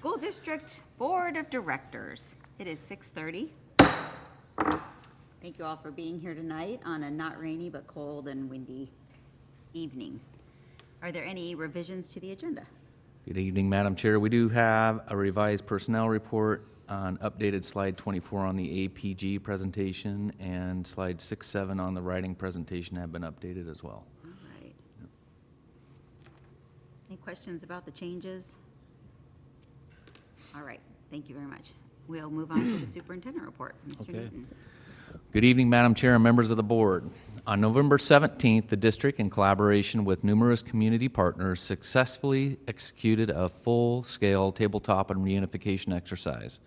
School District Board of Directors. It is 6:30. Thank you all for being here tonight on a not rainy but cold and windy evening. Are there any revisions to the agenda? Good evening, Madam Chair. We do have a revised personnel report on updated slide 24 on the APG presentation, and slide 6, 7 on the writing presentation have been updated as well. All right. Any questions about the changes? All right, thank you very much. We'll move on to the superintendent report. Mr. Newton. Good evening, Madam Chair and members of the board. On November 17th, the district, in collaboration with numerous community partners, successfully executed a full-scale tabletop and reunification exercise.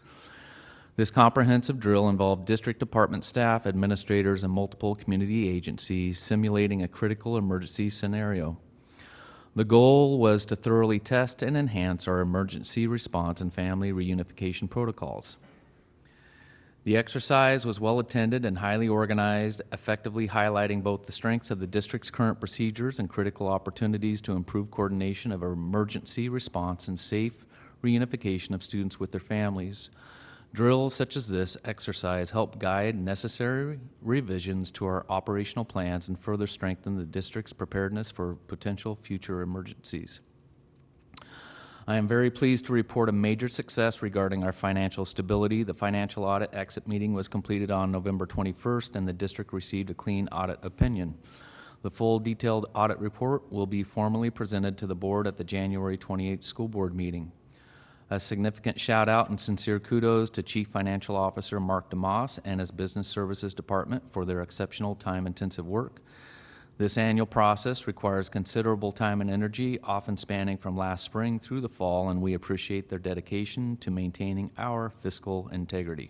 This comprehensive drill involved district department staff, administrators, and multiple community agencies simulating a critical emergency scenario. The goal was to thoroughly test and enhance our emergency response and family reunification protocols. The exercise was well attended and highly organized, effectively highlighting both the strengths of the district's current procedures and critical opportunities to improve coordination of emergency response and safe reunification of students with their families. Drills such as this exercise help guide necessary revisions to our operational plans and further strengthen the district's preparedness for potential future emergencies. I am very pleased to report a major success regarding our financial stability. The financial audit exit meeting was completed on November 21st, and the district received a clean audit opinion. The full detailed audit report will be formally presented to the board at the January 28th school board meeting. A significant shout out and sincere kudos to Chief Financial Officer Mark DeMoss and his Business Services Department for their exceptional time-intensive work. This annual process requires considerable time and energy, often spanning from last spring through the fall, and we appreciate their dedication to maintaining our fiscal integrity.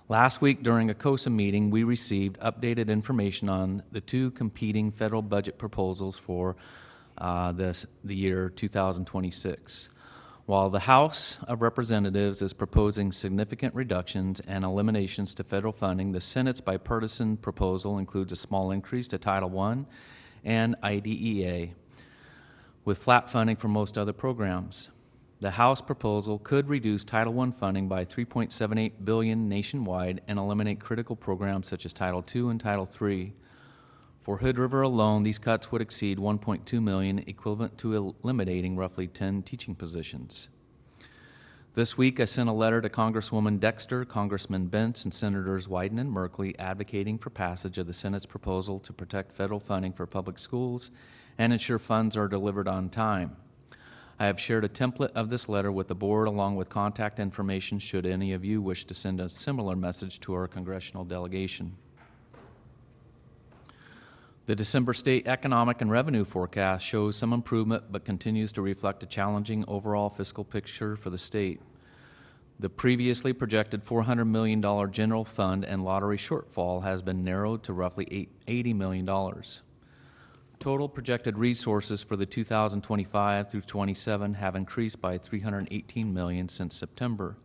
Last week during a COSA meeting, we received updated information on the two competing federal budget proposals for the year 2026. While the House of Representatives is proposing significant reductions and eliminations to federal funding, the Senate's bipartisan proposal includes a small increase to Title I and IDEA, with flat funding for most other programs. The House proposal could reduce Title I funding by $3.78 billion nationwide and eliminate critical programs such as Title II and Title III. For Hood River alone, these cuts would exceed $1.2 million, equivalent to eliminating roughly 10 teaching positions. This week, I sent a letter to Congresswoman Dexter, Congressman Bentz, and Senators Wyden and Merkley advocating for passage of the Senate's proposal to protect federal funding for public schools and ensure funds are delivered on time. I have shared a template of this letter with the board along with contact information should any of you wish to send a similar message to our congressional delegation. The December state economic and revenue forecast shows some improvement but continues to reflect a challenging overall fiscal picture for the state. The previously projected $400 million general fund and lottery shortfall has been narrowed to roughly $80 million. Total projected resources for the 2025 through 27 have increased by $318 million since September.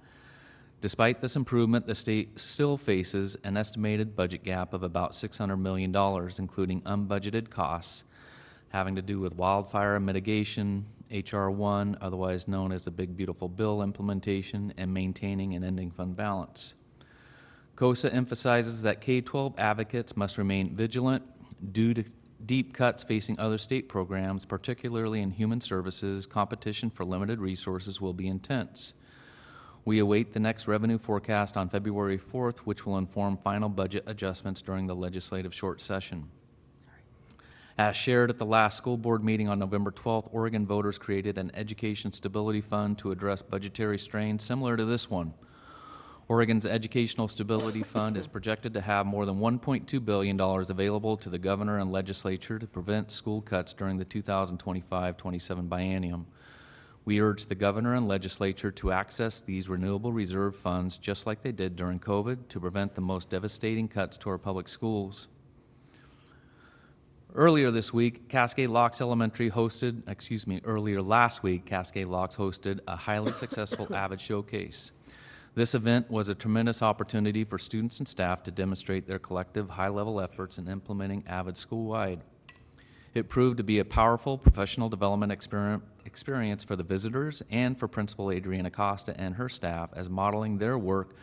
Despite this improvement, the state still faces an estimated budget gap of about $600 million, including unbudgeted costs having to do with wildfire mitigation, HR1, otherwise known as the Big Beautiful Bill implementation, and maintaining an ending fund balance. COSA emphasizes that K-12 advocates must remain vigilant due to deep cuts facing other state programs, particularly in human services. Competition for limited resources will be intense. We await the next revenue forecast on February 4th, which will inform final budget adjustments during the legislative short session. As shared at the last school board meeting on November 12th, Oregon voters created an education stability fund to address budgetary strain similar to this one. Oregon's Educational Stability Fund is projected to have more than $1.2 billion available to the governor and legislature to prevent school cuts during the 2025-27 biennium. We urge the governor and legislature to access these renewable reserve funds just like they did during COVID to prevent the most devastating cuts to our public schools. Earlier last week, Cascade Locks hosted a highly successful Avid showcase. This event was a tremendous opportunity for students and staff to demonstrate their collective high-level efforts in implementing Avid school-wide. It proved to be a powerful professional development experience for the visitors and for Principal Adriana Costa and her staff, as modeling their work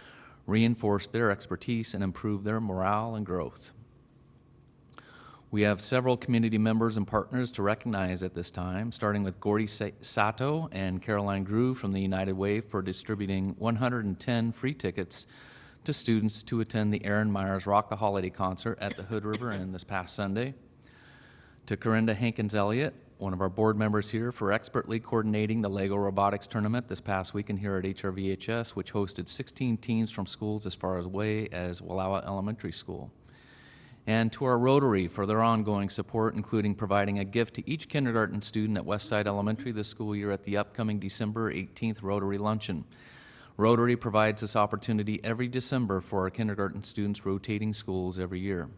reinforced their expertise and improved their morale and growth. We have several community members and partners to recognize at this time, starting with Gordy Sato and Caroline Grew from the United Way for distributing 110 free tickets to students to attend the Aaron Myers Rock the Holiday concert at the Hood River Inn this past Sunday. To Corinda Hankins-Elliott, one of our board members here, for expertly coordinating the LEGO Robotics Tournament this past weekend here at HRVHS, which hosted 16 teams from schools as far away as Wallowa Elementary School. And to our Rotary for their ongoing support, including providing a gift to each kindergarten student at Westside Elementary this school year at the upcoming December 18th Rotary Luncheon. Rotary provides this opportunity every December for our kindergarten students rotating schools every year.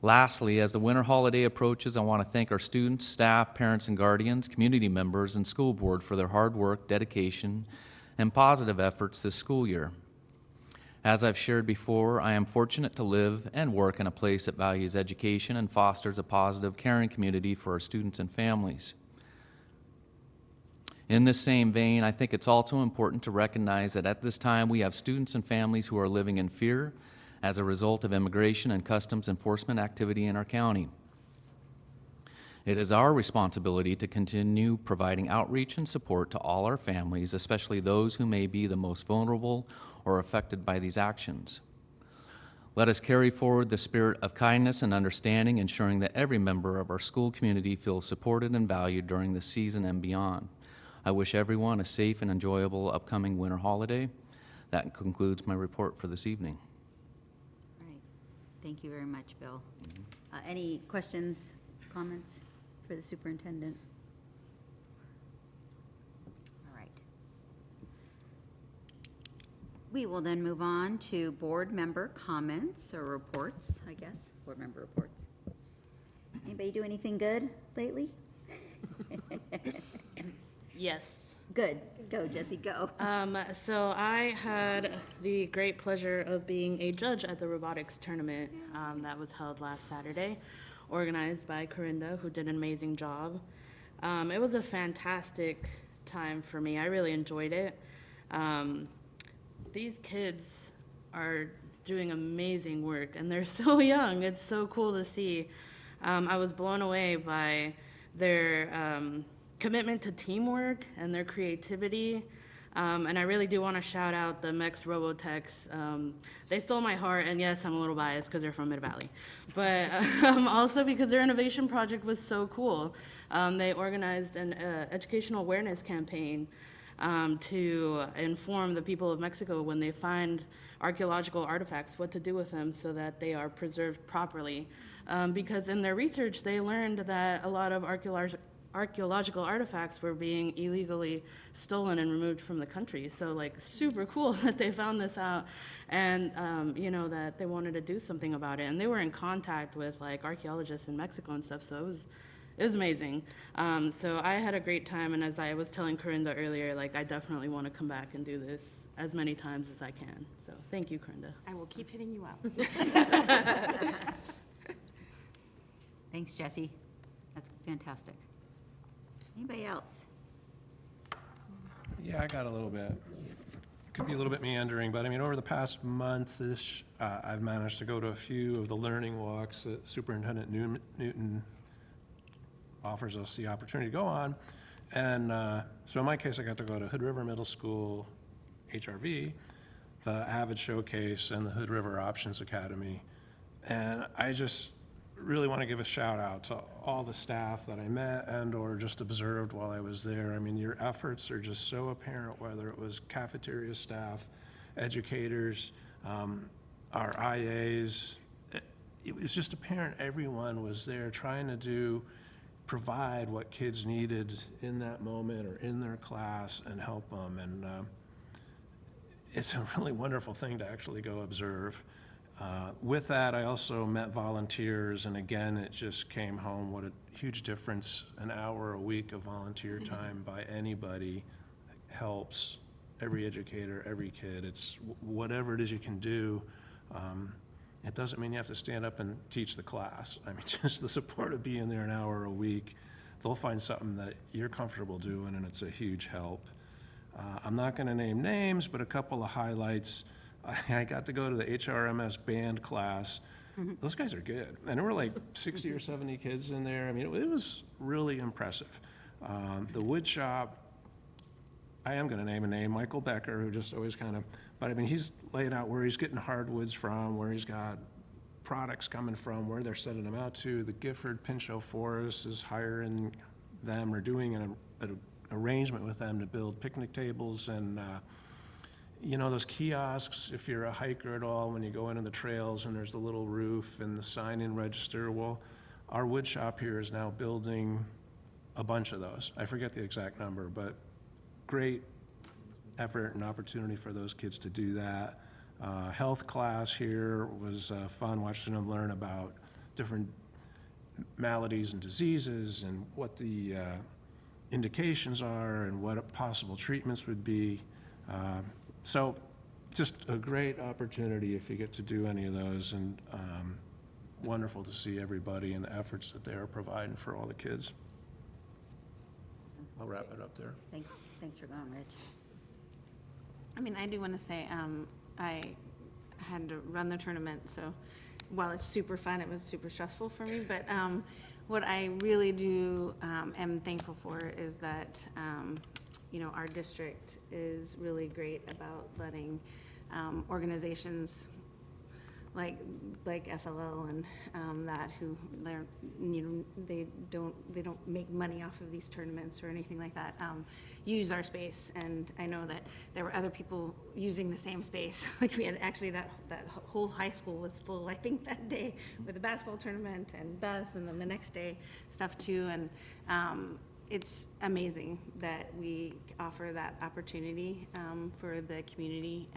Lastly, as the winter holiday approaches, I want to thank our students, staff, parents, and guardians, community members, and school board for their hard work, dedication, and positive efforts this school year. As I've shared before, I am fortunate to live and work in a place that values education and fosters a positive, caring community for our students and families. In this same vein, I think it's also important to recognize that at this time we have students and families who are living in fear as a result of immigration and customs enforcement activity in our county. It is our responsibility to continue providing outreach and support to all our families, especially those who may be the most vulnerable or affected by these actions. Let us carry forward the spirit of kindness and understanding, ensuring that every member of our school community feels supported and valued during this season and beyond. I wish everyone a safe and enjoyable upcoming winter holiday. That concludes my report for this evening. All right. Thank you very much, Bill. Any questions, comments for the superintendent? All right. We will then move on to board member comments or reports, I guess, board member reports. Anybody do anything good lately? Yes. Good. Go, Jesse, go. So I had the great pleasure of being a judge at the robotics tournament that was held last Saturday, organized by Corinda, who did an amazing job. It was a fantastic time for me. I really enjoyed it. These kids are doing amazing work, and they're so young. It's so cool to see. I was blown away by their commitment to teamwork and their creativity. And I really do want to shout out the Mex Robotechs. They stole my heart, and yes, I'm a little biased because they're from Mid-Valley. But also because their innovation project was so cool. They organized an educational awareness campaign to inform the people of Mexico when they find archaeological artifacts, what to do with them so that they are preserved properly. Because in their research, they learned that a lot of archaeological artifacts were being illegally stolen and removed from the country. So like super cool that they found this out and you know, that they wanted to do something about it. And they were in contact with like archaeologists in Mexico and stuff. So it was amazing. So I had a great time, and as I was telling Corinda earlier, like I definitely want to come back and do this as many times as I can. So thank you, Corinda. I will keep hitting you up. Thanks, Jesse. That's fantastic. Anybody else? Yeah, I got a little bit. Could be a little bit meandering, but I mean, over the past month-ish, I've managed to go to a few of the learning walks that Superintendent Newton offers us the opportunity to go on. And so in my case, I got to go to Hood River Middle School, HRV, the Avid Showcase, and the Hood River Options Academy. And I just really want to give a shout out to all the staff that I met and or just observed while I was there. I mean, your efforts are just so apparent, whether it was cafeteria staff, educators, our IAs. It was just apparent everyone was there trying to provide what kids needed in that moment or in their class and help them. And it's a really wonderful thing to actually go observe. With that, I also met volunteers, and again, it just came home what a huge difference an hour a week of volunteer time by anybody helps every educator, every kid. It's whatever it is you can do. It doesn't mean you have to stand up and teach the class. I mean, just the support of being there an hour a week, they'll find something that you're comfortable doing, and it's a huge help. I'm not going to name names, but a couple of highlights. I got to go to the HRMS band class. Those guys are good. And there were like 60 or 70 kids in there. I mean, it was really impressive. The wood shop, I am going to name a name, Michael Becker, who just always kind of, but I mean, he's laying out where he's getting hardwoods from, where he's got products coming from, where they're sending them out to. The Gifford Pinchot Forest is hiring them or doing an arrangement with them to build picnic tables and, you know, those kiosks, if you're a hiker at all, when you go into the trails and there's a little roof and the sign-in register, well, our wood shop here is now building a bunch of those. I forget the exact number, but great effort and opportunity for those kids to do that. Health class here was fun, watching them learn about different maladies and diseases and what the indications are and what possible treatments would be. So just a great opportunity if you get to do any of those, and wonderful to see everybody and the efforts that they are providing for all the kids. I'll wrap it up there. Thanks for going, Rich. I mean, I do want to say, I had to run the tournament, so while it's super fun, it was super stressful for me, but what I really do am thankful for is that, you know, our district is really great about letting organizations like FLL and that who they're, you know, they don't make money off of these tournaments or anything like that, use our space. And I know that there were other people using the same space. Like we had actually that whole high school was full, I think, that day with the basketball tournament and thus, and then the next day stuff too. And it's amazing that we offer that opportunity for the community,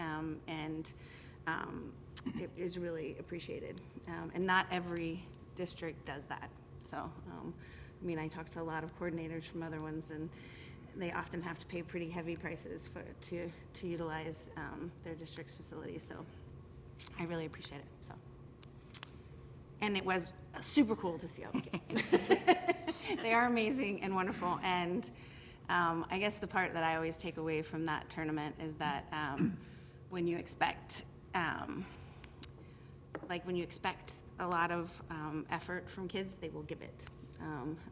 and it is really appreciated. And not every district does that. So, I mean, I talked to a lot of coordinators from other ones, and they often have to pay pretty heavy prices to utilize their district's facilities. So I really appreciate it. So, and it was super cool to see all the kids. They are amazing and wonderful. And I guess the part that I always take away from that tournament is that when you expect, when you expect a lot of effort from kids, they will give it.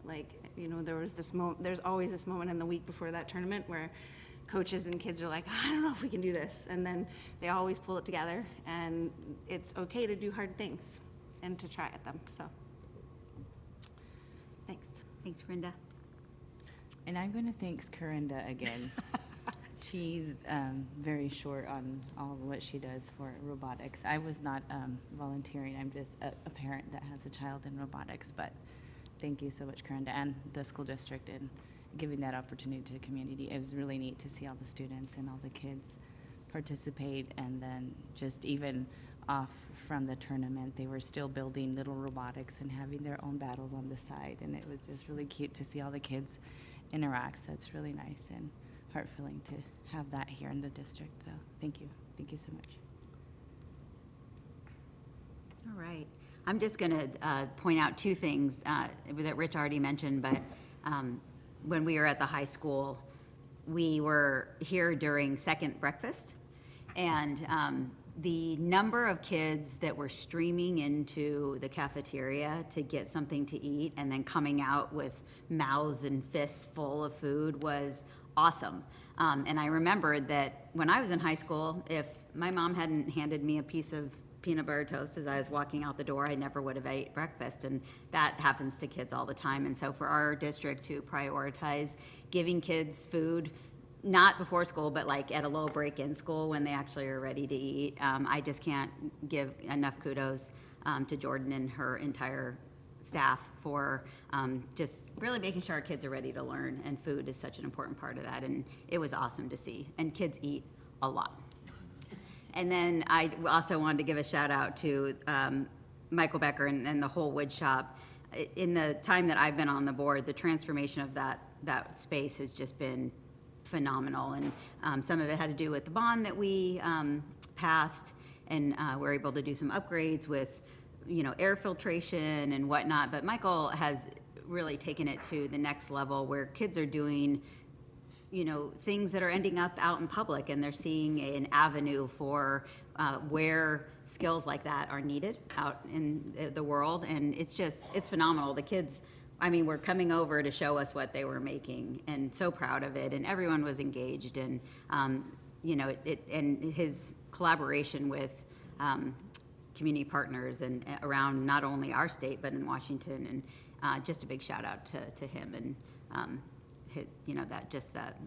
Like, you know, there's always this moment in the week before that tournament where coaches and kids are like, I don't know if we can do this. And then they always pull it together, and it's okay to do hard things and to try at them. So, thanks. Thanks, Brenda. And I'm going to thank Corinda again. She's very short on all of what she does for robotics. I was not volunteering. I'm just a parent that has a child in robotics. But thank you so much, Corinda, and the school district in giving that opportunity to the community. It was really neat to see all the students and all the kids participate. And then just even off from the tournament, they were still building little robotics and having their own battles on the side. And it was just really cute to see all the kids interact. So it's really nice and heart-filling to have that here in the district. So thank you. Thank you so much. All right. I'm just going to point out two things that Rich already mentioned, but when we were at the high school, we were here during second breakfast, and the number of kids that were streaming into the cafeteria to get something to eat and then coming out with mouths and fists full of food was awesome. And I remembered that when I was in high school, if my mom hadn't handed me a piece of peanut butter toast as I was walking out the door, I never would have ate breakfast. And that happens to kids all the time. And so for our district to prioritize giving kids food, not before school, but like at a low break in school when they actually are ready to eat, I just can't give enough kudos to Jordan and her entire staff for just really making sure our kids are ready to learn, and food is such an important part of that, and it was awesome to see, and kids eat a lot. And then I also wanted to give a shout out to Michael Becker and the whole wood shop. In the time that I've been on the board, the transformation of that space has just been phenomenal, and some of it had to do with the bond that we passed, and we're able to do some upgrades with, air filtration and whatnot. But Michael has really taken it to the next level where kids are doing, things that are ending up out in public, and they're seeing an avenue for where skills like that are needed out in the world. And it's phenomenal. The kids, were coming over to show us what they were making, and so proud of it. And everyone was engaged, and, and his collaboration with community partners and around not only our state, but in Washington. And just a big shout out to him, and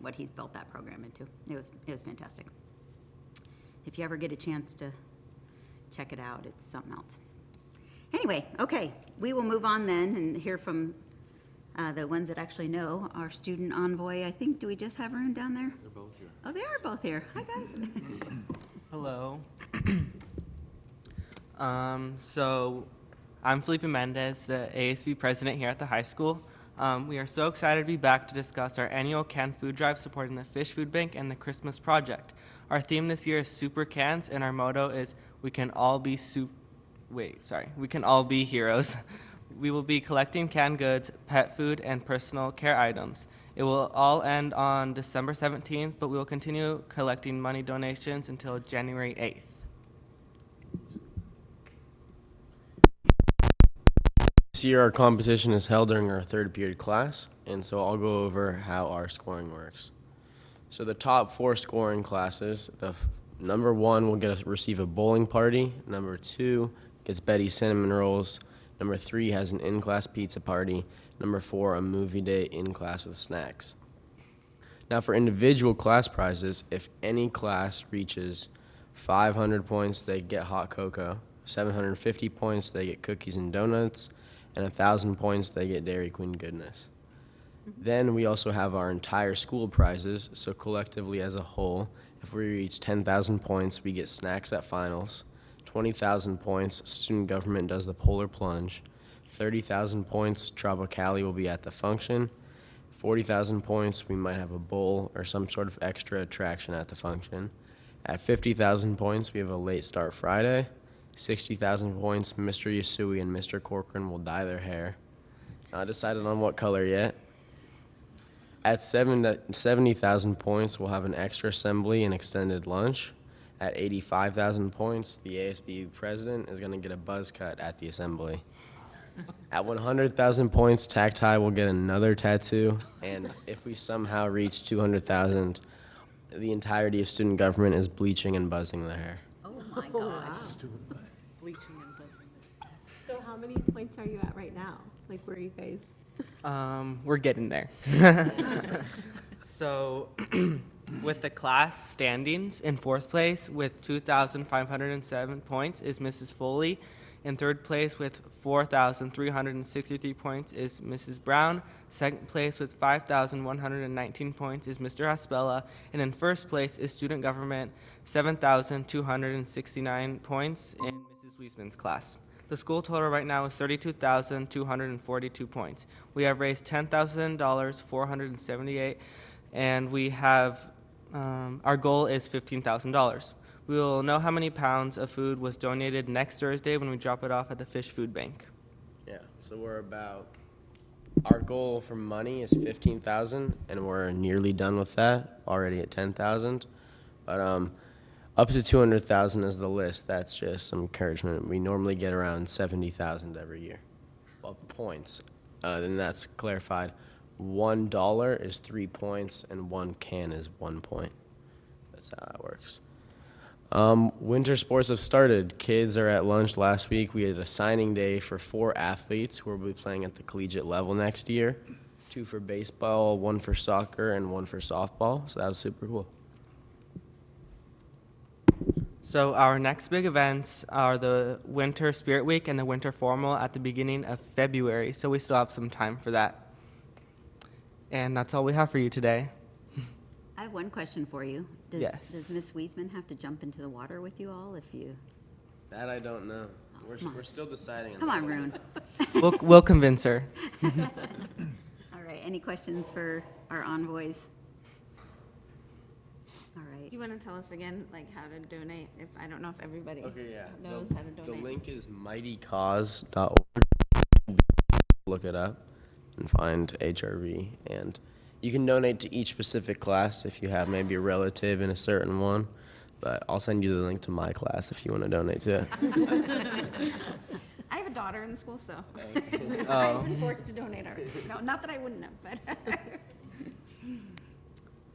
what he's built that program into. It was fantastic. If you ever get a chance to check it out, it's something else. Anyway, okay, we will move on then and hear from the ones that actually know. Our student envoy, I think, do we just have Arun down there? They're both here. Oh, they are both here. Hi, guys. Hello. So I'm Felipe Mendez, the ASB president here at the high school. We are so excited to be back to discuss our annual canned food drive supporting the Fish Food Bank and the Christmas Project. Our theme this year is Super Cans, and our motto is we can all be heroes. We will be collecting canned goods, pet food, and personal care items. It will all end on December 17th, but we will continue collecting money donations until January 8th. This year our competition is held during our third period class, and so I'll go over how our scoring works. So the top 4 scoring classes, number 1 will receive a bowling party, number 2 gets Betty cinnamon rolls, number 3 has an in-class pizza party, number 4 a movie day in-class with snacks. Now for individual class prizes, if any class reaches 500 points, they get hot cocoa, 750 points, they get cookies and donuts, and 1,000 points, they get Dairy Queen goodness. Then we also have our entire school prizes, so collectively as a whole, if we reach 10,000 points, we get snacks at finals. 20,000 points, student government does the polar plunge. 30,000 points, Tropicali will be at the function. 40,000 points, we might have a bowl or some sort of extra attraction at the function. At 50,000 points, we have a late start Friday. 60,000 points, Mr. Yasui and Mr. Corcoran will dye their hair. Not decided on what color yet. At 70,000 points, we'll have an extra assembly and extended lunch. At 85,000 points, the ASB president is going to get a buzz cut at the assembly. At 100,000 points, Tacti will get another tattoo. And if we somehow reach 200,000, the entirety of student government is bleaching and buzzing their hair. Oh, my gosh. So how many points are you at right now? Like, where are you guys? We're getting there. So with the class standings, in 4th place with 2,507 points is Mrs. Foley. In 3rd place with 4,363 points is Mrs. Brown. 2nd place with 5,119 points is Mr. Haspella. And in 1st place is student government, 7,269 points in Mrs. Wiesman's class. The school total right now is 32,242 points. We have raised $10,478, and we have, our goal is $15,000. We will know how many pounds of food was donated next Thursday when we drop it off at the Fish Food Bank. Yeah, so our goal for money is 15,000, and we're nearly done with that, already at 10,000. But up to 200,000 is the list. That's just some encouragement. We normally get around 70,000 every year of points. Then that's clarified. $1 is 3 points, and 1 can is 1 point. That's how that works. Winter sports have started. Kids are at lunch last week. We had a signing day for 4 athletes who will be playing at the collegiate level next year. 2 for baseball, 1 for soccer, and 1 for softball. So that was super cool. So our next big events are the Winter Spirit Week and the Winter Formal at the beginning of February. So we still have some time for that. And that's all we have for you today. I have one question for you. Yes. Does Miss Wiesman have to jump into the water with you all if you? That I don't know. We're still deciding. Come on, Rune. We'll convince her. All right, any questions for our envoys? All Do right. you want to tell us again, like, how to donate? If, I don't know if everybody Okay, yeah. knows how to The donate. link is mightycause.org. Look it up and find HRV. And you can donate to each specific class if you have maybe a relative in a certain one. But I'll send you the link to my class if you want to donate to it. I have a daughter in the school, so Oh. I've been forced to donate already. No, not that I wouldn't have, but.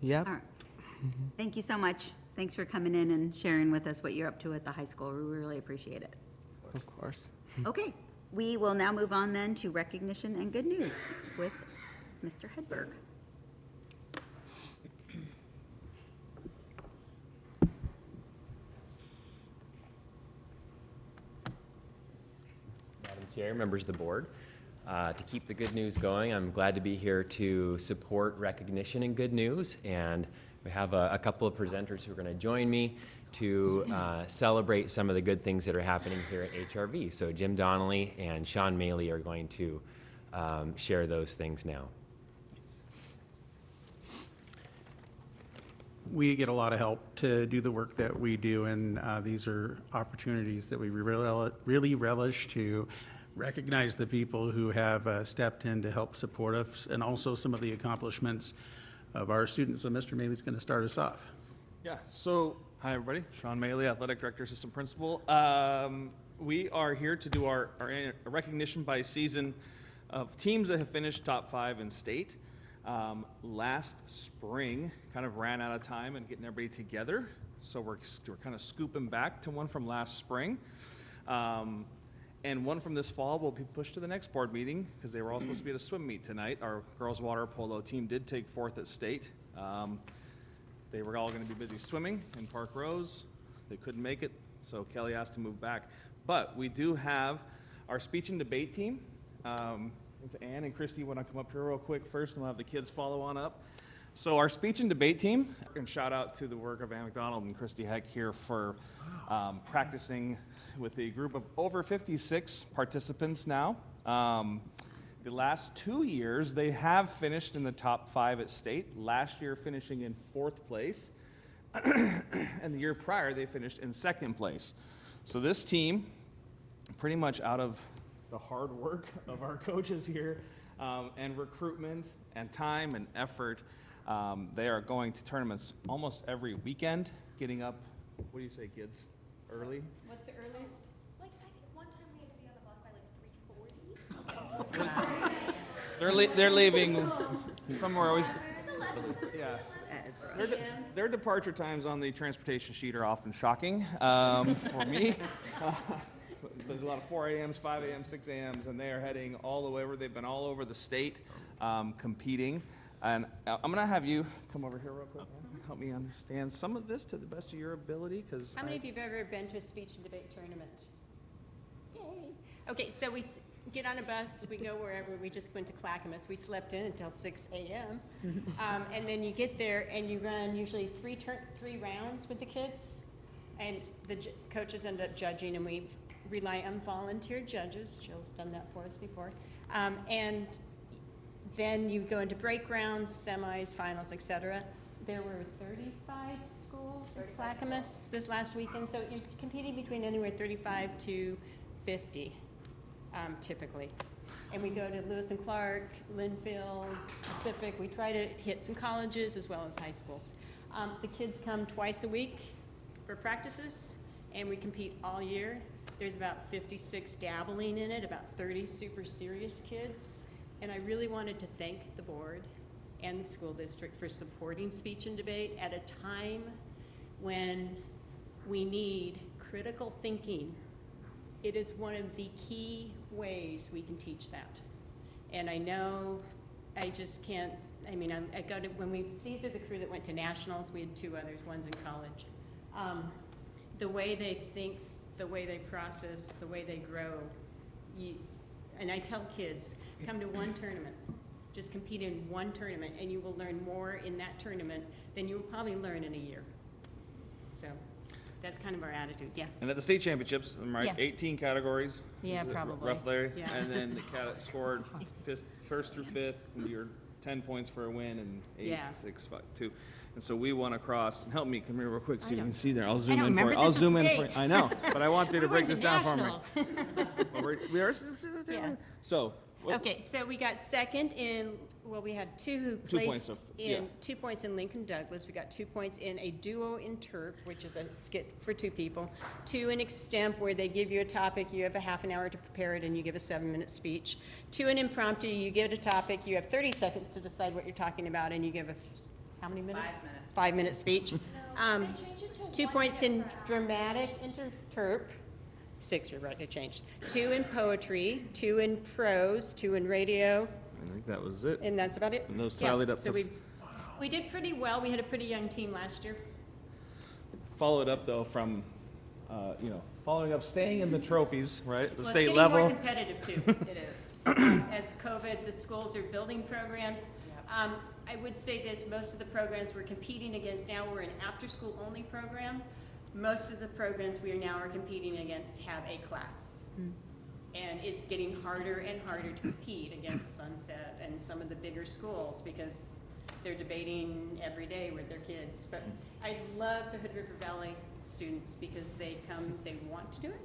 Yep. All right. Thank you so much. Thanks for coming in and sharing with us what you're up to at the high school. We really appreciate it. Of course. Okay, we will now move on then to recognition and good news with Mr. Hedberg. Madam Chair, members of the board. To keep the good news going, I'm glad to be here to support recognition and good news. And we have a couple of presenters who are going to join me to celebrate some of the good things that are happening here at HRV. So Jim Donnelly and Sean Maley are going to share those things now. We get a lot of help to do the work that we do, and these are opportunities that we really relish to recognize the people who have stepped in to help support us, and also some of the accomplishments of our students. So Mr. Maley's going to start us off. Yeah, so, hi, everybody. Sean Maley, Athletic Director, Assistant Principal. We are here to do our recognition by season of teams that have finished top 5 in state. Last spring, kind of ran out of time and getting everybody together, so we're kind of scooping back to one from last spring. And one from this fall will be pushed to the next board meeting because they were all supposed to be at a swim meet tonight. Our girls water polo team did take 4th at state. They were all going to be busy swimming in Park Rose. They couldn't make it, so Kelly asked to move back. But we do have our speech and debate team. If Ann and Christy want to come up here real quick first, and we'll have the kids follow on up. So our speech and debate team, and shout out to the work of Ann McDonald and Christy Heck here for practicing with a group of over 56 participants now. The last 2 years, they have finished in the top 5 at state. Last year, finishing in 4th place. And the year prior, they finished in 2nd place. So this team, pretty much out of the hard work of our coaches here, and recruitment and time and effort, they are going to tournaments almost every weekend, getting up, what do you say, kids? Early? What's the earliest? Like, I think one time we had to be on the bus by like 3:40. They're leaving somewhere always. Yeah. That is rough. Their departure times on the transportation sheet are often shocking for me. There's a lot of 4 a.m.s, 5 a.m.s, 6 a.m.s, and they are heading all the way over. They've been all over the state competing. And I'm going to have you come over here real quick and help me understand some of this to the best of your ability, because How many of you have ever been to a speech and debate tournament? Yay. Okay, so we get on a bus, we go wherever, we just went to Clackamas. We slept in until 6 a.m. And then you get there and you run usually three rounds with the kids. And the coaches end up judging, and we rely on volunteer judges. Jill's done that for us before. And then you go into break rounds, semis, finals, etc. There were 35 schools in Clackamas this last weekend, so you're competing between anywhere 35 to 50, typically. And we go to Lewis and Clark, Linfield, Pacific. We try to hit some colleges as well as high schools. The kids come twice a week for practices, and we compete all year. There's about 56 dabbling in it, about 30 super serious kids. And I really wanted to thank the board and the school district for supporting speech and debate at a time when we need critical thinking. It is one of the key ways we can teach that. And I know I just can't, I mean, I go to, these are the crew that went to nationals. We had 2 others, one's in college. The way they think, the way they process, the way they grow, and I tell kids, come to one tournament, just compete in one tournament, and you will learn more in that tournament than you will probably learn in a year. So that's kind of our attitude, yeah. And at the state championships, I'm right, Yeah. 18 categories? Yeah, Is it probably. Roughly, Yeah. and then the cat scored first through fifth, and you're 10 points for a win and 8, Yeah. 6, 5, 2. And so we went across, and help me, come here real quick so you can see there. I'll I zoom don't in for remember you. I'll this zoom in for you. estate. I know, but I want you to We break went this to down for me. nationals. Well, we are, Yeah. so, what- Okay, so we got second in, well, we had two who 2 points placed of- yeah. in, 2 points in Lincoln Douglas. We got 2 points in a duo in Terp, which is a skit for 2 people. 2 in Extemp, where they give you a topic, you have a half an hour to prepare it, and you give a 7-minute speech. 2 in Impromptu, you get a topic, you have 30 seconds to decide what you're talking about, and you give how many minutes? 5 minutes. 5-minute speech. 2 points in Dramatic Terp. 6, you're right, they changed. 2 in Poetry, 2 in Prose, 2 in Radio, I think that was it. and that's about it. And those Yeah, tallied up so to we did pretty well. We had a pretty young team last year. Followed up though from, following up, staying in the trophies, right? The Well, state it's getting more level. competitive too. It is. As COVID, the schools are building programs. I would say this, most of the programs we're competing against now, we're an after-school only program. Most of the programs we are now are competing against have a class. And it's getting harder and harder to compete against Sunset and some of the bigger schools because they're debating every day with their kids. But I love the Hood River Valley students because they come, they want to do it.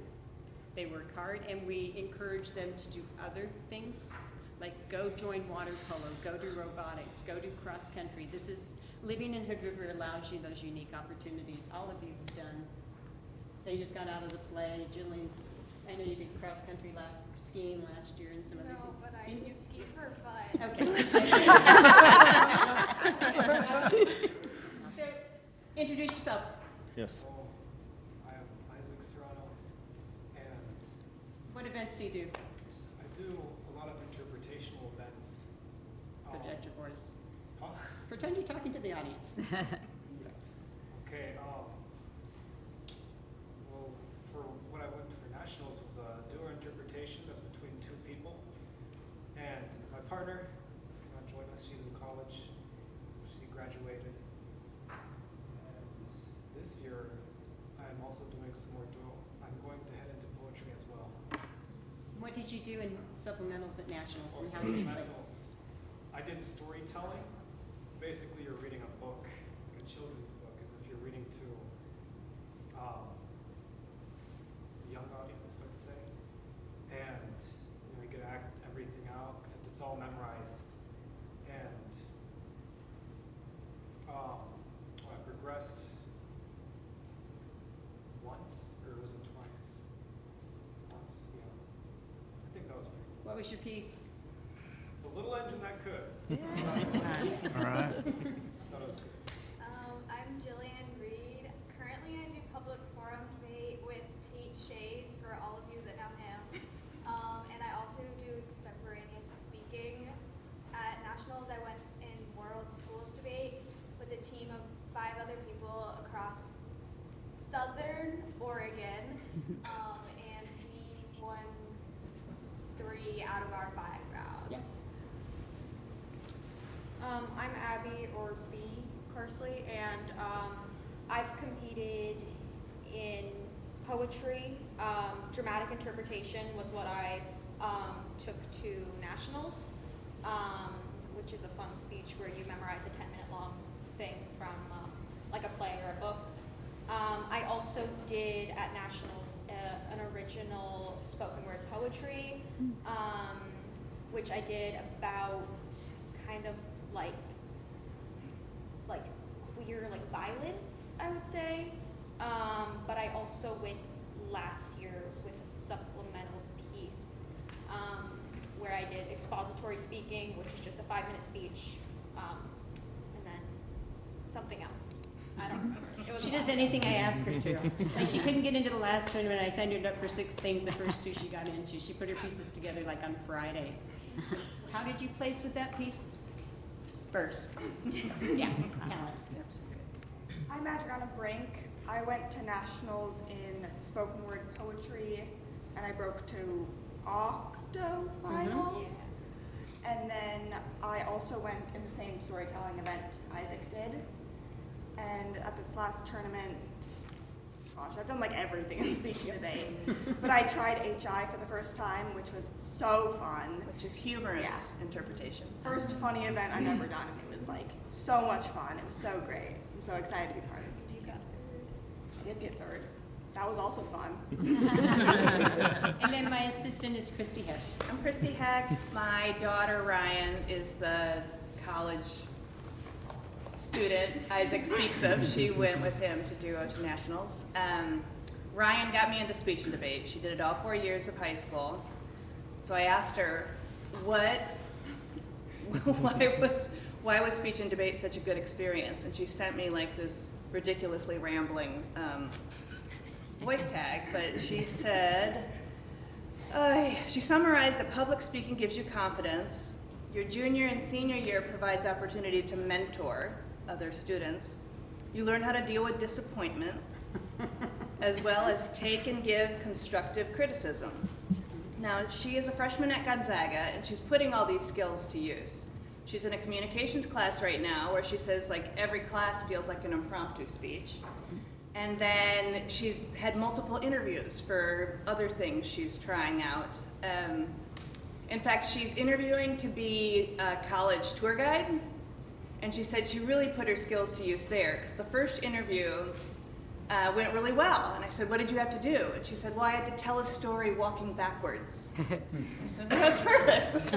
They work hard, and we encourage them to do other things, like go join water polo, go do robotics, go do cross country. This is, living in Hood River allows you those unique opportunities. All of you have done. They just got out of the play. Jillian's, I know you did cross country skiing last year and some other things. No, but I Didn't you? just ski for fun. Okay. So, introduce yourself. Yes. I am Isaac Serrano, and What events do you do? I do a lot of interpretational events. Project your voice. Huh? Pretend you're talking to the audience. Okay, well, for what I went for nationals was a duo interpretation that's between 2 people. And my partner, joined us, she's in college, so she graduated. And this year, I'm also doing some more duo. I'm going to head into poetry as well. What did you do in supplementals at nationals, and Oh, how did you supplementals. place? I did storytelling. Basically, you're reading a book, a children's book, as if you're reading to a young audience, let's say. And you get to act everything out, except it's all memorized. And I progressed once, or was it twice? Once, yeah. I think that was pretty cool. What was your piece? The little engine that could. All right. Thought it was good. I'm Jillian Reed. Currently, I do public forum debate with Tate Shays for all of you that know him. And I also do extemporaneous speaking. At nationals, I went in world schools debate with a team of 5 other people across Southern Oregon. And we won 3 out of our 5 rounds. Yes. I'm Abby, or B. Carsley, and I've competed in poetry. Dramatic interpretation was what I took to nationals, which is a fun speech where you memorize a 10-minute long thing from like a play or a book. I also did at nationals an original spoken word poetry, which I did about kind of like queer, like violence, I would say. But I also went last year with a supplemental piece where I did expository speaking, which is just a 5-minute speech, and then something else. I don't remember. It was She a lot. does anything I ask her to. Like, she couldn't get into the last tournament. I signed her up for 6 things, the first 2 she got into. She put her pieces together like on Friday. How did you place with that piece? First. Yeah, talent. I'm Adriana Brink. I went to nationals in spoken word poetry, and I broke to octo finals. And then I also went in the same storytelling event Isaac did. And at this last tournament, gosh, I've done like everything in speaking today. But I tried HI for the first time, which was so fun. Which is humorous interpretation. First funny event I've ever done, and it was like so much fun. It was so great. I'm so excited to be part of this team. I did get third. That was also fun. And then my assistant is Christy Heck. I'm Christy Heck. My daughter Ryan is the college student Isaac speaks of. She went with him to do OT Nationals. Ryan got me into speech and debate. She did it all 4 years of high school. So I asked her, why was speech and debate such a good experience? And she sent me like this ridiculously rambling voice tag, but she said, she summarized that public speaking gives you confidence. Your junior and senior year provides opportunity to mentor other students. You learn how to deal with disappointment, as well as take and give constructive criticism. Now, she is a freshman at Gonzaga, and she's putting all these skills to use. She's in a communications class right now where she says like every class feels like an impromptu speech. And then she's had multiple interviews for other things she's trying out. In fact, she's interviewing to be a college tour guide, and she said she really put her skills to use there, because the first interview went really well. And I said, what did you have to do? And she said, well, I had to tell a story walking backwards. I said, that's perfect.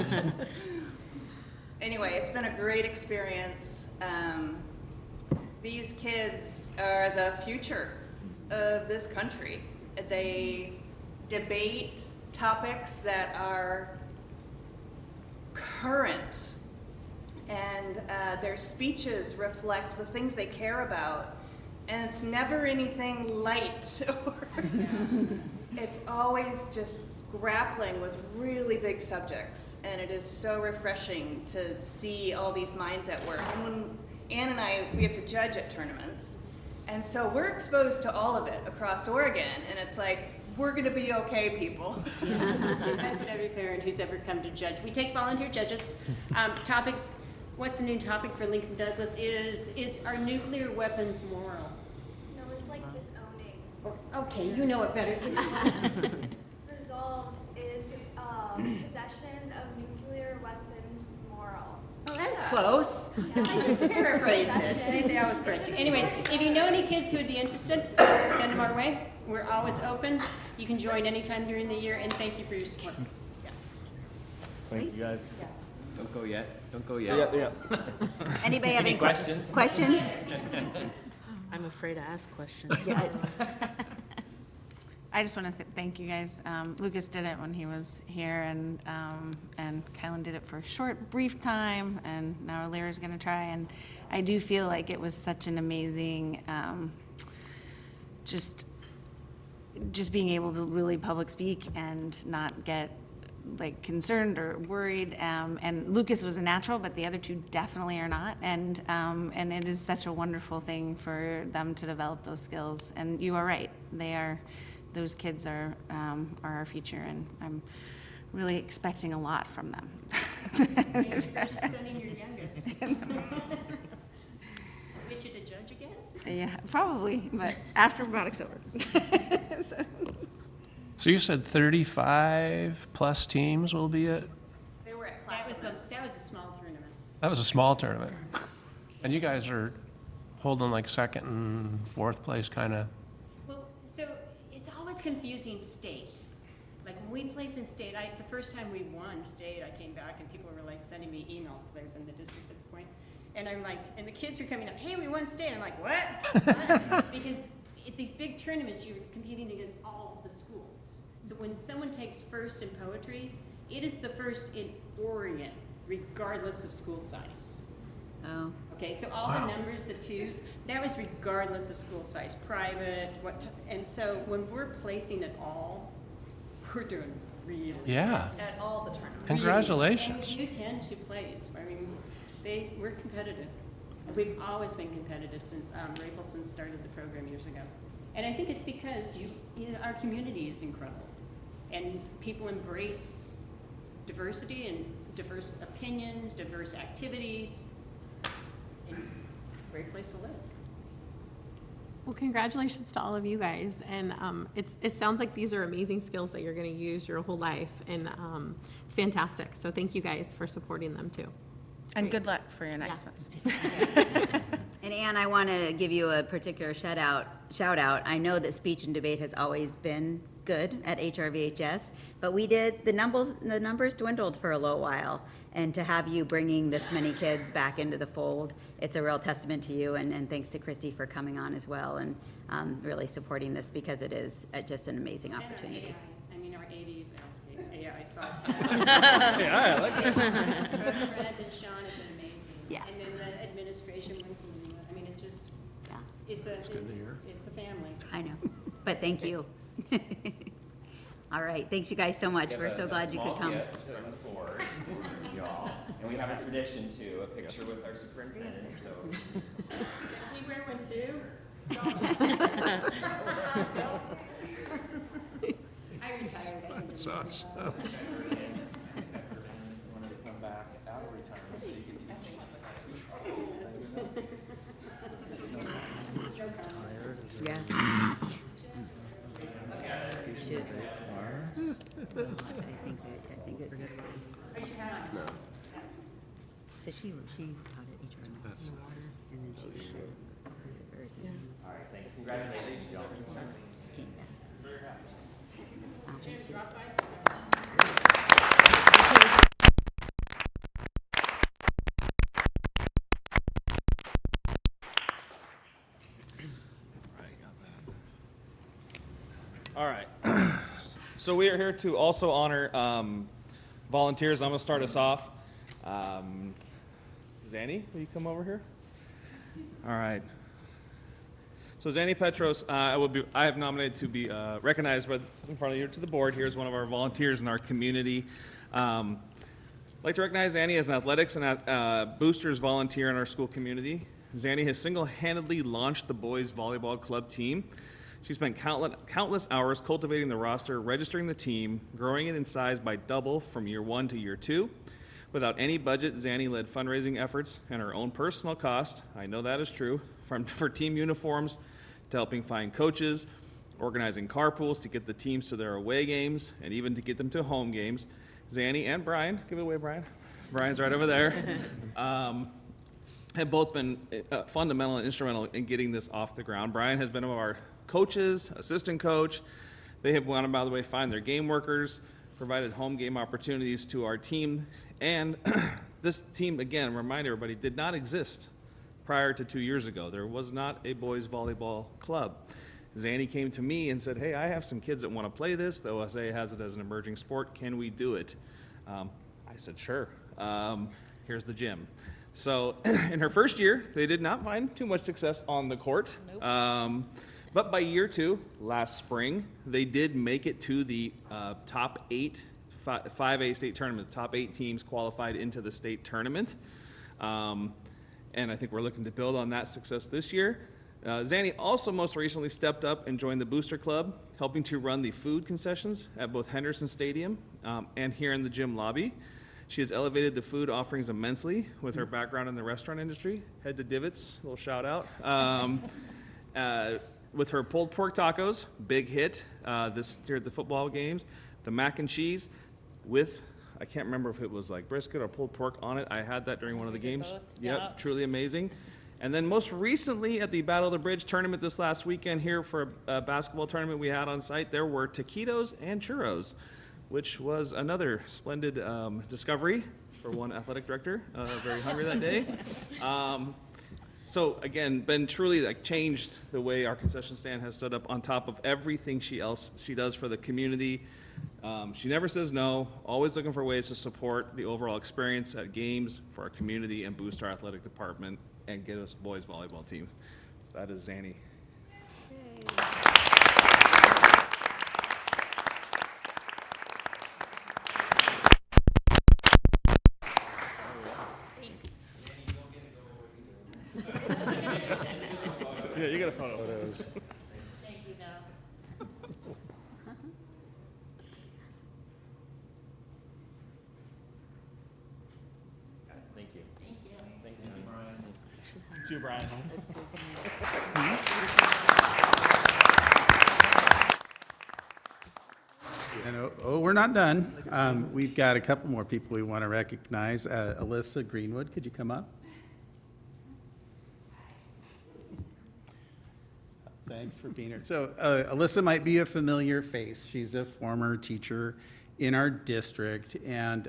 Anyway, it's been a great experience. These kids are the future of this country. They debate topics that are current, and their speeches reflect the things they care about. And it's never anything light, or it's always just grappling with really big subjects. And it is so refreshing to see all these minds at work. And when Ann and I, we have to judge at tournaments. And so we're exposed to all of it across Oregon. And it's like, we're gonna be okay, people. That's what every parent who's ever come to judge. We take volunteer judges. Topics, what's a new topic for Lincoln Douglas is our nuclear weapons moral? No, it's like disowning. Okay, you know it better. Resolved is possession of nuclear weapons moral. Oh, that was close. I just paraphrased it. See, I was correct. Anyways, if you know any kids who would be interested, send them our way. We're always open. You can join anytime during the year, and thank you for your support. Yeah. Thank you, guys. Don't go yet. Don't go yet. Anybody have any questions? Questions? I'm afraid to ask questions. I just want to thank you guys. Lucas did it when he was here, and Kylan did it for a short, brief time, and now Lyra's going to try. And I do feel like it was such an amazing, just being able to really public speak and not get like concerned or worried. And Lucas was a natural, but the other two definitely are not. And it is such a wonderful thing for them to develop those skills. And you are right; those kids are our future, and I'm really expecting a lot from them. Especially sending your youngest. Get you to judge again? Yeah, probably, but after robotics over. So you said 35 plus teams will be at, They were at That was Clackamas. a small tournament. that was a small tournament. And you guys are holding like second and fourth place kind of. Well, so it's always confusing state. Like when we place in state, the first time we won state, I came back and people were like sending me emails because I was in the district at the point. And I'm like, and the kids are coming up, hey, we won state. I'm like, what? Because at these big tournaments, you're competing against all of the schools. So when someone takes first in poetry, it is the first in Oregon, regardless of school size. Oh. Okay, so all the numbers, the twos, that was regardless of school size, private, and so when we're placing it all, we're doing really Yeah. At all the tournaments. Congratulations. And we do tend to place. I mean, we're competitive. We've always been competitive since Rapelson started the program years ago. And I think it's because our community is incredible, and people embrace diversity and diverse opinions, diverse activities. And it's a great place to live. Well, congratulations to all of you guys. And it sounds like these are amazing skills that you're going to use your whole life. And it's fantastic. So thank you guys for supporting them too. And good luck for your next ones. And Anne, I want to give you a particular shout out. I know that speech and debate has always been good at HRVHS, but the numbers dwindled for a little while. And to have you bringing this many kids back into the fold, it's a real testament to you, and thanks to Christy for coming on as well and really supporting this, because it is just an amazing opportunity. I mean, our 80s AI saw Yeah, I like that. Fred and Sean have been amazing. Yeah. And then the administration went through, I mean, it just, Yeah, it's a family. I know, but thank you. All right, thanks you guys so much. We're so glad you could come. From the board, y'all. And we have a tradition too, a picture with our superintendent, so. Does he wear one too? I retired. I can do Awesome. Wanted to come back out of retirement so you can teach. Yeah. You should. I think it. No. So she taught at HRCSD, and then she did hers. All right, thanks. Congratulations, y'all. Came back. All right. So we are here to also honor volunteers. I'm going to start us off. Zanny, will you come over here? All right. So Zanny Petros, I have nominated to be recognized in front of you to the board here as one of our volunteers in our community. I'd like to recognize Zanny as an athletics and boosters volunteer in our school community. Zanny has single-handedly launched the boys volleyball club team. She spent countless hours cultivating the roster, registering the team, growing it in size by double from year 1 to year 2. Without any budget, Zanny led fundraising efforts and her own personal cost, I know that is true, for team uniforms to helping find coaches, organizing carpools to get the teams to their away games, and even to get them to home games. Zanny and Brian, give it away, Brian. Brian's right over there. Have both been fundamental and instrumental in getting this off the ground. Brian has been one of our coaches, assistant coach. They have gone about the way to find their game workers, provided home game opportunities to our team. And this team, again, remind everybody, did not exist prior to 2 years ago. There was not a boys volleyball club. Zanny came to me and said, hey, I have some kids that want to play this. The OSA has it as an emerging sport. Can we do it? I said, sure. Here's the gym. So in her first year, they did not find too much success on the court. Nope. But by year 2, last spring, they did make it to the top 8, 5A state tournament. Top 8 teams qualified into the state tournament. And I think we're looking to build on that success this year. Zanny also most recently stepped up and joined the Booster Club, helping to run the food concessions at both Henderson Stadium and here in the gym lobby. She has elevated the food offerings immensely with her background in the restaurant industry. Head to Divots, a little shout out. With her pulled pork tacos, big hit this year at the football games. The mac and cheese with, I can't remember if it was like brisket or pulled pork on it. I had that during one of the games. Yep, truly amazing. And then most recently at the Battle of the Bridge tournament this last weekend here for a basketball tournament we had on site, there were taquitos and churros, which was another splendid discovery for one athletic director. Very hungry that day. So again, been truly like changed the way our concession stand has stood up on top of everything she does for the community. She never says no, always looking for ways to support the overall experience at games for our community and boost our athletic department and get us boys volleyball teams. That is Zanny. Yeah, you got a photo. Photos. Thank you, Doug. Thank you. Thank you. Thank you, Brian. To Brian. And we're not done. We've got a couple more people we want to recognize. Alyssa Greenwood, could you come up? Thanks for being here. So Alyssa might be a familiar face. She's a former teacher in our district. And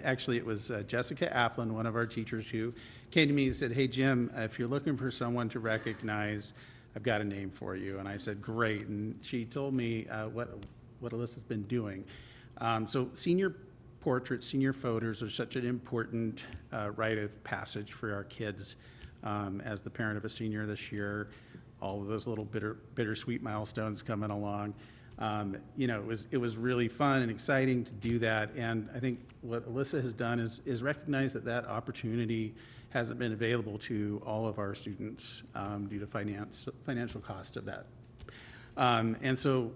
actually, it was Jessica Applin, one of our teachers, who came to me and said, hey, Jim, if you're looking for someone to recognize, I've got a name for you. And I said, great. And she told me what Alyssa's been doing. So senior portraits, senior photos are such an important rite of passage for our kids. As the parent of a senior this year, all of those little bittersweet milestones coming along. You know, it was really fun and exciting to do that. And I think what Alyssa has done is recognize that opportunity hasn't been available to all of our students due to financial cost of that. And so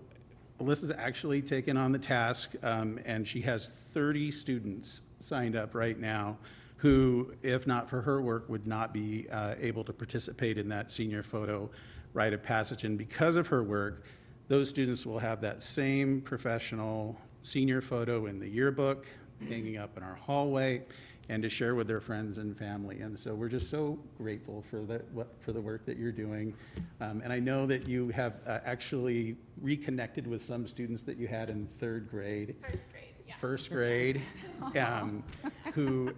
Alyssa's actually taken on the task, and she has 30 students signed up right now who, if not for her work, would not be able to participate in that senior photo rite of passage. And because of her work, those students will have that same professional senior photo in the yearbook, hanging up in our hallway, and to share with their friends and family. And so we're just so grateful for the work that you're doing. And I know that you have actually reconnected with some students that you had in third grade. First grade, who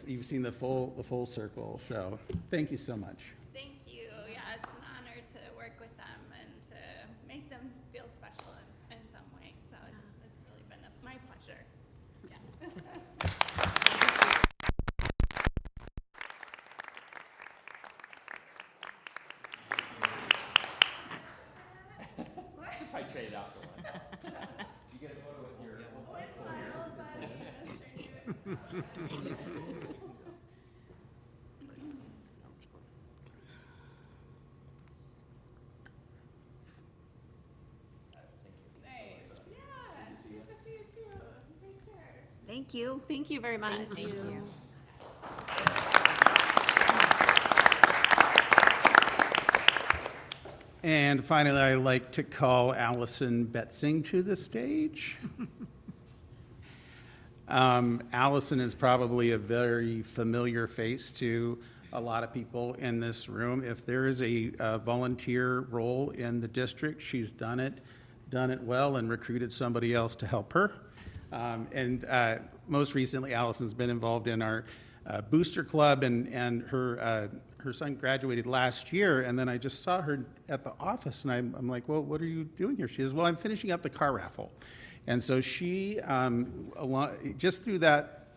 you've seen the full circle. So thank you so much. Thank you. Yeah, it's an honor to work with them and to make them feel special in some way. So it's really been my pleasure. Yeah. I traded out the one. You get a photo with your Thank you. Thank you very much. Thank you. And finally, I'd like to call Allison Betzing to the stage. Allison is probably a very familiar face to a lot of people in this room. If there is a volunteer role in the district, she's done it well and recruited somebody else to help her. And most recently, Allison's been involved in our booster club, and her son graduated last year, and then I just saw her at the office, and I'm like, well, what are you doing here? She says, well, I'm finishing up the car raffle. And so she, just through that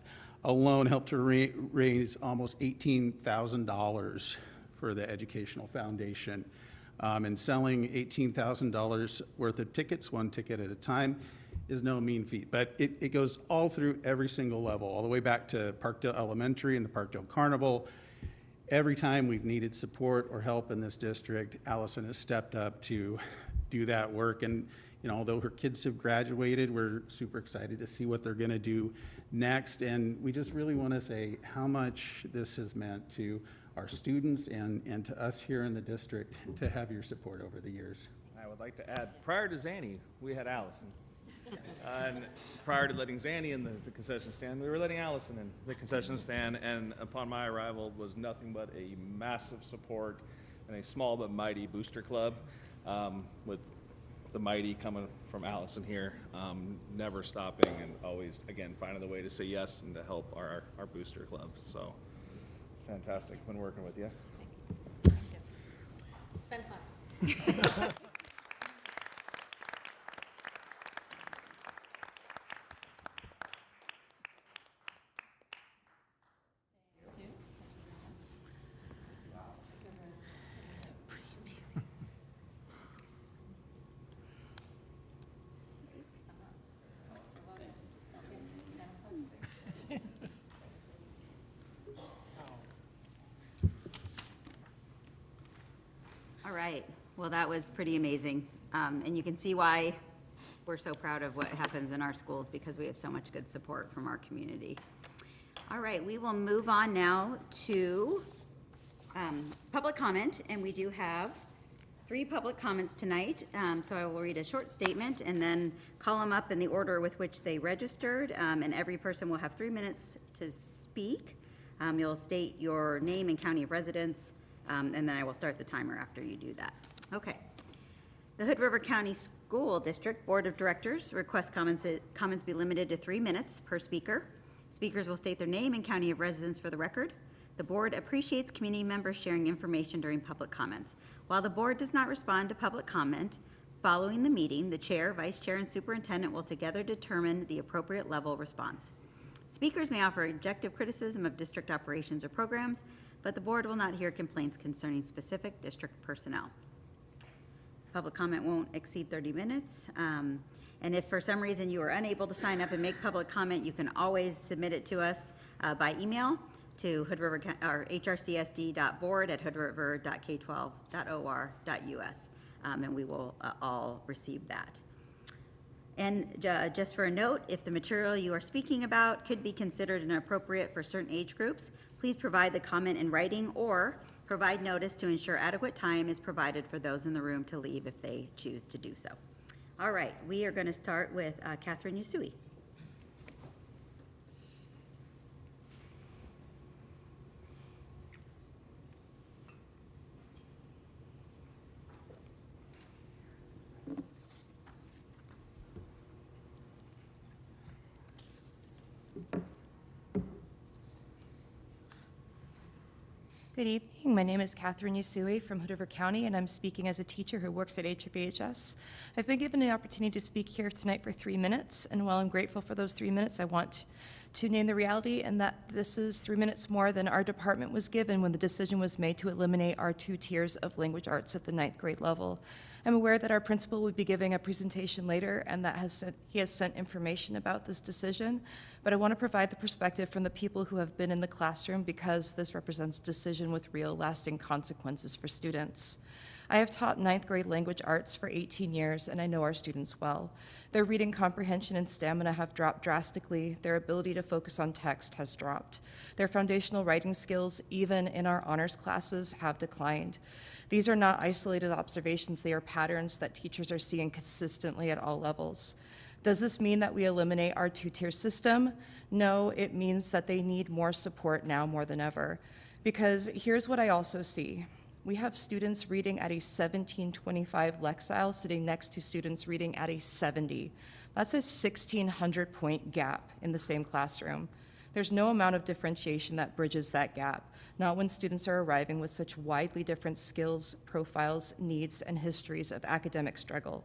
alone, helped to raise almost $18,000 for the Educational Foundation. And selling $18,000 worth of tickets, one ticket at a time, is no mean feat. But it goes all through every single level, all the way back to Parkdale Elementary and the Parkdale Carnival. Every time we've needed support or help in this district, Allison has stepped up to do that work. And you know, although her kids have graduated, we're super excited to see what they're going to do next. And we just really want to say how much this has meant to our students and to us here in the district to have your support over the years. I would like to add, prior to Zanny, we had Allison. And prior to letting Zanny in the concession stand, we were letting Allison in the concession stand, and upon my arrival was nothing but a massive support and a small but mighty booster club, with the mighty coming from Allison here, never stopping and always, again, finding the way to say yes and to help our booster club. So fantastic, been working with you. It's been fun. All right, well, that was pretty amazing. And you can see why we're so proud of what happens in our schools, because we have so much good support from our community. All right, we will move on now to public comment, and we do have 3 public comments tonight. So I will read a short statement and then call them up in the order with which they registered, and every person will have 3 minutes to speak. You'll state your name and county of residence, and then I will start the timer after you do that. Okay. The Hood River County School District Board of Directors requests comments be limited to 3 minutes per speaker. Speakers will state their name and county of residence for the record. The board appreciates community members sharing information during public comments. While the board does not respond to public comment, following the meeting, the chair, vice chair, and superintendent will together determine the appropriate level response. Speakers may offer objective criticism of district operations or programs, but the board will not hear complaints concerning specific district personnel. Public comment won't exceed 30 minutes. And if for some reason you are unable to sign up and make public comment, you can always submit it to us by email to hoodriver.board@hoodriver.k12.or.us, and we will all receive that. And just for a note, if the material you are speaking about could be considered inappropriate for certain age groups, please provide the comment in writing or provide notice to ensure adequate time is provided for those in the room to leave if they choose to do so. All right, we are going to start with Catherine Yusui. Good evening. My name is Catherine Yusui from Hood River County, and I'm speaking as a teacher who works at HRCSD. I've been given the opportunity to speak here tonight for 3 minutes, and while I'm grateful for those 3 minutes, I want to name the reality and that this is 3 minutes more than our department was given when the decision was made to eliminate our 2 tiers of language arts at the 9th grade level. I'm aware that our principal will be giving a presentation later and that he has sent information about this decision, but I want to provide the perspective from the people who have been in the classroom because this represents a decision with real lasting consequences for students. I have taught 9th grade language arts for 18 years, and I know our students well. Their reading comprehension and stamina have dropped drastically. Their ability to focus on text has dropped. Their foundational writing skills, even in our honors classes, have declined. These are not isolated observations. They are patterns that teachers are seeing consistently at all levels. Does this mean that we eliminate our 2-tier system? No, it means that they need more support now more than ever. Because here's what I also see. We have students reading at a 1725 Lexile sitting next to students reading at a 70. That's a 1,600-point gap in the same classroom. There's no amount of differentiation that bridges that gap, not when students are arriving with such widely different skills, profiles, needs, and histories of academic struggle.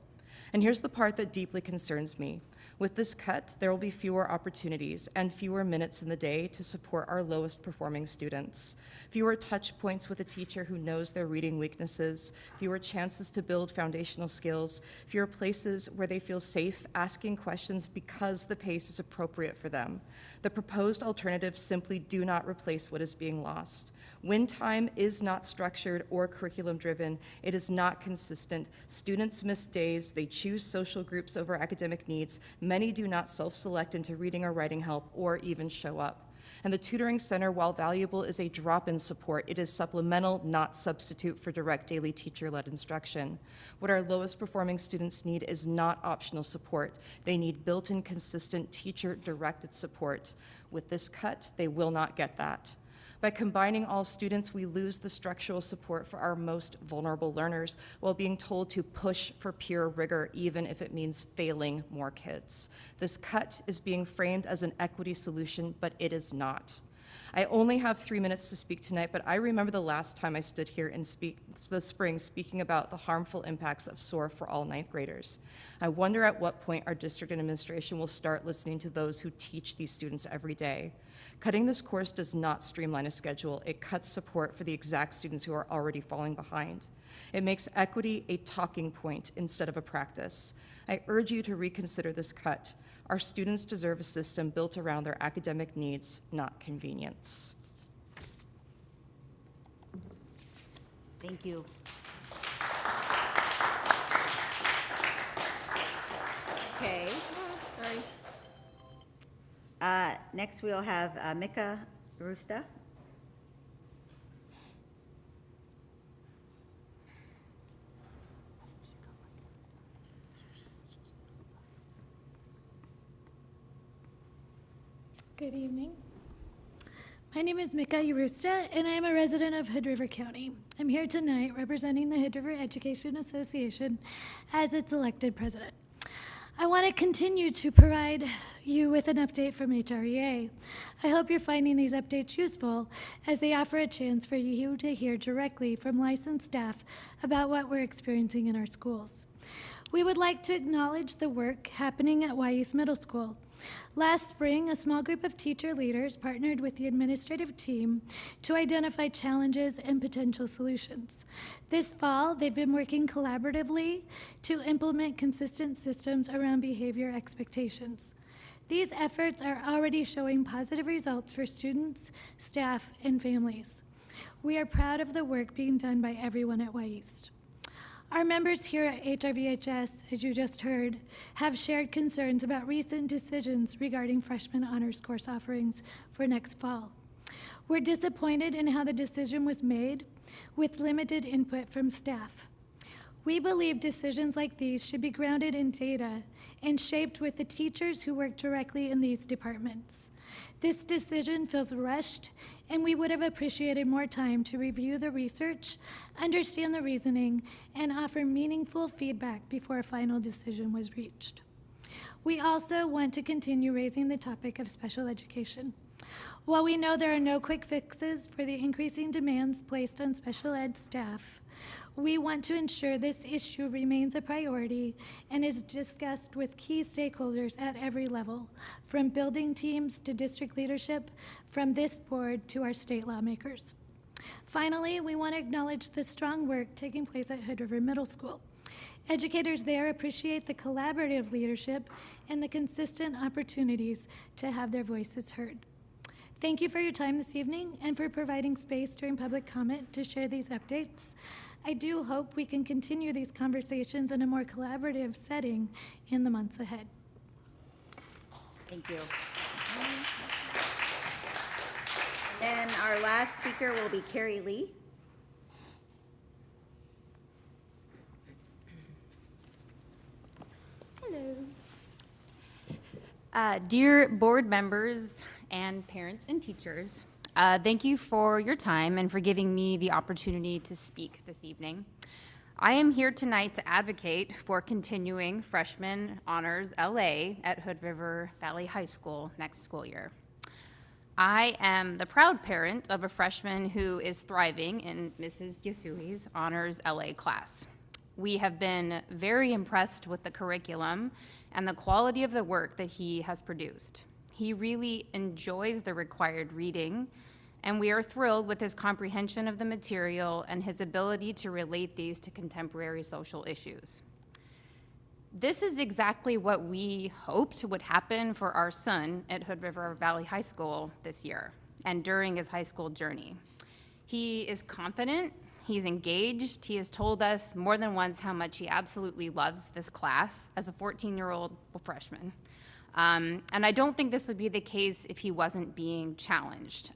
And here's the part that deeply concerns me. With this cut, there will be fewer opportunities and fewer minutes in the day to support our lowest performing students. Fewer touch points with a teacher who knows their reading weaknesses, fewer chances to build foundational skills, fewer places where they feel safe asking questions because the pace is appropriate for them. The proposed alternatives simply do not replace what is being lost. When time is not structured or curriculum-driven, it is not consistent. Students miss days, they choose social groups over academic needs. Many do not self-select into reading or writing help or even show up. And the tutoring center, while valuable, is a drop-in support. It is supplemental, not substitute for direct daily teacher-led instruction. What our lowest performing students need is not optional support. They need built-in, consistent, teacher-directed support. With this cut, they will not get that. By combining all students, we lose the structural support for our most vulnerable learners while being told to push for pure rigor, even if it means failing more kids. This cut is being framed as an equity solution, but it is not. I only have 3 minutes to speak tonight, but I remember the last time I stood here in the spring speaking about the harmful impacts of SOAR for all 9th graders. I wonder at what point our district administration will start listening to those who teach these students every day. Cutting this course does not streamline a schedule. It cuts support for the exact students who are already falling behind. It makes equity a talking point instead of a practice. I urge you to reconsider this cut. Our students deserve a system built around their academic needs, not convenience. Thank you. Okay. Sorry. Next, we'll have Mika Rusta. Good evening. My name is Mika Urusta, and I am a resident of Hood River County. I'm here tonight representing the Hood River Education Association as its elected president. I want to continue to provide you with an update from HREA. I hope you're finding these updates useful as they offer a chance for you to hear directly from licensed staff about what we're experiencing in our schools. We would like to acknowledge the work happening at Wyeth Middle School. Last spring, a small group of teacher leaders partnered with the administrative team to identify challenges and potential solutions. This fall, they've been working collaboratively to implement consistent systems around behavior expectations. These efforts are already showing positive results for students, staff, and families. We are proud of the work being done by everyone at Wyeth. Our members here at HRVHS, as you just heard, have shared concerns about recent decisions regarding freshman honors course offerings for next fall. We're disappointed in how the decision was made with limited input from staff. We believe decisions like these should be grounded in data and shaped with the teachers who work directly in these departments. This decision feels rushed, and we would have appreciated more time to review the research, understand the reasoning, and offer meaningful feedback before a final decision was reached. We also want to continue raising the topic of special education. While we know there are no quick fixes for the increasing demands placed on special ed staff, we want to ensure this issue remains a priority and is discussed with key stakeholders at every level, from building teams to district leadership, from this board to our state lawmakers. Finally, we want to acknowledge the strong work taking place at Hood River Middle School. Educators there appreciate the collaborative leadership and the consistent opportunities to have their voices heard. Thank you for your time this evening and for providing space during public comment to share these updates. I do hope we can continue these conversations in a more collaborative setting in the months ahead. Thank you. And our last speaker will be Carrie Lee. Hello. Dear board members and parents and teachers, thank you for your time and for giving me the opportunity to speak this evening. I am here tonight to advocate for continuing freshman honors LA at Hood River Valley High School next school year. I am the proud parent of a freshman who is thriving in Mrs. Yasui's honors LA class. We have been very impressed with the curriculum and the quality of the work that he has produced. He really enjoys the required reading, and we are thrilled with his comprehension of the material and his ability to relate these to contemporary social issues. This is exactly what we hoped would happen for our son at Hood River Valley High School this year and during his high school journey. He is confident, he's engaged, he has told us more than once how much he absolutely loves this class as a 14-year-old freshman. And I don't think this would be the case if he wasn't being challenged.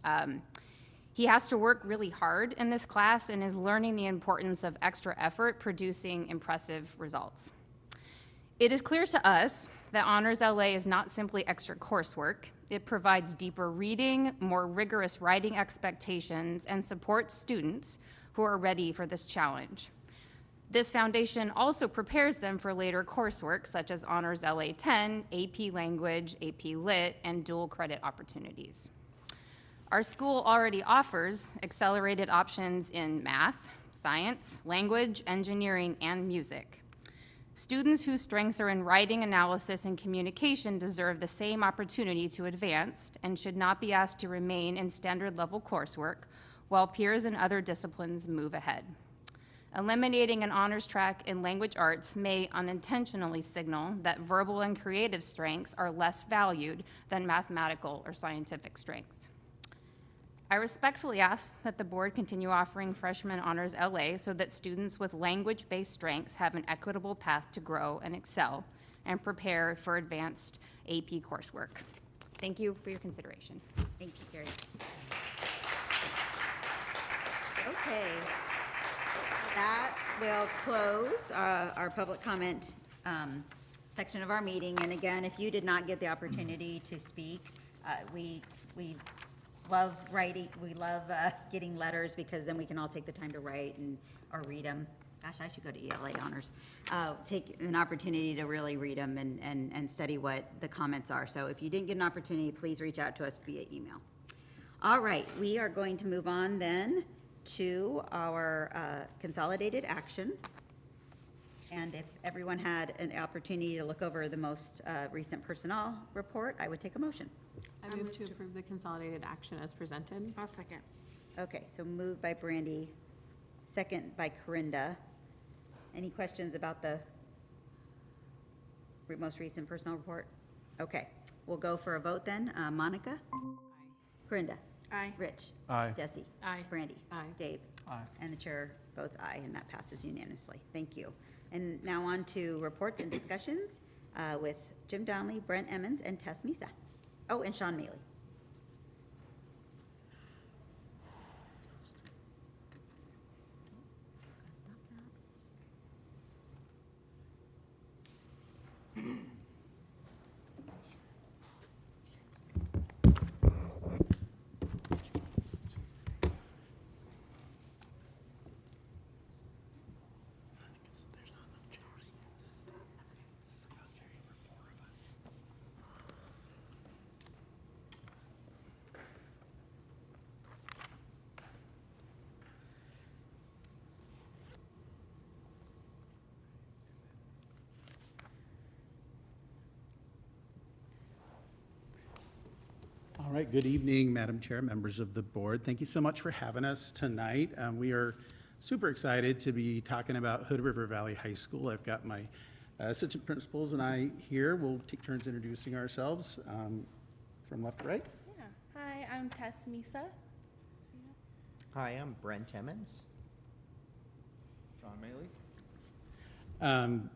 He has to work really hard in this class and is learning the importance of extra effort producing impressive results. It is clear to us that Honors LA is not simply extra coursework. It provides deeper reading, more rigorous writing expectations, and supports students who are ready for this challenge. This foundation also prepares them for later coursework such as Honors LA 10, AP Language, AP Lit, and dual credit opportunities. Our school already offers accelerated options in math, science, language, engineering, and music. Students whose strengths are in writing, analysis, and communication deserve the same opportunity to advance and should not be asked to remain in standard level coursework while peers in other disciplines move ahead. Eliminating an honors track in language arts may unintentionally signal that verbal and creative strengths are less valued than mathematical or scientific strengths. I respectfully ask that the board continue offering freshman honors LA so that students with language-based strengths have an equitable path to grow and excel and prepare for advanced AP coursework. Thank you for your consideration. Thank you, Carrie. Okay. That will close our public comment section of our meeting. And again, if you did not get the opportunity to speak, we love writing, we love getting letters because then we can all take the time to write or read them. Gosh, I should go to ELA honors. Take an opportunity to really read them and study what the comments are. So if you didn't get an opportunity, please reach out to us via email. All right, we are going to move on then to our consolidated action. And if everyone had an opportunity to look over the most recent personnel report, I would take a motion. I move to approve the consolidated action as presented. I'll second. Okay, so moved by Brandy, second by Corinda. Any questions about the most recent personnel report? Okay, we'll go for a vote then. Monica? Aye. Corinda? Aye. Rich? Aye. Jesse? Aye. Brandy? Aye. Dave? Aye. And the chair votes aye, and that passes unanimously. Thank you. And now on to reports and discussions with Jim Donnelly, Brent Emmons, and Tess Misa. Oh, and Sean Maley. All right, good evening, Madam Chair, members of the board. Thank you so much for having us tonight. We are super excited to be talking about Hood River Valley High School. I've got my assistant principals and I here. We'll take turns introducing ourselves from left to right. Yeah. Hi, I'm Tess Misa. Hi, I'm Brent Emmons. Sean Maley.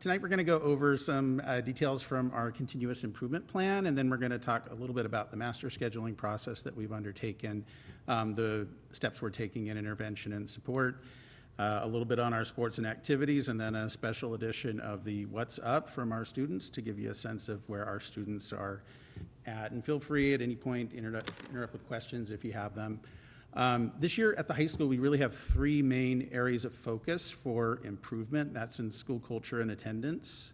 Tonight, we're going to go over some details from our continuous improvement plan, and then we're going to talk a little bit about the master scheduling process that we've undertaken, the steps we're taking in intervention and support, a little bit on our sports and activities, and then a special edition of the What's Up from our students to give you a sense of where our students are at. And feel free at any point to interrupt with questions if you have them. This year at the high school, we really have three main areas of focus for improvement. That's in school culture and attendance,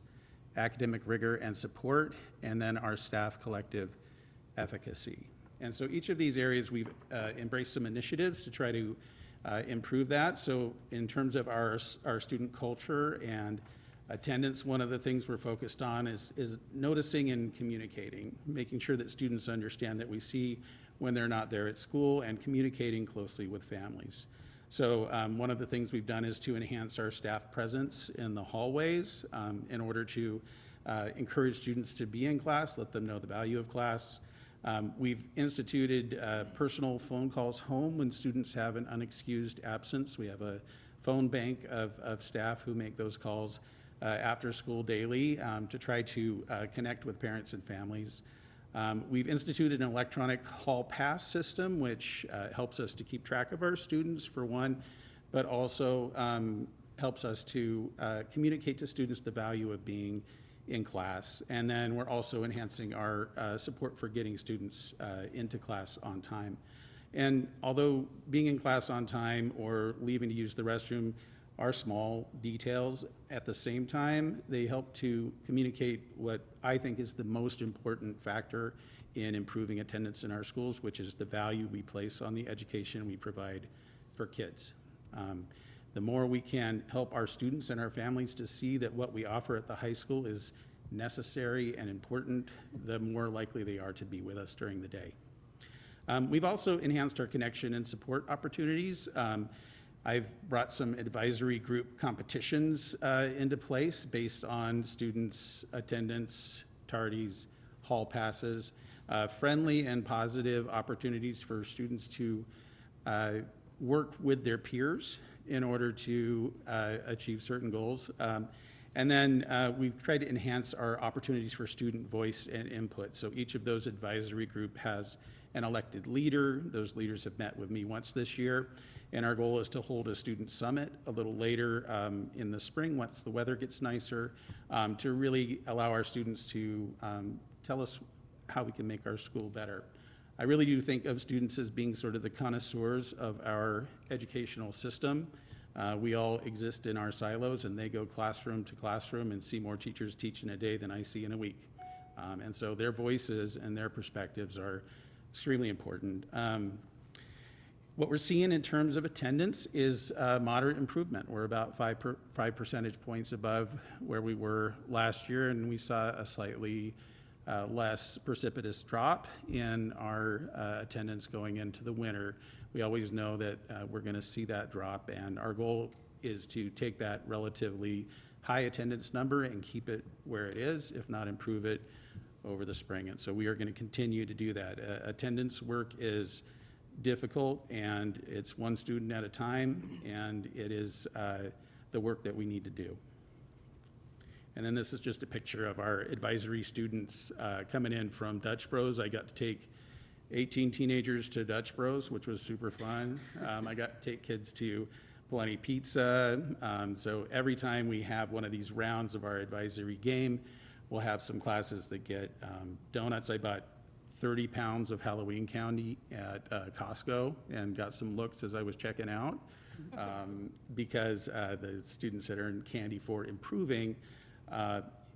academic rigor and support, and then our staff collective efficacy. And so each of these areas, we've embraced some initiatives to try to improve that. So in terms of our student culture and attendance, one of the things we're focused on is noticing and communicating, making sure that students understand that we see when they're not there at school, and communicating closely with families. So one of the things we've done is to enhance our staff presence in the hallways in order to encourage students to be in class, let them know the value of class. We've instituted personal phone calls home when students have an unexcused absence. We have a phone bank of staff who make those calls after school daily to try to connect with parents and families. We've instituted an electronic hall pass system, which helps us to keep track of our students, for one, but also helps us to communicate to students the value of being in class. And then we're also enhancing our support for getting students into class on time. And although being in class on time or leaving to use the restroom are small details, at the same time, they help to communicate what I think is the most important factor in improving attendance in our schools, which is the value we place on the education we provide for kids. The more we can help our students and our families to see that what we offer at the high school is necessary and important, the more likely they are to be with us during the day. We've also enhanced our connection and support opportunities. I've brought some advisory group competitions into place based on students' attendance, tardies, hall passes, friendly and positive opportunities for students to work with their peers in order to achieve certain goals. And then we've tried to enhance our opportunities for student voice and input. So each of those advisory group has an elected leader. Those leaders have met with me once this year. And our goal is to hold a student summit a little later in the spring, once the weather gets nicer, to really allow our students to tell us how we can make our school better. I really do think of students as being sort of the connoisseurs of our educational system. We all exist in our silos, and they go classroom to classroom and see more teachers teach in a day than I see in a week. And so their voices and their perspectives are extremely important. What we're seeing in terms of attendance is moderate improvement. We're about 5 percentage points above where we were last year, and we saw a slightly less precipitous drop in our attendance going into the winter. We always know that we're going to see that drop, and our goal is to take that relatively high attendance number and keep it where it is, if not improve it over the spring. And so we are going to continue to do that. Attendance work is difficult, and it's one student at a time, and it is the work that we need to do. And then this is just a picture of our advisory students coming in from Dutch Bros. I got to take 18 teenagers to Dutch Bros, which was super fun. I got to take kids to Plenty Pizza. So every time we have one of these rounds of our advisory game, we'll have some classes that get donuts. I bought 30 pounds of Halloween candy at Costco and got some looks as I was checking out because the students had earned candy for improving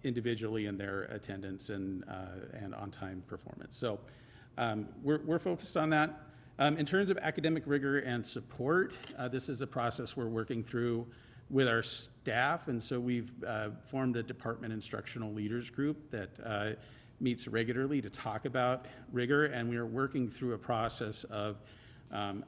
individually in their attendance and on-time performance. So we're focused on that. In terms of academic rigor and support, this is a process we're working through with our staff, and so we've formed a department instructional leaders group that meets regularly to talk about rigor, and we are working through a process of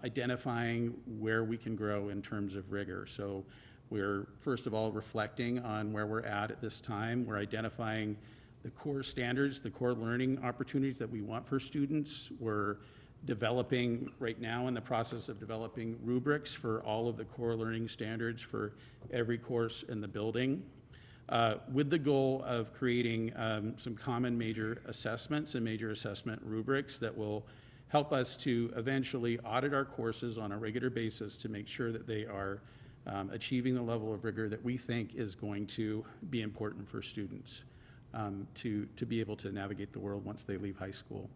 identifying where we can grow in terms of rigor. So we're, first of all, reflecting on where we're at this time. We're identifying the core standards, the core learning opportunities that we want for students. We're developing, right now in the process of developing rubrics for all of the core learning standards for every course in the building, with the goal of creating some common major assessments and major assessment rubrics that will help us to eventually audit our courses on a regular basis to make sure that they are achieving the level of rigor that we think is going to be important for students to be able to navigate the world once they leave high school.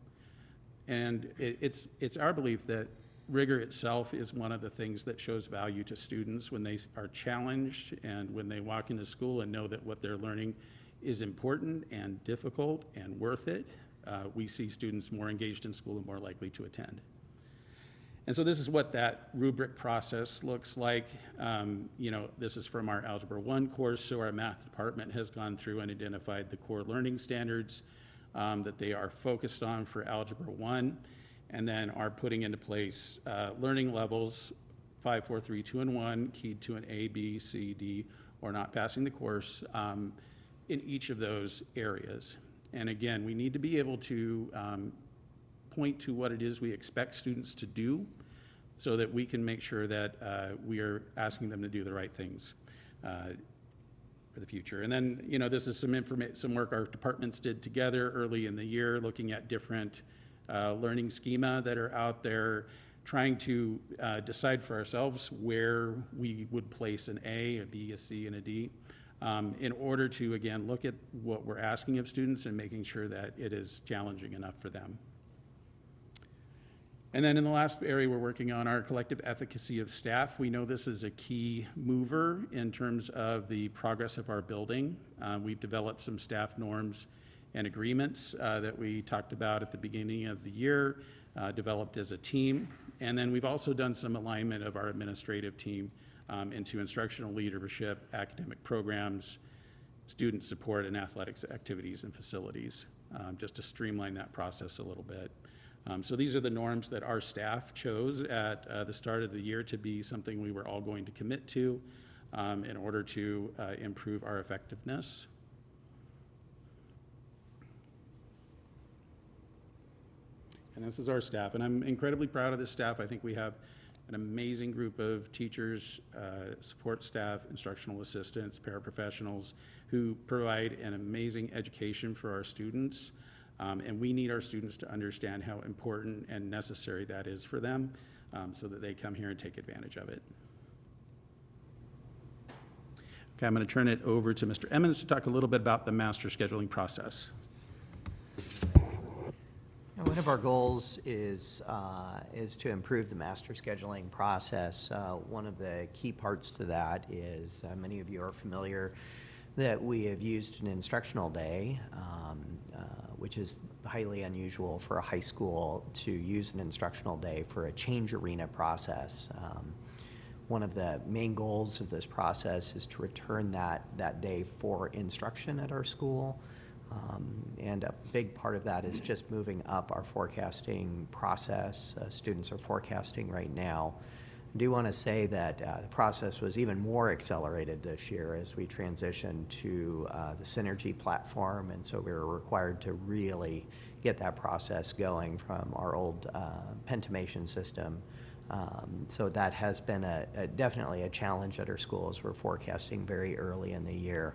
And it's our belief that rigor itself is one of the things that shows value to students when they are challenged and when they walk into school and know that what they're learning is important and difficult and worth it. We see students more engaged in school and more likely to attend. And so this is what that rubric process looks like. This is from our Algebra 1 course, so our math department has gone through and identified the core learning standards that they are focused on for Algebra 1, and then are putting into place learning levels 5, 4, 3, 2, and 1, keyed to an A, B, C, D, or not passing the course in each of those areas. And again, we need to be able to point to what it is we expect students to do so that we can make sure that we are asking them to do the right things for the future. And then, this is some work our departments did together early in the year, looking at different learning schema that are out there, trying to decide for ourselves where we would place an A, a B, a C, and a D, in order to, again, look at what we're asking of students and making sure that it is challenging enough for them. And then in the last area, we're working on our collective efficacy of staff. We know this is a key mover in terms of the progress of our building. We've developed some staff norms and agreements that we talked about at the beginning of the year, developed as a team. And then we've also done some alignment of our administrative team into instructional leadership, academic programs, student support, and athletics activities and facilities, just to streamline that process a little bit. So these are the norms that our staff chose at the start of the year to be something we were all going to commit to in order to improve our effectiveness. And this is our staff, and I'm incredibly proud of this staff. I think we have an amazing group of teachers, support staff, instructional assistants, paraprofessionals who provide an amazing education for our students. And we need our students to understand how important and necessary that is for them so that they come here and take advantage of it. Okay, I'm going to turn it over to Mr. Emmons to talk a little bit about the master scheduling process. One of our goals is to improve the master scheduling process. One of the key parts to that is, many of you are familiar that we have used an instructional day, which is highly unusual for a high school to use an instructional day for a change arena process. One of the main goals of this process is to return that day for instruction at our school. And a big part of that is just moving up our forecasting process. Students are forecasting right now. I do want to say that the process was even more accelerated this year as we transitioned to the Synergy platform, and so we were required to really get that process going from our old pentimation system. So that has been definitely a challenge at our school as we're forecasting very early in the year.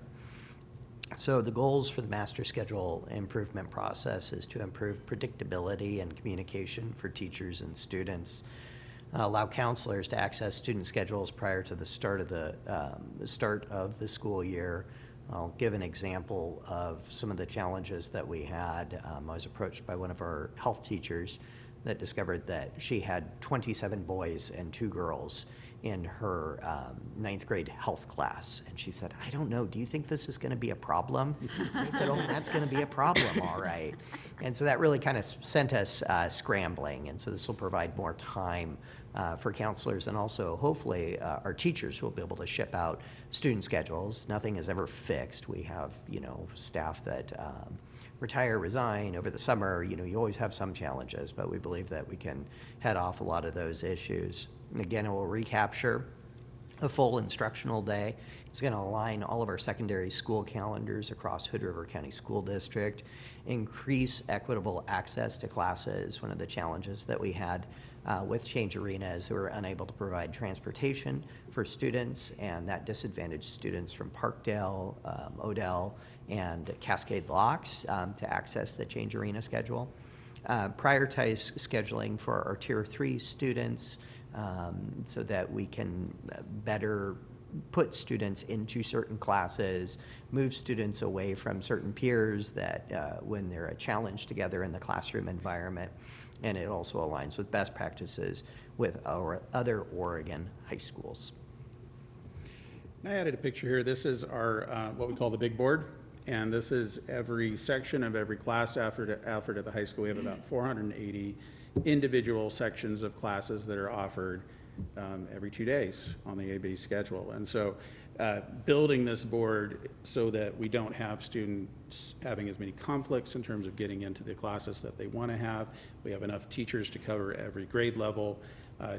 So the goals for the master schedule improvement process is to improve predictability and communication for teachers and students, allow counselors to access student schedules prior to the start of the school year. I'll give an example of some of the challenges that we had. I was approached by one of our health teachers that discovered that she had 27 boys and 2 girls in her 9th grade health class. And she said, I don't know, do you think this is going to be a problem? I said, oh, that's going to be a problem, all right. And so that really kind of sent us scrambling. And so this will provide more time for counselors and also hopefully our teachers who will be able to ship out student schedules. Nothing is ever fixed. We have, staff that retire, resign over the summer. You always have some challenges, but we believe that we can head off a lot of those issues. And again, it will recapture a full instructional day. It's going to align all of our secondary school calendars across Hood River County School District, increase equitable access to classes. One of the challenges that we had with Change Arena is that we were unable to provide transportation for students, and that disadvantaged students from Parkdale, Odell, and Cascade Locks to access the Change Arena schedule. Prioritize scheduling for our Tier 3 students so that we can better put students into certain classes, move students away from certain peers that when they're a challenge together in the classroom environment. And it also aligns with best practices with our other Oregon high schools. I added a picture here. This is our what we call the big board. And this is every section of every class offered at the high school. We have about 480 individual sections of classes that are offered every 2 days on the AB schedule. And so building this board so that we don't have students having as many conflicts in terms of getting into the classes that they want to have. We have enough teachers to cover every grade level.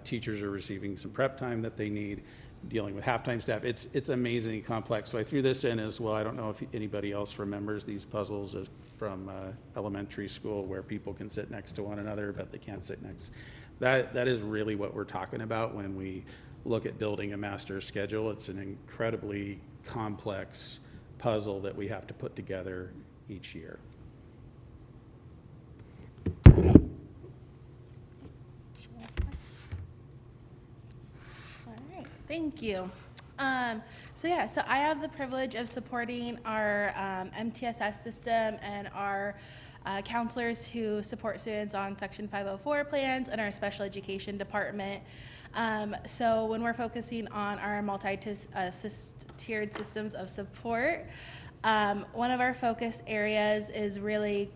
Teachers are receiving some prep time that they need, dealing with halftime staff. It's amazingly complex. So I threw this in as well. I don't know if anybody else remembers these puzzles from elementary school where people can sit next to one another, but they can't sit next. That is really what we're talking about when we look at building a master schedule. It's an incredibly complex puzzle that we have to put together each year. Thank you. So I have the privilege of supporting our MTSS system and our counselors who support students on Section 504 plans and our special education department. So when we're focusing on our multi-tiered systems of support, one of our focus areas is really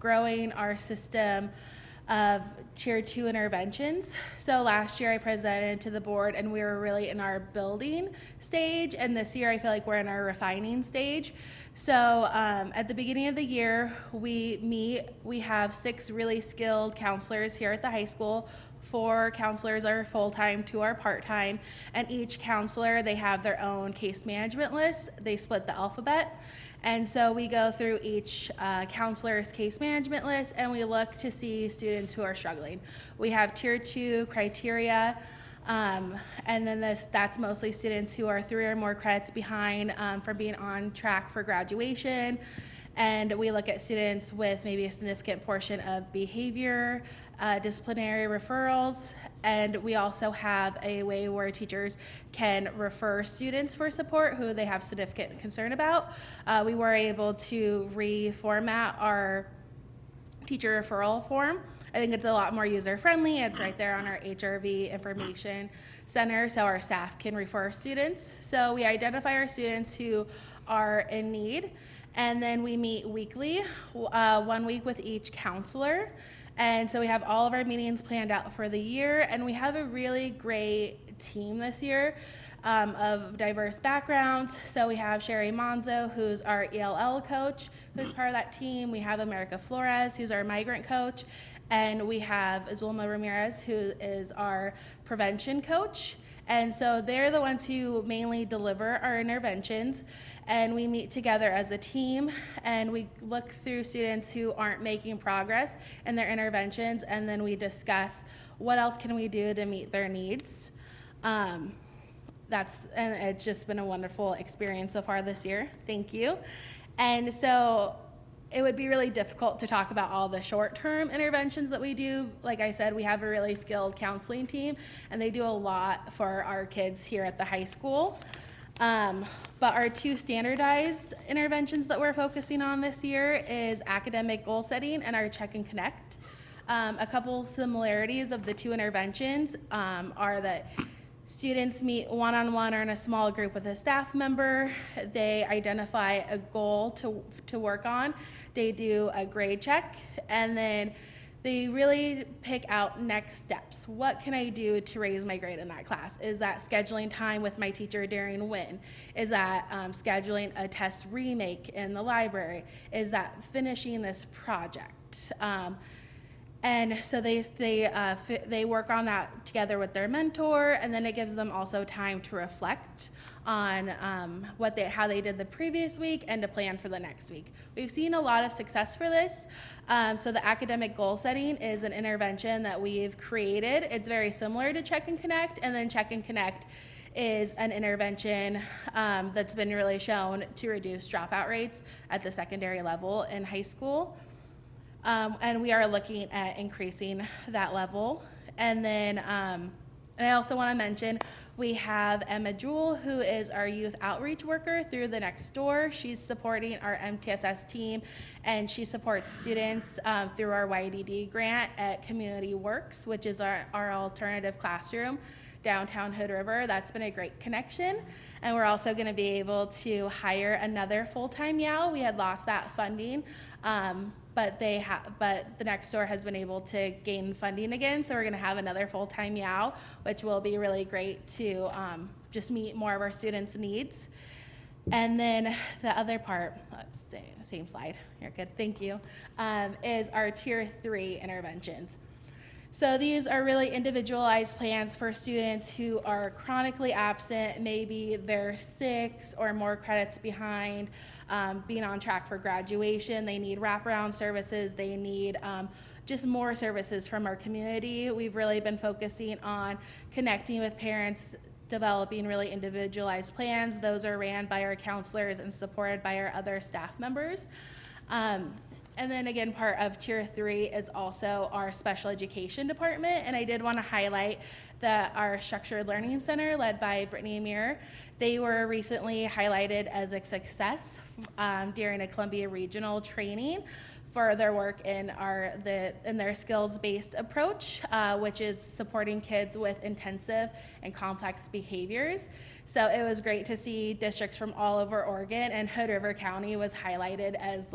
growing our system of Tier 2 interventions. So last year I presented to the board and we were really in our building stage, and this year I feel like we're in our refining stage. So at the beginning of the year, we have 6 really skilled counselors here at the high school. 4 counselors are full-time, 2 are part-time, and each counselor, they have their own case management list. They split the alphabet. And so we go through each counselor's case management list and we look to see students who are struggling. We have Tier 2 criteria, and then that's mostly students who are 3 or more credits behind from being on track for graduation. And we look at students with maybe a significant portion of behavior, disciplinary referrals, and we also have a way where teachers can refer students for support who they have significant concern about. We were able to reformat our teacher referral form. I think it's a lot more user-friendly. It's right there on our HRV information center, so our staff can refer students. So we identify our students who are in need, and then we meet weekly, 1 week with each counselor. And so we have all of our meetings planned out for the year, and we have a really great team this year of diverse backgrounds. So we have Sherry Monzo, who's our ELL coach, who's part of that team. We have America Flores, who's our migrant coach. And we have Zulma Ramirez, who is our prevention coach. And so they're the ones who mainly deliver our interventions. And we meet together as a team, and we look through students who aren't making progress in their interventions, and then we discuss what else can we do to meet their needs. And it's just been a wonderful experience so far this year. Thank you. And so it would be really difficult to talk about all the short-term interventions that we do. Like I said, we have a really skilled counseling team, and they do a lot for our kids here at the high school. But our 2 standardized interventions that we're focusing on this year is academic goal setting and our check and connect. A couple similarities of the 2 interventions are that students meet one-on-one or in a small group with a staff member. They identify a goal to work on. They do a grade check, and then they really pick out next steps. What can I do to raise my grade in that class? Is that scheduling time with my teacher during WIN? Is that scheduling a test remake in the library? Is that finishing this project? And so they work on that together with their mentor, and then it gives them also time to reflect on how they did the previous week and to plan for the next week. We've seen a lot of success for this. So the academic goal setting is an intervention that we've created. It's very similar to Check and Connect, and then Check and Connect is an intervention that's been really shown to reduce dropout rates at the secondary level in high school. And we are looking at increasing that level. And then and I also want to mention we have Emma Jewell, who is our youth outreach worker through the Next Door. She's supporting our MTSS team, and she supports students through our YDD grant at Community Works, which is our alternative classroom downtown Hood River. That's been a great connection. And we're also going to be able to hire another full-time YAL. We had lost that funding. But the Next Door has been able to gain funding again, so we're going to have another full-time YAL, which will be really great to just meet more of our students' needs. And then the other part, let's stay same slide. You're good, thank you. Is our Tier 3 interventions. So these are really individualized plans for students who are chronically absent. Maybe they're 6 or more credits behind. Being on track for graduation. They need wraparound services. They need just more services from our community. We've really been focusing on connecting with parents, developing really individualized plans. Those are ran by our counselors and supported by our other staff members. And then again, part of Tier 3 is also our special education department. And I did want to highlight that our Structured Learning Center, led by Brittany Amir, they were recently highlighted as a success during a Columbia Regional training for their work in their skills-based approach, which is supporting kids with intensive and complex behaviors. So it was great to see districts from all over Oregon, and Hood River County was highlighted as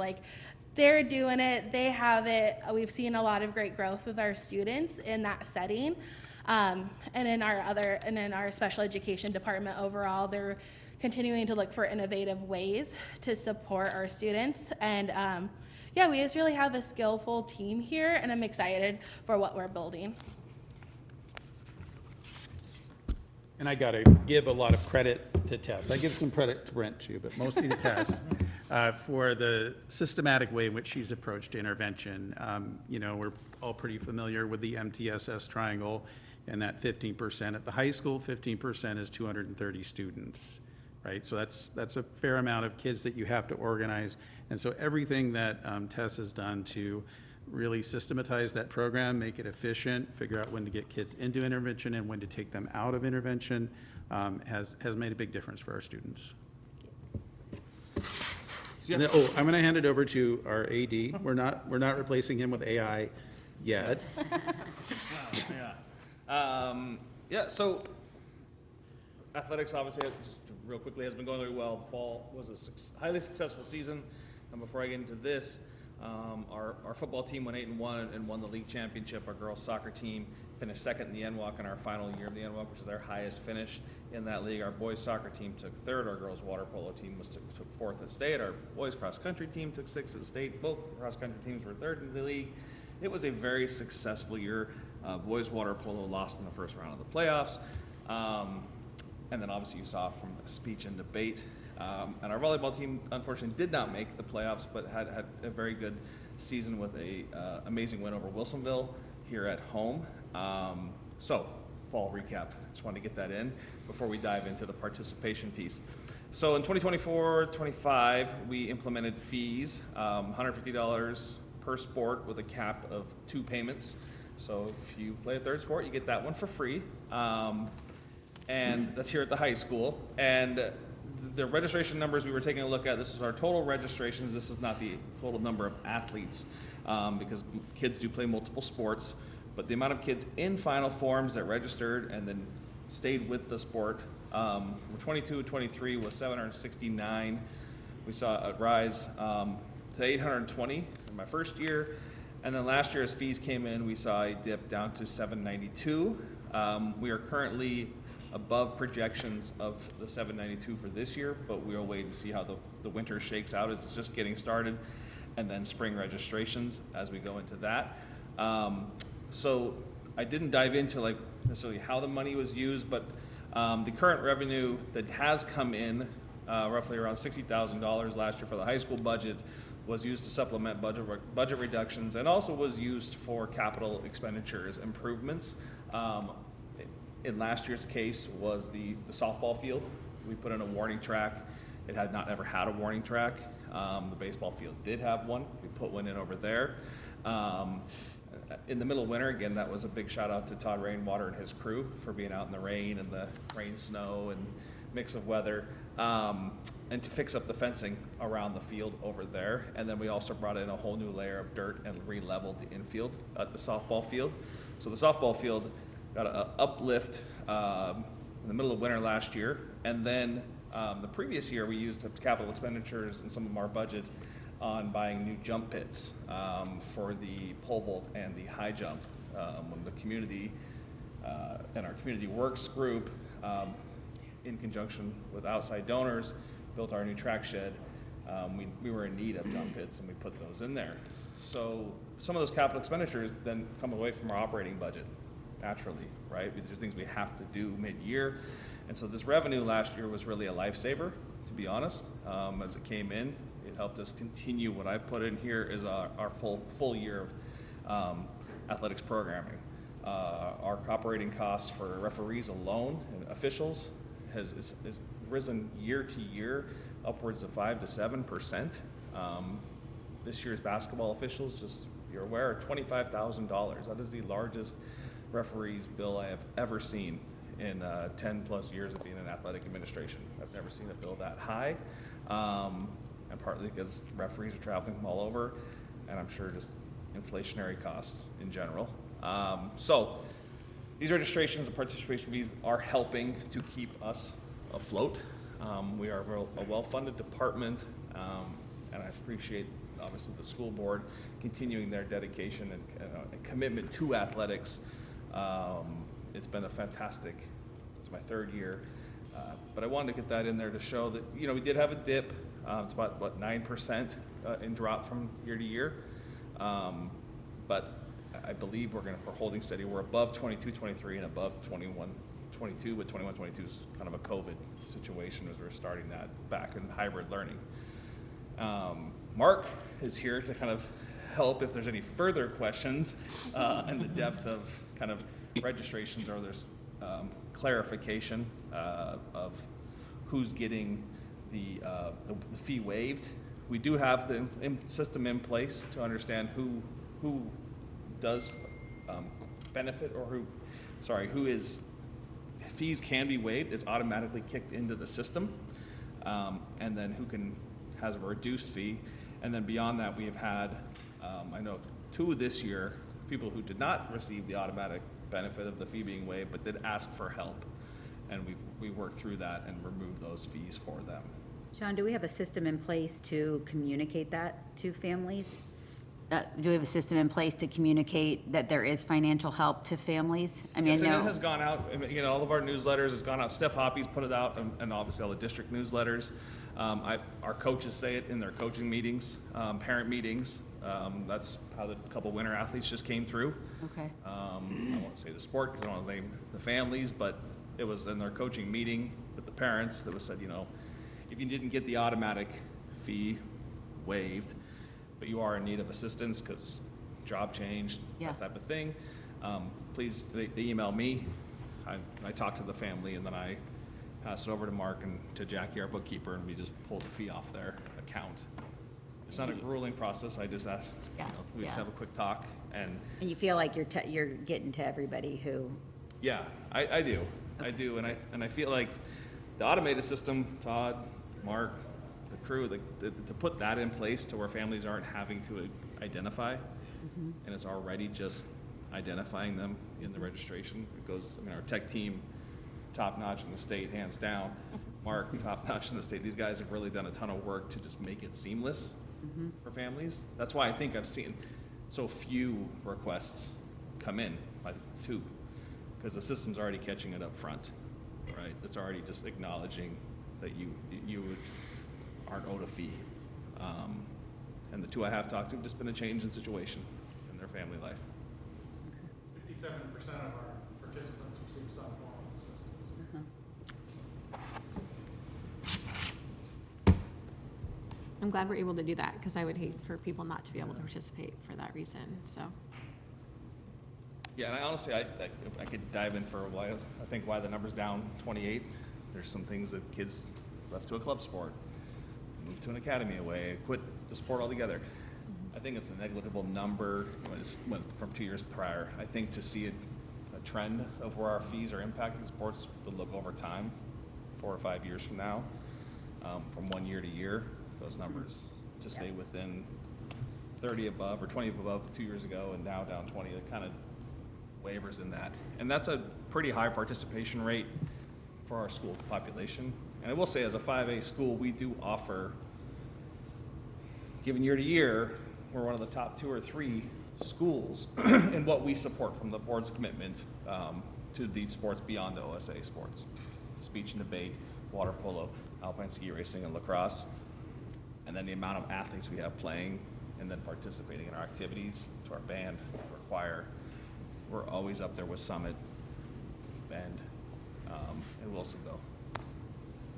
they're doing it, they have it. We've seen a lot of great growth with our students in that setting. And in our special education department overall, they're continuing to look for innovative ways to support our students. And we just really have a skillful team here, and I'm excited for what we're building. And I got to give a lot of credit to Tess. I give some credit to Brent too, but mostly to Tess for the systematic way in which she's approached intervention. We're all pretty familiar with the MTSS triangle, and that 15% at the high school, 15% is 230 students, right? So that's a fair amount of kids that you have to organize. And so everything that Tess has done to really systematize that program, make it efficient, figure out when to get kids into intervention and when to take them out of intervention, has made a big difference for our students. Yeah. And then- oh, I'm going to hand it over to our AD. We're not replacing him with AI yet. Yeah, so athletics obviously, just real quickly, has been going very well. The fall was a highly successful season. And before I get into this, our football team went 8-1 and won the league championship. Our girls soccer team finished second in the NWAC in our final year of the NWAC, which is their highest finish in that league. Our boys soccer team took third. Our girls water polo team took fourth at state. Our boys cross country team took sixth at state. Both cross country teams were third in the league. It was a very successful year. Boys water polo lost in the first round of the playoffs. And then obviously you saw from speech and debate. And our volleyball team unfortunately did not make the playoffs, but had a very good season with a amazing win over Wilsonville here at home. So fall recap, just wanted to get that in before we dive into the participation piece. So in 2024-25, we implemented fees, $150 per sport with a cap of 2 payments. So if you play a third sport, you get that one for free. And that's here at the high school. And the registration numbers we were taking a look at, this is our total registrations. This is not the total number of athletes, because kids do play multiple sports. But the amount of kids in final forms that registered and then stayed with the sport from 22 to 23 was 769. We saw a rise to 820 in my first year. And then last year, as fees came in, we saw a dip down to 792. We are currently above projections of the 792 for this year, but we'll wait and see how the winter shakes out. It's just getting started, and then spring registrations as we go into that. So I didn't dive into like necessarily how the money was used, but the current revenue that has come in, roughly around $60,000 last year for the high school budget, was used to supplement budget reductions, and also was used for capital expenditures improvements. In last year's case was the softball field. We put in a warning track. It had not ever had a warning track. The baseball field did have one. We put one in over there. In the middle of winter, again, that was a big shout out to Todd Rainwater and his crew for being out in the rain and the rain, snow, and mix of weather, and to fix up the fencing around the field over there. And then we also brought in a whole new layer of dirt and re-leveled the infield at the softball field. So the softball field got an uplift in the middle of winter last year. And then the previous year, we used capital expenditures in some of our budget on buying new jump pits for the pole vault and the high jump. When the community and our community works group, in conjunction with outside donors, built our new track shed. We were in need of jump pits, and we put those in there. So some of those capital expenditures then come away from our operating budget, naturally, right? There's things we have to do mid-year. And so this revenue last year was really a lifesaver, to be honest. As it came in, it helped us continue. What I put in here is our full year of athletics programming. Our operating costs for referees alone and officials has risen year to year, upwards of 5 to 7%. This year's basketball officials, just you're aware, are $25,000. That is the largest referee's bill I have ever seen in 10 plus years of being in athletic administration. I've never seen a bill that high, and partly because referees are traveling from all over, and I'm sure just inflationary costs in general. So these registrations and participation fees are helping to keep us afloat. We are a well-funded department, and I appreciate, obviously, the school board continuing their dedication and commitment to athletics. It's been a fantastic, it's my third year, but I wanted to get that in there to show that, you know, we did have a dip. It's about, 9% in drop from year to year, but I believe we're holding steady. We're above 22-23 and above 21-22, but 21-22 is kind of a COVID situation as we're starting that back in hybrid learning. Mark is here to kind of help if there's any further questions in the depth of kind of registrations, or there's clarification of who's getting the fee waived. We do have the system in place to understand who does benefit, or who is fees can be waived. It's automatically kicked into the system, and then who can has a reduced fee. And then beyond that, we have had, I know 2 this year, people who did not receive the automatic benefit of the fee being waived, but did ask for help. And we worked through that and removed those fees for them. Sean, do we have a system in place to communicate that to families? Do we have a system in place to communicate that there is financial help to families? I mean, Yes, I and it know. has gone out, all of our newsletters has gone out. Steph Hoppy's put it out, and obviously all the district newsletters. Our coaches say it in their coaching meetings, parent meetings. That's how the couple winter athletes just came through. Okay. I won't say the sport because I don't want to name the families, but it was in their coaching meeting with the parents that was said, if you didn't get the automatic fee waived, but you are in need of assistance because job change, that type of thing, please, they email me. I talk to the family, and then I pass it over to Mark and to Jackie, our bookkeeper, and we just pull the fee off their account. It's not a grueling process. I just asked, we just have a quick talk, and you feel like you're getting to everybody who. yeah, I do. Okay. I do, and I feel like the automated system, Todd, Mark, the crew, to put that in place to where families aren't having to identify, and it's already just identifying them in the registration. It goes, our tech team, top notch in the state, hands down. Mark, top notch in the state. These guys have really done a ton of work to just make it seamless for families. That's why I think I've seen so few requests come in by 2, because the system's already catching it up front, right? It's already just acknowledging that you aren't owed a fee. And the 2 I have talked to have just been a change in situation in their family life. 57% of our participants receive some form of assistance. I'm glad we're able to do that, because I would hate for people not to be able to participate for that reason, so. Yeah, and I honestly, I could dive in for a while. I think why the number's down 28, there's some things that kids left to a club sport, moved to an academy away, quit the sport altogether. I think it's a negligible number from 2 years prior. I think to see a trend of where our fees are impacting sports would look over time, 4 or 5 years from now, from 1 year to year, those numbers to stay within 30 above or 20 above 2 years ago, and now down 20, it kind of waivers in that. And that's a pretty high participation rate for our school population. And I will say, as a 5A school, we do offer, given year to year, we're one of the top 2 or 3 schools in what we support from the board's commitment to these sports beyond the OSA sports. Speech and debate, water polo, alpine ski racing, and lacrosse. And then the amount of athletes we have playing and then participating in our activities, to our band, to our choir. We're always up there with Summit, Bend, and Wilsonville.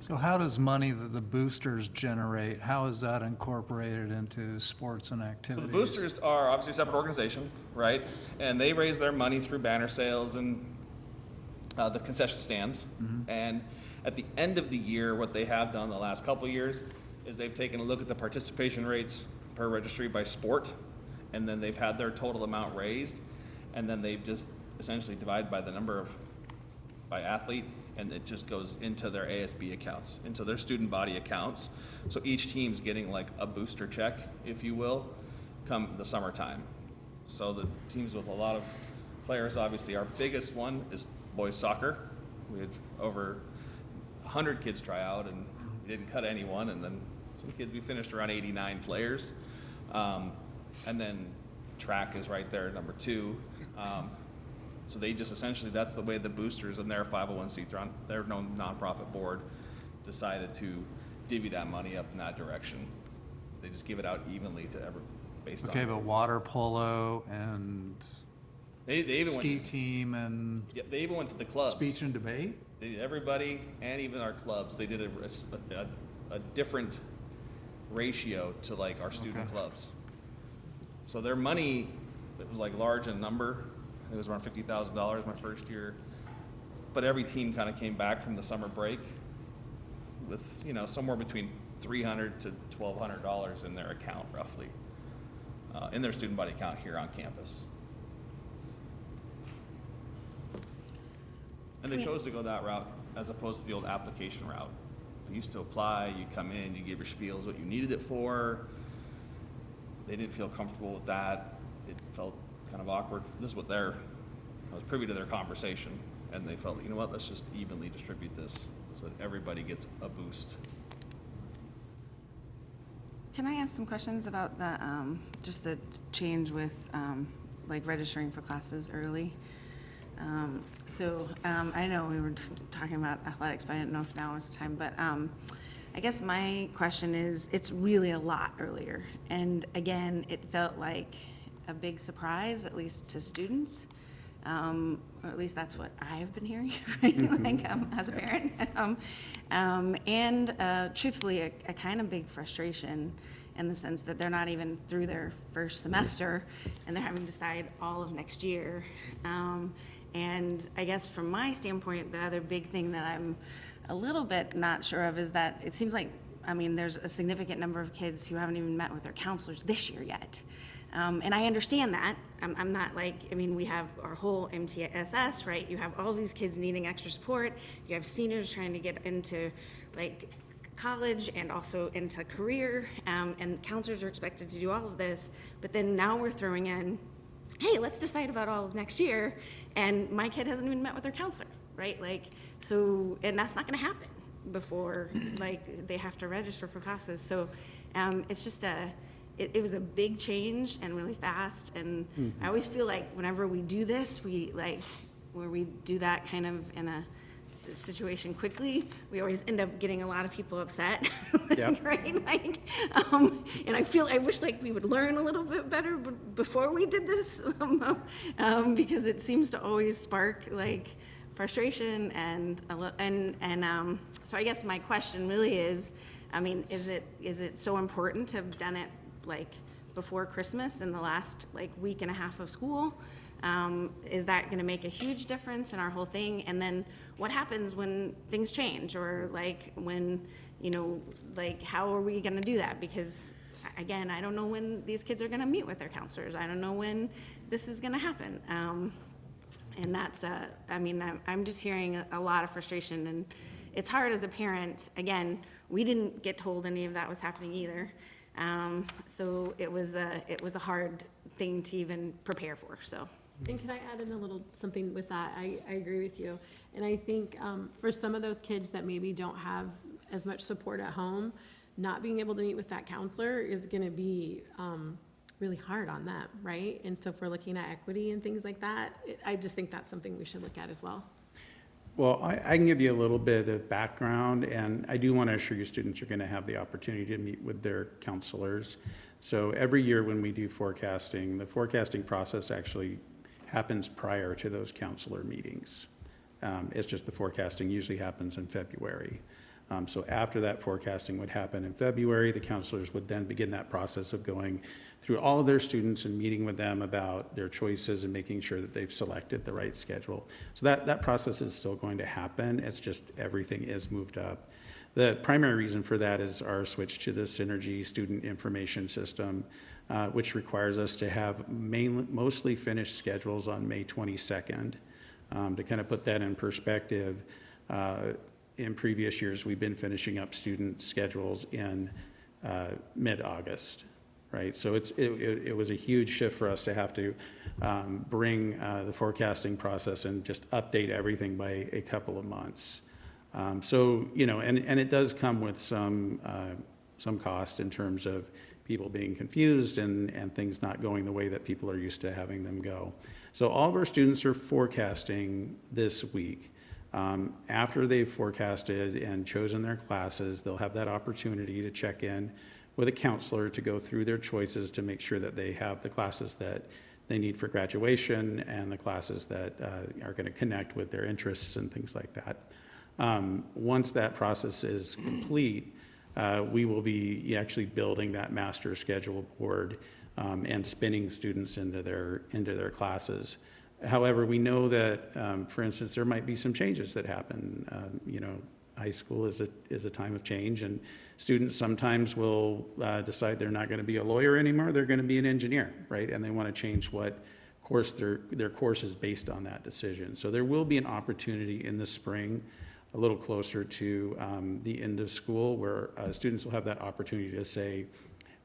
So how does money that the boosters generate, how is that incorporated into sports and So activities? the boosters are obviously a separate organization, right? And they raise their money through banner sales and the concession stands. And at the end of the year, what they have done the last couple of years is they've taken a look at the participation rates per registry by sport, and then they've had their total amount raised, and then they've just essentially divided by the number of, by athlete, and it just goes into their ASB accounts, into their student body accounts. So each team's getting like a booster check, if you will, come the summertime. So the teams with a lot of players, obviously our biggest one is boys soccer. We had over 100 kids try out, and we didn't cut anyone, and then some kids, we finished around 89 players. And then track is right there, number 2. So they just essentially, that's the way the boosters and their 501c3, their nonprofit board decided to divvy that money up in that direction. They just give it out evenly to every, based on. Okay, but water polo and They even ski went to, team and yeah, they even went to the clubs. speech and debate? They did everybody, and even our clubs, they did a different ratio to like our student clubs. So their money, it was like large in number. It was around $50,000 my first year. But every team kind of came back from the summer break with, somewhere between $300 to $1,200 in their account, roughly, in their student body account here on campus. And they chose to go that route as opposed to the old application route. They used to apply, you come in, you give your spiels, what you needed it for. They didn't feel comfortable with that. It felt kind of awkward. This is what I was privy to their conversation, and they felt, you know what, let's just evenly distribute this so that everybody gets a boost. Can I ask some questions about the, just the change with, like registering for classes early? I know we were just talking about athletics, but I didn't know if now was the time, but, I guess my question is, it's really a lot earlier. And again, it felt like a big surprise, at least to students. Or at least that's what I've been hearing, right? Like, as a parent. Truthfully, a kind of big frustration in the sense that they're not even through their first semester and they're having to decide all of next year. And I guess from my standpoint, the other big thing that I'm a little bit not sure of is that it seems like, I mean, there's a significant number of kids who haven't even met with their counselors this year yet. And I understand that. I'm not like, I mean, we have our whole MTSS, right? You have all these kids needing extra support. You have seniors trying to get into like college and also into career, and counselors are expected to do all of this. But then now we're throwing in, hey, let's decide about all of next year. And my kid hasn't even met with their counselor, right? Like, so, and that's not gonna happen before like they have to register for classes. So it's just it was a big change and really fast. And I always feel like whenever we do this, where we do that kind of in a situation quickly, we always end up getting a lot of people upset, Yep. right? Like, and I wish like we would learn a little bit better before we did this, because it seems to always spark like frustration so I guess my question really is, I mean, is it so important to have done it like before Christmas in the last like week and a half of school? Is that going to make a huge difference in our whole thing? And then what happens when things change, or like when, you know, like how are we going to do that? Because again, I don't know when these kids are going to meet with their counselors. I don't know when this is going to happen. And that's, I mean, I'm just hearing a lot of frustration, and it's hard as a parent. Again, we didn't get told any of that was happening either. So it was a hard thing to even prepare for, so. And can I add in a little something with that? I agree with you. And I think for some of those kids that maybe don't have as much support at home, not being able to meet with that counselor is gonna be really hard on them, right? And so if we're looking at equity and things like that, I just think that's something we should look at as well. Well, I can give you a little bit of background, and I do want to assure you students are going to have the opportunity to meet with their counselors. So every year when we do forecasting, the forecasting process actually happens prior to those counselor meetings. It's just the forecasting usually happens in February. So after that forecasting would happen in February, the counselors would then begin that process of going through all of their students and meeting with them about their choices and making sure that they've selected the right schedule. So that process is still going to happen. It's just everything is moved up. The primary reason for that is our switch to the Synergy Student Information System, which requires us to have mostly finished schedules on May 22nd. To kind of put that in perspective, in previous years, we've been finishing up student schedules in mid-August, right? So it was a huge shift for us to have to bring the forecasting process and just update everything by a couple of months. So, you know, and it does come with some cost in terms of people being confused and things not going the way that people are used to having them go. So all of our students are forecasting this week. After they've forecasted and chosen their classes, they'll have that opportunity to check in with a counselor to go through their choices to make sure that they have the classes that they need for graduation and the classes that are going to connect with their interests and things like that. Once that process is complete, we will be actually building that master schedule board and spinning students into their classes. However, we know that, for instance, there might be some changes that happen. You know, high school is a time of change, and students sometimes will decide they're not going to be a lawyer anymore. They're going to be an engineer, right? And they want to change what course their course is based on that decision. So there will be an opportunity in the spring a little closer to the end of school, where students will have that opportunity to say,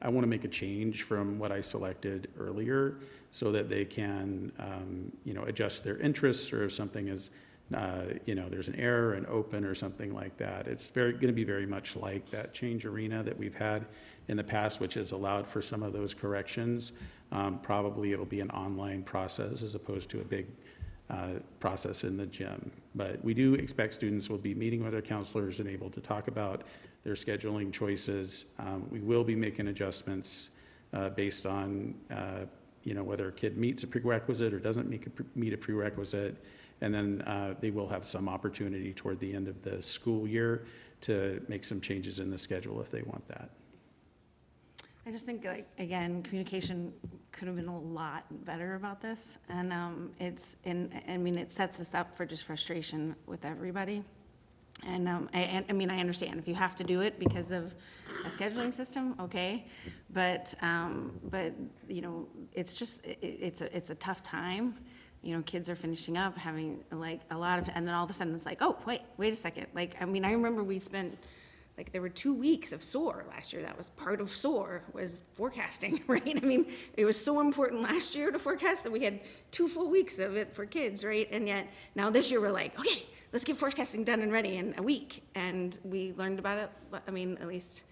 I want to make a change from what I selected earlier, so that they can, adjust their interests, or if something is, there's an error, an open, or something like that. It's going to be very much like that change arena that we've had in the past, which has allowed for some of those corrections. Probably it'll be an online process as opposed to a big process in the gym. But we do expect students will be meeting with their counselors and able to talk about their scheduling choices. We will be making adjustments based on whether a kid meets a prerequisite or doesn't meet a prerequisite. And then they will have some opportunity toward the end of the school year to make some changes in the schedule if they want that. I just think, like, again, communication could have been a lot better about this, and it sets us up for just frustration with everybody. And I understand if you have to do it because of a scheduling system, okay, but it's just it's a tough time. Kids are finishing up, having like a lot of, and then all of a sudden it's like, oh, wait a second. Like, I remember we spent, like, there were 2 weeks of SOAR last year. That was part of SOAR, was forecasting, right? It was so important last year to forecast that we had 2 full weeks of it for kids, right? And yet now this year we're like, okay, let's get forecasting done and ready in a week. And we learned about it, at least,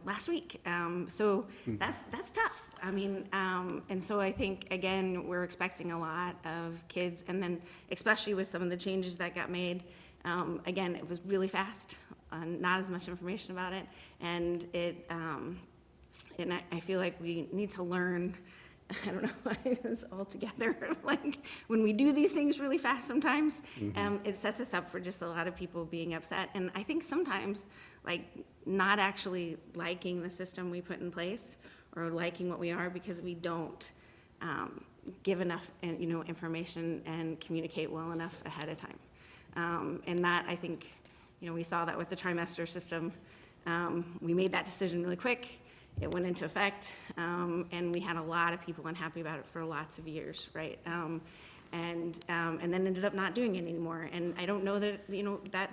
last week. So that's tough. And so I think, again, we're expecting a lot of kids, and then especially with some of the changes that got made, again, it was really fast, not as much information about it. And and I feel like we need to learn, I don't know, this all together. Like, when we do these things really fast sometimes, it sets us up for just a lot of people being upset. And I think sometimes, like, not actually liking the system we put in place, or liking what we are, because we don't give enough, information and communicate well enough ahead of time. And that, I think, we saw that with the trimester system. We made that decision really quick. It went into effect, and we had a lot of people unhappy about it for lots of years, right? And then ended up not doing it anymore. And I don't know that,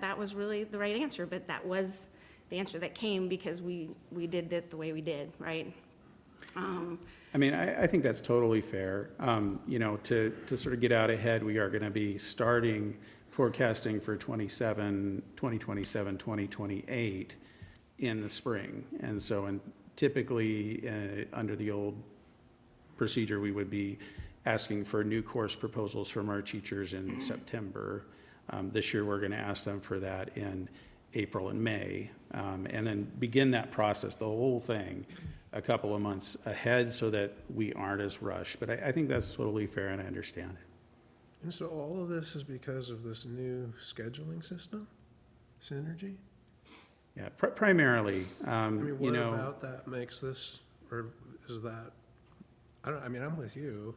that was really the right answer, but that was the answer that came because we did it the way we did, right? I think that's totally fair. To sort of get out ahead, we are going to be starting forecasting for 2027, 2028 in the spring. And so typically, under the old procedure, we would be asking for new course proposals from our teachers in September. This year, we're going to ask them for that in April and May, and then begin that process, the whole thing, a couple of months ahead, so that we aren't as rushed. But I think that's totally fair, and I understand. And so all of this is because of this new scheduling system, Synergy? Yeah, primarily, What about that makes this, or is that, I'm with you.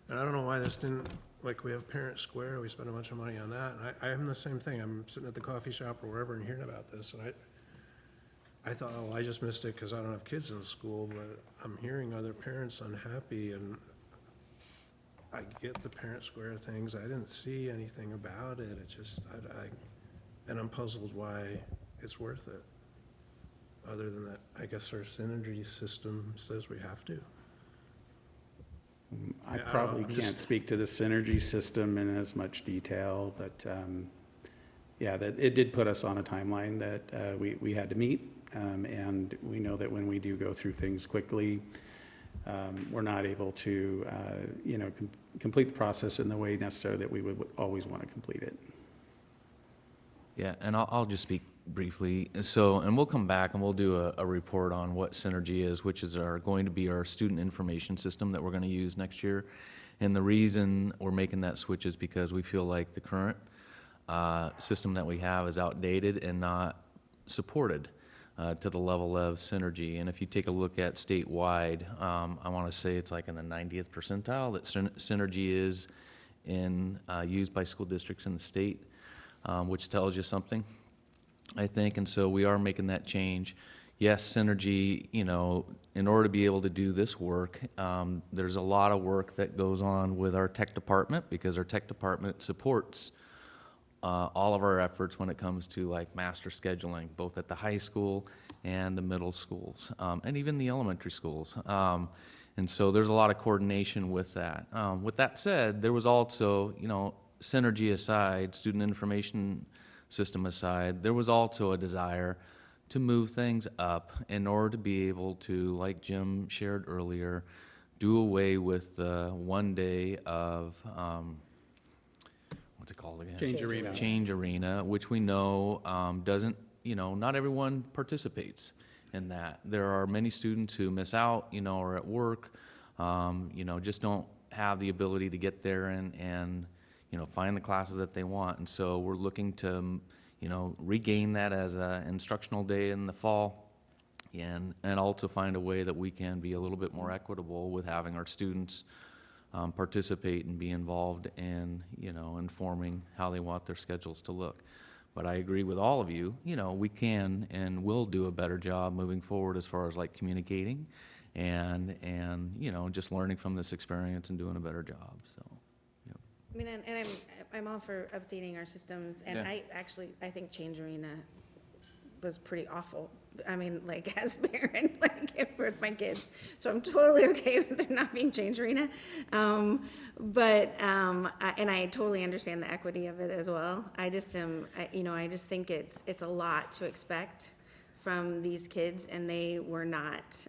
And I don't know why this didn't, like, we have Parent Square, we spend a bunch of money on that, and I am the same thing. I'm sitting at the coffee shop or wherever and hearing about this, and I thought, oh, I just missed it because I don't have kids in school, but I'm hearing other parents unhappy, and I get the Parent Square things. I didn't see anything about it. It just, and I'm puzzled why it's worth it. Other than that, I guess our Synergy system says we have to. I probably can't speak to the Synergy system in as much detail, but that it did put us on a timeline that we had to meet, and we know that when we do go through things quickly, we're not able to complete the process in the way necessary that we would always want to complete it. Yeah, and I'll just speak briefly. So, and we'll come back and we'll do a report on what Synergy is, which is going to be our student information system that we're going to use next year. And the reason we're making that switch is because we feel like the current system that we have is outdated and not supported to the level of Synergy. And if you take a look at statewide, I want to say it's like in the 90th percentile that Synergy is used by school districts in the state, which tells you something, I think. And so we are making that change. Yes, Synergy, in order to be able to do this work, there's a lot of work that goes on with our tech department, because our tech department supports all of our efforts when it comes to like master scheduling, both at the high school and the middle schools, and even the elementary schools. And so there's a lot of coordination with that. With that said, there was also, synergy aside, student information system aside, there was also a desire to move things up in order to be able to, like Jim shared earlier, do away with the 1 day of, what's it called again? Change Arena. Change Arena, which we know doesn't, not everyone participates in that. There are many students who miss out, or at work, just don't have the ability to get there and find the classes that they want. And so we're looking to, regain that as an instructional day in the fall, and also find a way that we can be a little bit more equitable with having our students participate and be involved in, informing how they want their schedules to look. But I agree with all of you, we can and will do a better job moving forward as far as like communicating and just learning from this experience and doing a better job, so. I mean, and I'm all for updating our systems, and Yeah. I think Change Arena was pretty awful. I mean, like, as a parent, like, for my kids, so I'm totally okay with there not being Change Arena. And I totally understand the equity of it as well. I just I just think it's a lot to expect from these kids, and they were not,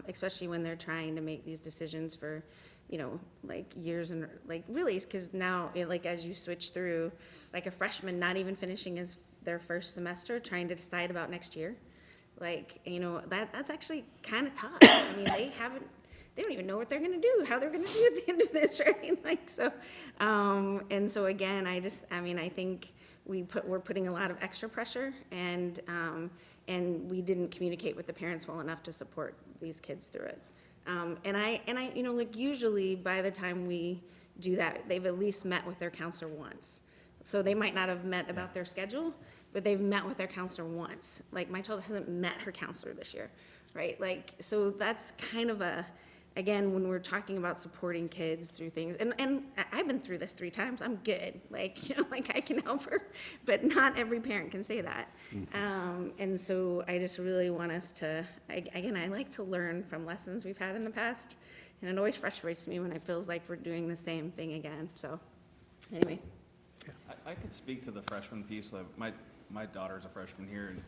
especially when they're trying to make these decisions for, like years and like really, because now, as you switch through, like a freshman not even finishing their first semester, trying to decide about next year, that's actually kind of tough. I mean, they don't even know what they're gonna do, how they're gonna do at the end of this, right? And so again, I think we're putting a lot of extra pressure, and we didn't communicate with the parents well enough to support these kids through it. And I, usually by the time we do that, they've at least met with their counselor once. So they might not have met about their schedule, but they've met with their counselor once. Like, my child hasn't met her counselor this year, right? So that's kind of again, when we're talking about supporting kids through things, and I've been through this 3 times, I'm good. I can help her, but not every parent can say that. And so I just really want us to, again, I like to learn from lessons we've had in the past, and it always frustrates me when it feels like we're doing the same thing again, so, anyway. I could speak to the freshman piece. My daughter's a freshman here, and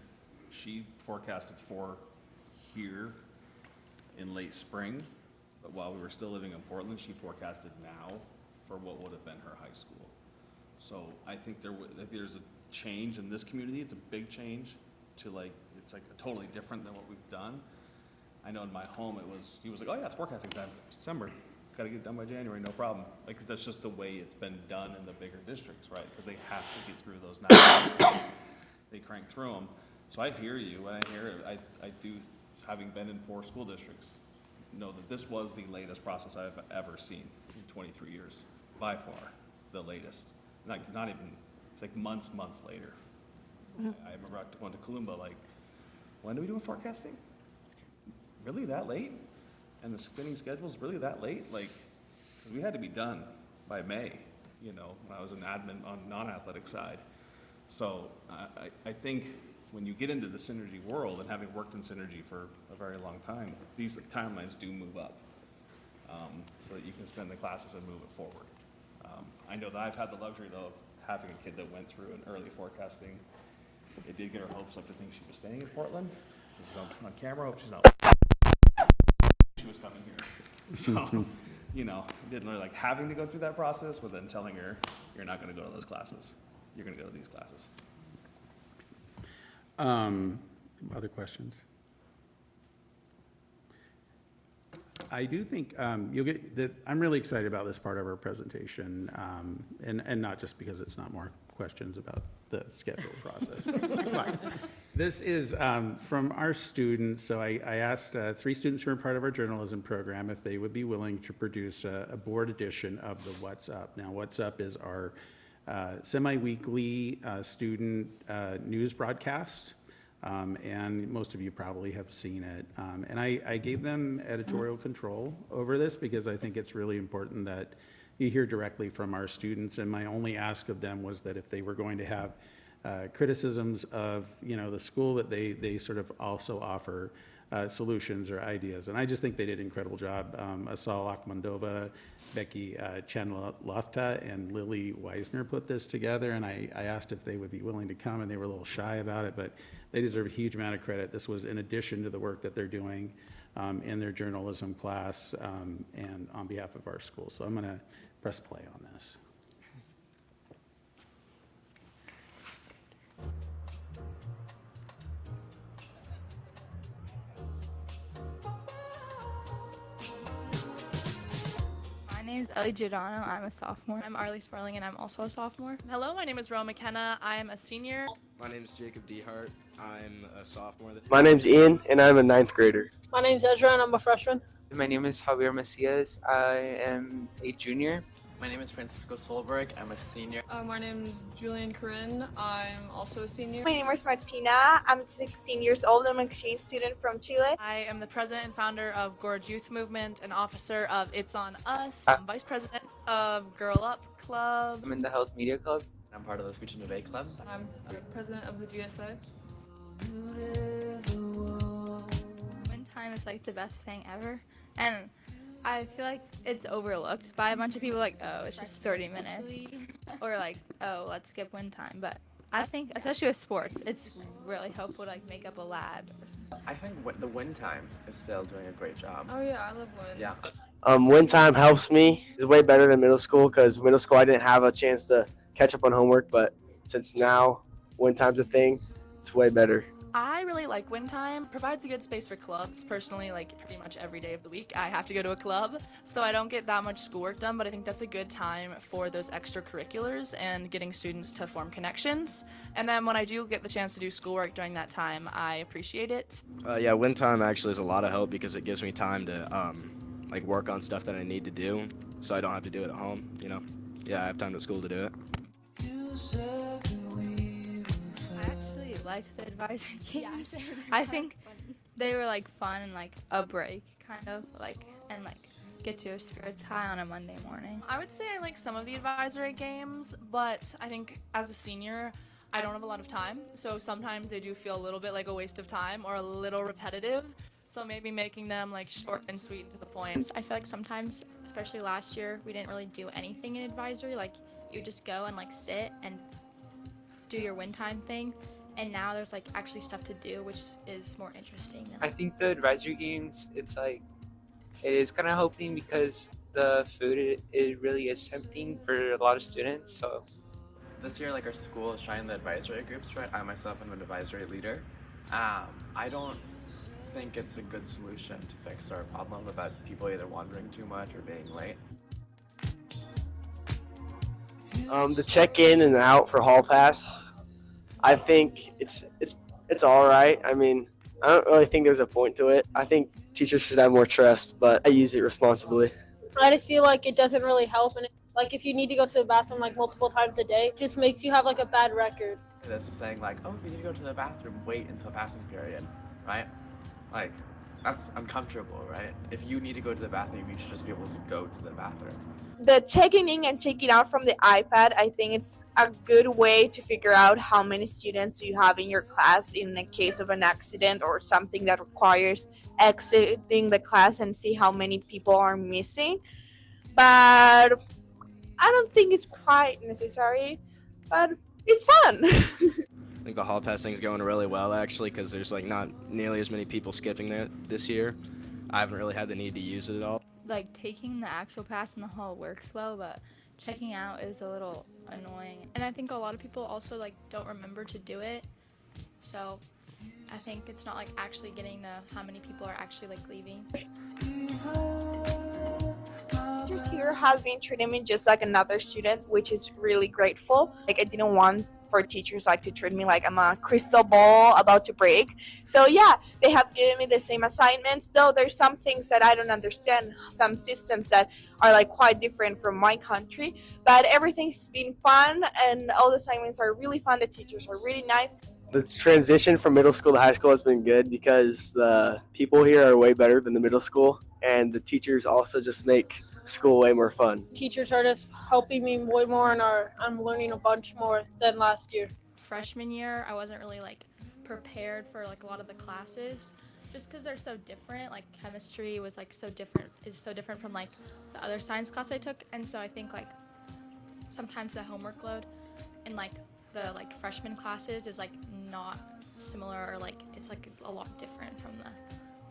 she forecasted for here in late spring. But while we were still living in Portland, she forecasted now for what would have been her high school. So I think there's a change in this community. It's a big change to it's like totally different than what we've done. I know in my home he was like, oh yeah, it's forecasting time, December. Got to get it done by January, no problem. Because that's just the way it's been done in the bigger districts, right? Because they have to get through those national schools. They crank through them. So I hear you, and I hear it. I do, having been in 4 school districts, know that this was the latest process I've ever seen in 23 years, by far the latest. Not even, it's like months later. I remember going to Kalumba, when do we do a forecasting? Really that late? And the spinning schedule's really that late? 'Cause we had to be done by May, when I was an admin on non-athletic side. So I think when you get into the Synergy world, and having worked in Synergy for a very long time, these timelines do move up, so that you can spend the classes and move it forward. I know that I've had the luxury, though, of having a kid that went through an early forecasting. It did get her hopes up to think she was staying in Portland. This is on camera, hope she's not. She was coming here. So, didn't really having to go through that process, but then telling her, you're not gonna go to those classes. You're gonna go to these classes. Other questions? I do think you'll get that. I'm really excited about this part of our presentation, and not just because it's not more questions about the schedule process. Fine. This is from our students. So I asked 3 students who are part of our journalism program if they would be willing to produce a board edition of the What's Up. Now, What's Up is our semi-weekly student news broadcast. And most of you probably have seen it. And I gave them editorial control over this because I think it's really important that you hear directly from our students, and my only ask of them was that if they were going to have criticisms of, the school, that they sort of also offer solutions or ideas. And I just think they did an incredible job. Asal Akhmandova, Becky Chanlata, and Lily Weisner put this together, and I asked if they would be willing to come, and they were a little shy about it, but they deserve a huge amount of credit. This was in addition to the work that they're doing in their journalism class and on behalf of our school. So I'm going to press play on this. My name is Ellie Giordano. I'm a sophomore. I'm Arlie Sparling, and I'm also a sophomore. Hello, my name is Ro McKenna. I am a senior. My name is Jacob Dehart. I'm a sophomore. My name's Ian, and I'm a 9th grader. My name's Ezra, and I'm a freshman. My name is Javier Macias. I am a junior. My name is Francisco Solberg. I'm a senior. My name is Julian Corinne. I'm also a senior. My name is Martina. I'm 16 years old. I'm an exchange student from Chile. I am the president and founder of Gorge Youth Movement, an officer of It's On Us. I'm vice president of Girl Up Club. I'm in the Health Media Club. I'm part of the Speech and Debate Club. I'm president of the GSA. Win time is like the best thing ever, and I feel like it's overlooked by a bunch of people, like, oh, it's just 30 minutes, or like, oh, let's skip win time. But I think, especially with sports, it's really helpful to like make up a lab. I think the win time is still doing a great job. Oh yeah, I love win. Yeah. Win time helps me. It's way better than middle school, because middle school I didn't have a chance to catch up on homework, but since now win time's a thing, it's way better. I really like win time. Provides a good space for clubs. Personally, like pretty much every day of the week, I have to go to a club, so I don't get that much schoolwork done, but I think that's a good time for those extracurriculars and getting students to form connections. And then when I do get the chance to do schoolwork during that time, I appreciate it. Yeah, win time actually is a lot of help because it gives me time to like work on stuff that I need to do, so I don't have to do it at home. Yeah, I have time at school to do it. Liked the advisory games. I think they were like fun and like a break, kind of like, and like get your spirits high on a Monday morning. I would say I like some of the advisory games, but I think as a senior, I don't have a lot of time, so sometimes they do feel a little bit like a waste of time or a little repetitive. So maybe making them like short and sweet and to the point. I feel like sometimes, especially last year, we didn't really do anything in advisory. Like you just go and like sit and do your win time thing. And now there's like actually stuff to do, which is more interesting. I think the advisory games, it is kind of helping because the food, it really is tempting for a lot of students. So This year, like our school is trying the advisory groups, right? I myself am an advisory leader. I don't think it's a good solution to fix our problem about people either wandering too much or being late. The check-in and out for hall pass, I think it's all right. I mean, I don't really think there's a point to it. I think teachers should have more trust, but I use it responsibly. I just feel like it doesn't really help, and like if you need to go to the bathroom like multiple times a day, it just makes you have like a bad record. This is saying like, oh, if you need to go to the bathroom, wait until passing period, right? Like, that's uncomfortable, right? If you need to go to the bathroom, you should just be able to go to the bathroom. The checking in and checking out from the iPad, I think it's a good way to figure out how many students you have in your class in the case of an accident or something that requires exiting the class, and see how many people are missing. But I don't think it's quite necessary, but it's fun. I think the hall pass thing's going really well actually, because there's like not nearly as many people skipping it this year. I haven't really had the need to use it at all. Like taking the actual pass in the hall works well, but checking out is a little annoying. And I think a lot of people also like don't remember to do it. So I think it's not like actually getting the how many people are actually like leaving. Teachers here have been treating me just like another student, which is really grateful. Like I didn't want for teachers like to treat me like I'm a crystal ball about to break. So yeah, they have given me the same assignments, though there's some things that I don't understand, some systems that are like quite different from my country, but everything's been fun and all the assignments are really fun. The teachers are really nice. The transition from middle school to high school has been good because the people here are way better than the middle school, and the teachers also just make school way more fun. Teachers are just helping me way more, and I'm learning a bunch more than last year. Freshman year, I wasn't really like prepared for like a lot of the classes, just because they're so different. Like chemistry was like is so different from like the other science class I took, and so I think like sometimes the homework load in like the like freshman classes is like not similar, or like it's like a lot different from the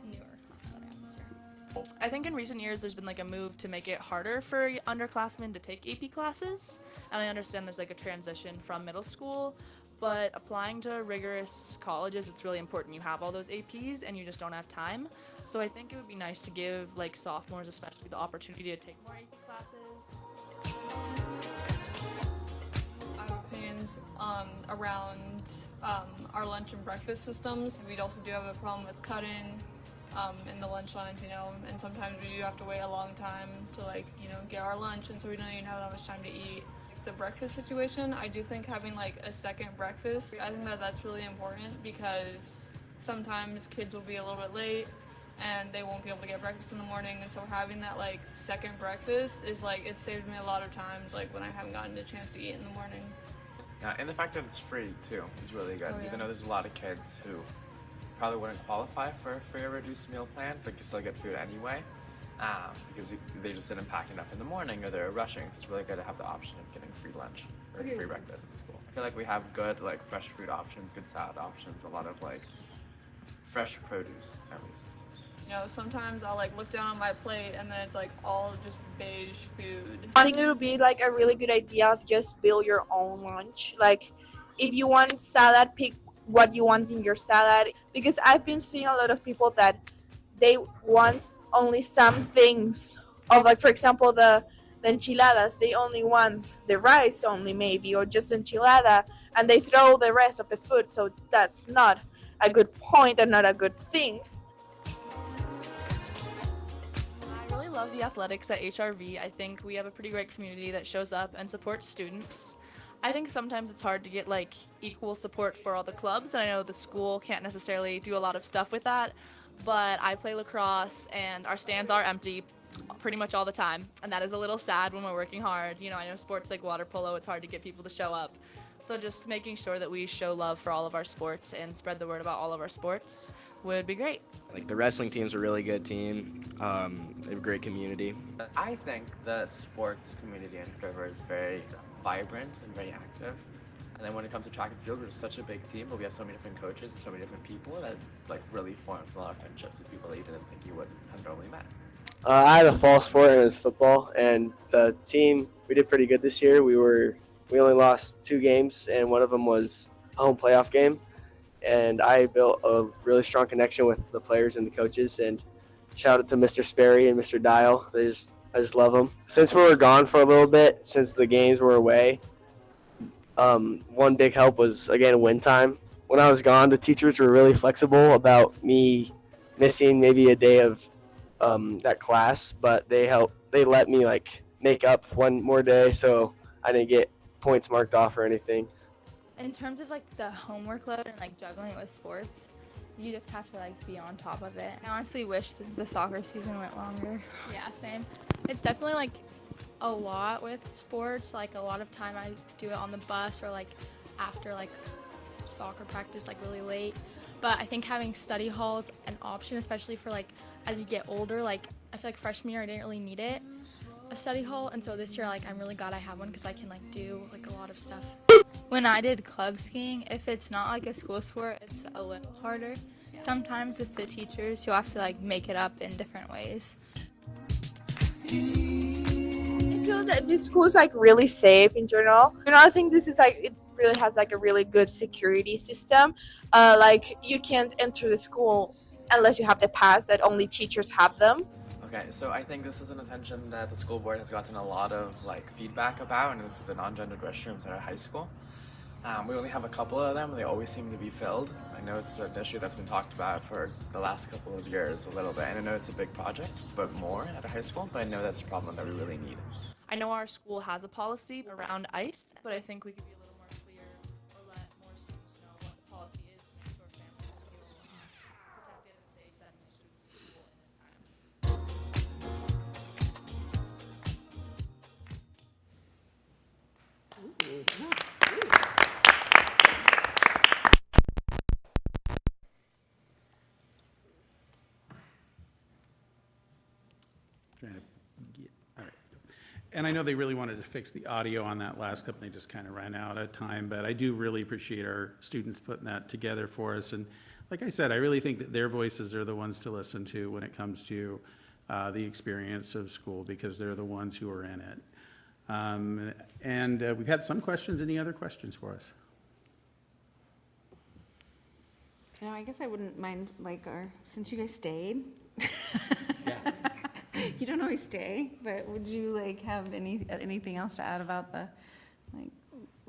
newer classes that I have this year. I think in recent years there's been like a move to make it harder for underclassmen to take AP classes, and I understand there's like a transition from middle school, but applying to rigorous colleges, it's really important you have all those APs and you just don't have time. So I think it would be nice to give like sophomores especially the opportunity to take more AP classes. I have opinions around our lunch and breakfast systems. We also do have a problem with cutting in the lunch lines, and sometimes we do have to wait a long time to get our lunch, and so we don't even have that much time to eat. The breakfast situation, I do think having like a second breakfast, I think that's really important, because sometimes kids will be a little bit late and they won't be able to get breakfast in the morning, and so having that like second breakfast is it saved me a lot of times when I haven't gotten a chance to eat in the morning. Yeah, and the fact that it's free too is really good, because I know there's a lot of kids who probably wouldn't qualify for a free or reduced meal plan, but can still get food anyway, because they just didn't pack enough in the morning or they're rushing. So it's really good to have the option of getting free lunch or free breakfast in school. I feel like we have good fresh fruit options, good salad options, a lot of fresh produce at least. Sometimes I'll look down on my plate and then it's all just beige food. I think it would be a really good idea of just build your own lunch. If you want salad, pick what you want in your salad, because I've been seeing a lot of people that they want only some things of for example the enchiladas. They only want the rice only, maybe, or just enchilada, and they throw the rest of the food. So that's not a good point and not a good thing. I really love the athletics at HRV. I think we have a pretty great community that shows up and supports students. I think sometimes it's hard to get equal support for all the clubs, and I know the school can't necessarily do a lot of stuff with that, but I play lacrosse and our stands are empty pretty much all the time, and that is a little sad when we're working hard. I know sports like water polo, it's hard to get people to show up. So just making sure that we show love for all of our sports and spread the word about all of our sports would be great. The wrestling team's a really good team. They have a great community. I think the sports community in River is very vibrant and very active. And then when it comes to track and field, we're such a big team, but we have so many different coaches and so many different people that really forms a lot of friendships with people that you didn't think you would have normally met. I had a fall sport and it was football, and the team, we did pretty good this year. We only lost 2 games, and one of them was a home playoff game. And I built a really strong connection with the players and the coaches, and shout out to Mr. Sperry and Mr. Dial. I just love them. Since we were gone for a little bit, since the games were away, one big help was, again, win time. When I was gone, the teachers were really flexible about me missing maybe a day of that class, but they let me make up one more day, so I didn't get points marked off or anything. In terms of the homework load and juggling it with sports, you just have to be on top of it. I honestly wish the soccer season went longer. Yeah, same. It's definitely a lot with sports. A lot of time I do it on the bus or after soccer practice really late. But I think having study halls an option, especially for as you get older. I feel freshman year I didn't really need it, a study hall, and so this year I'm really glad I have one, because I can do a lot of stuff. When I did club skiing, if it's not a school sport, it's a little harder. Sometimes with the teachers, you'll have to make it up in different ways. I feel that this school is really safe in general. I think this is it really has a really good security system. You can't enter the school unless you have the pass that only teachers have them. Okay, so I think this is an attention that the school board has gotten a lot of feedback about, and it's the non-gendered restrooms at our high school. We only have a couple of them, and they always seem to be filled. I know it's an issue that's been talked about for the last couple of years a little bit, and I know it's a big project, but more at a high school, but I know that's a problem that we really need. I know our school has a policy around ice, but I think we could be a little more clear or let more students know what the policy is to make sure families feel protected and safe sending their students to school in this time. Trying to get- all right. And I know they really wanted to fix the audio on that last clip, and they just kind of ran out of time, but I do really appreciate our students putting that together for us. And like I said, I really think that their voices are the ones to listen to when it comes to the experience of school, because they're the ones who are in it. We've had some questions. Any other questions for us? You know, I guess I wouldn't mind, like, since you guys stayed. You don't always stay, but would you like have anything else to add about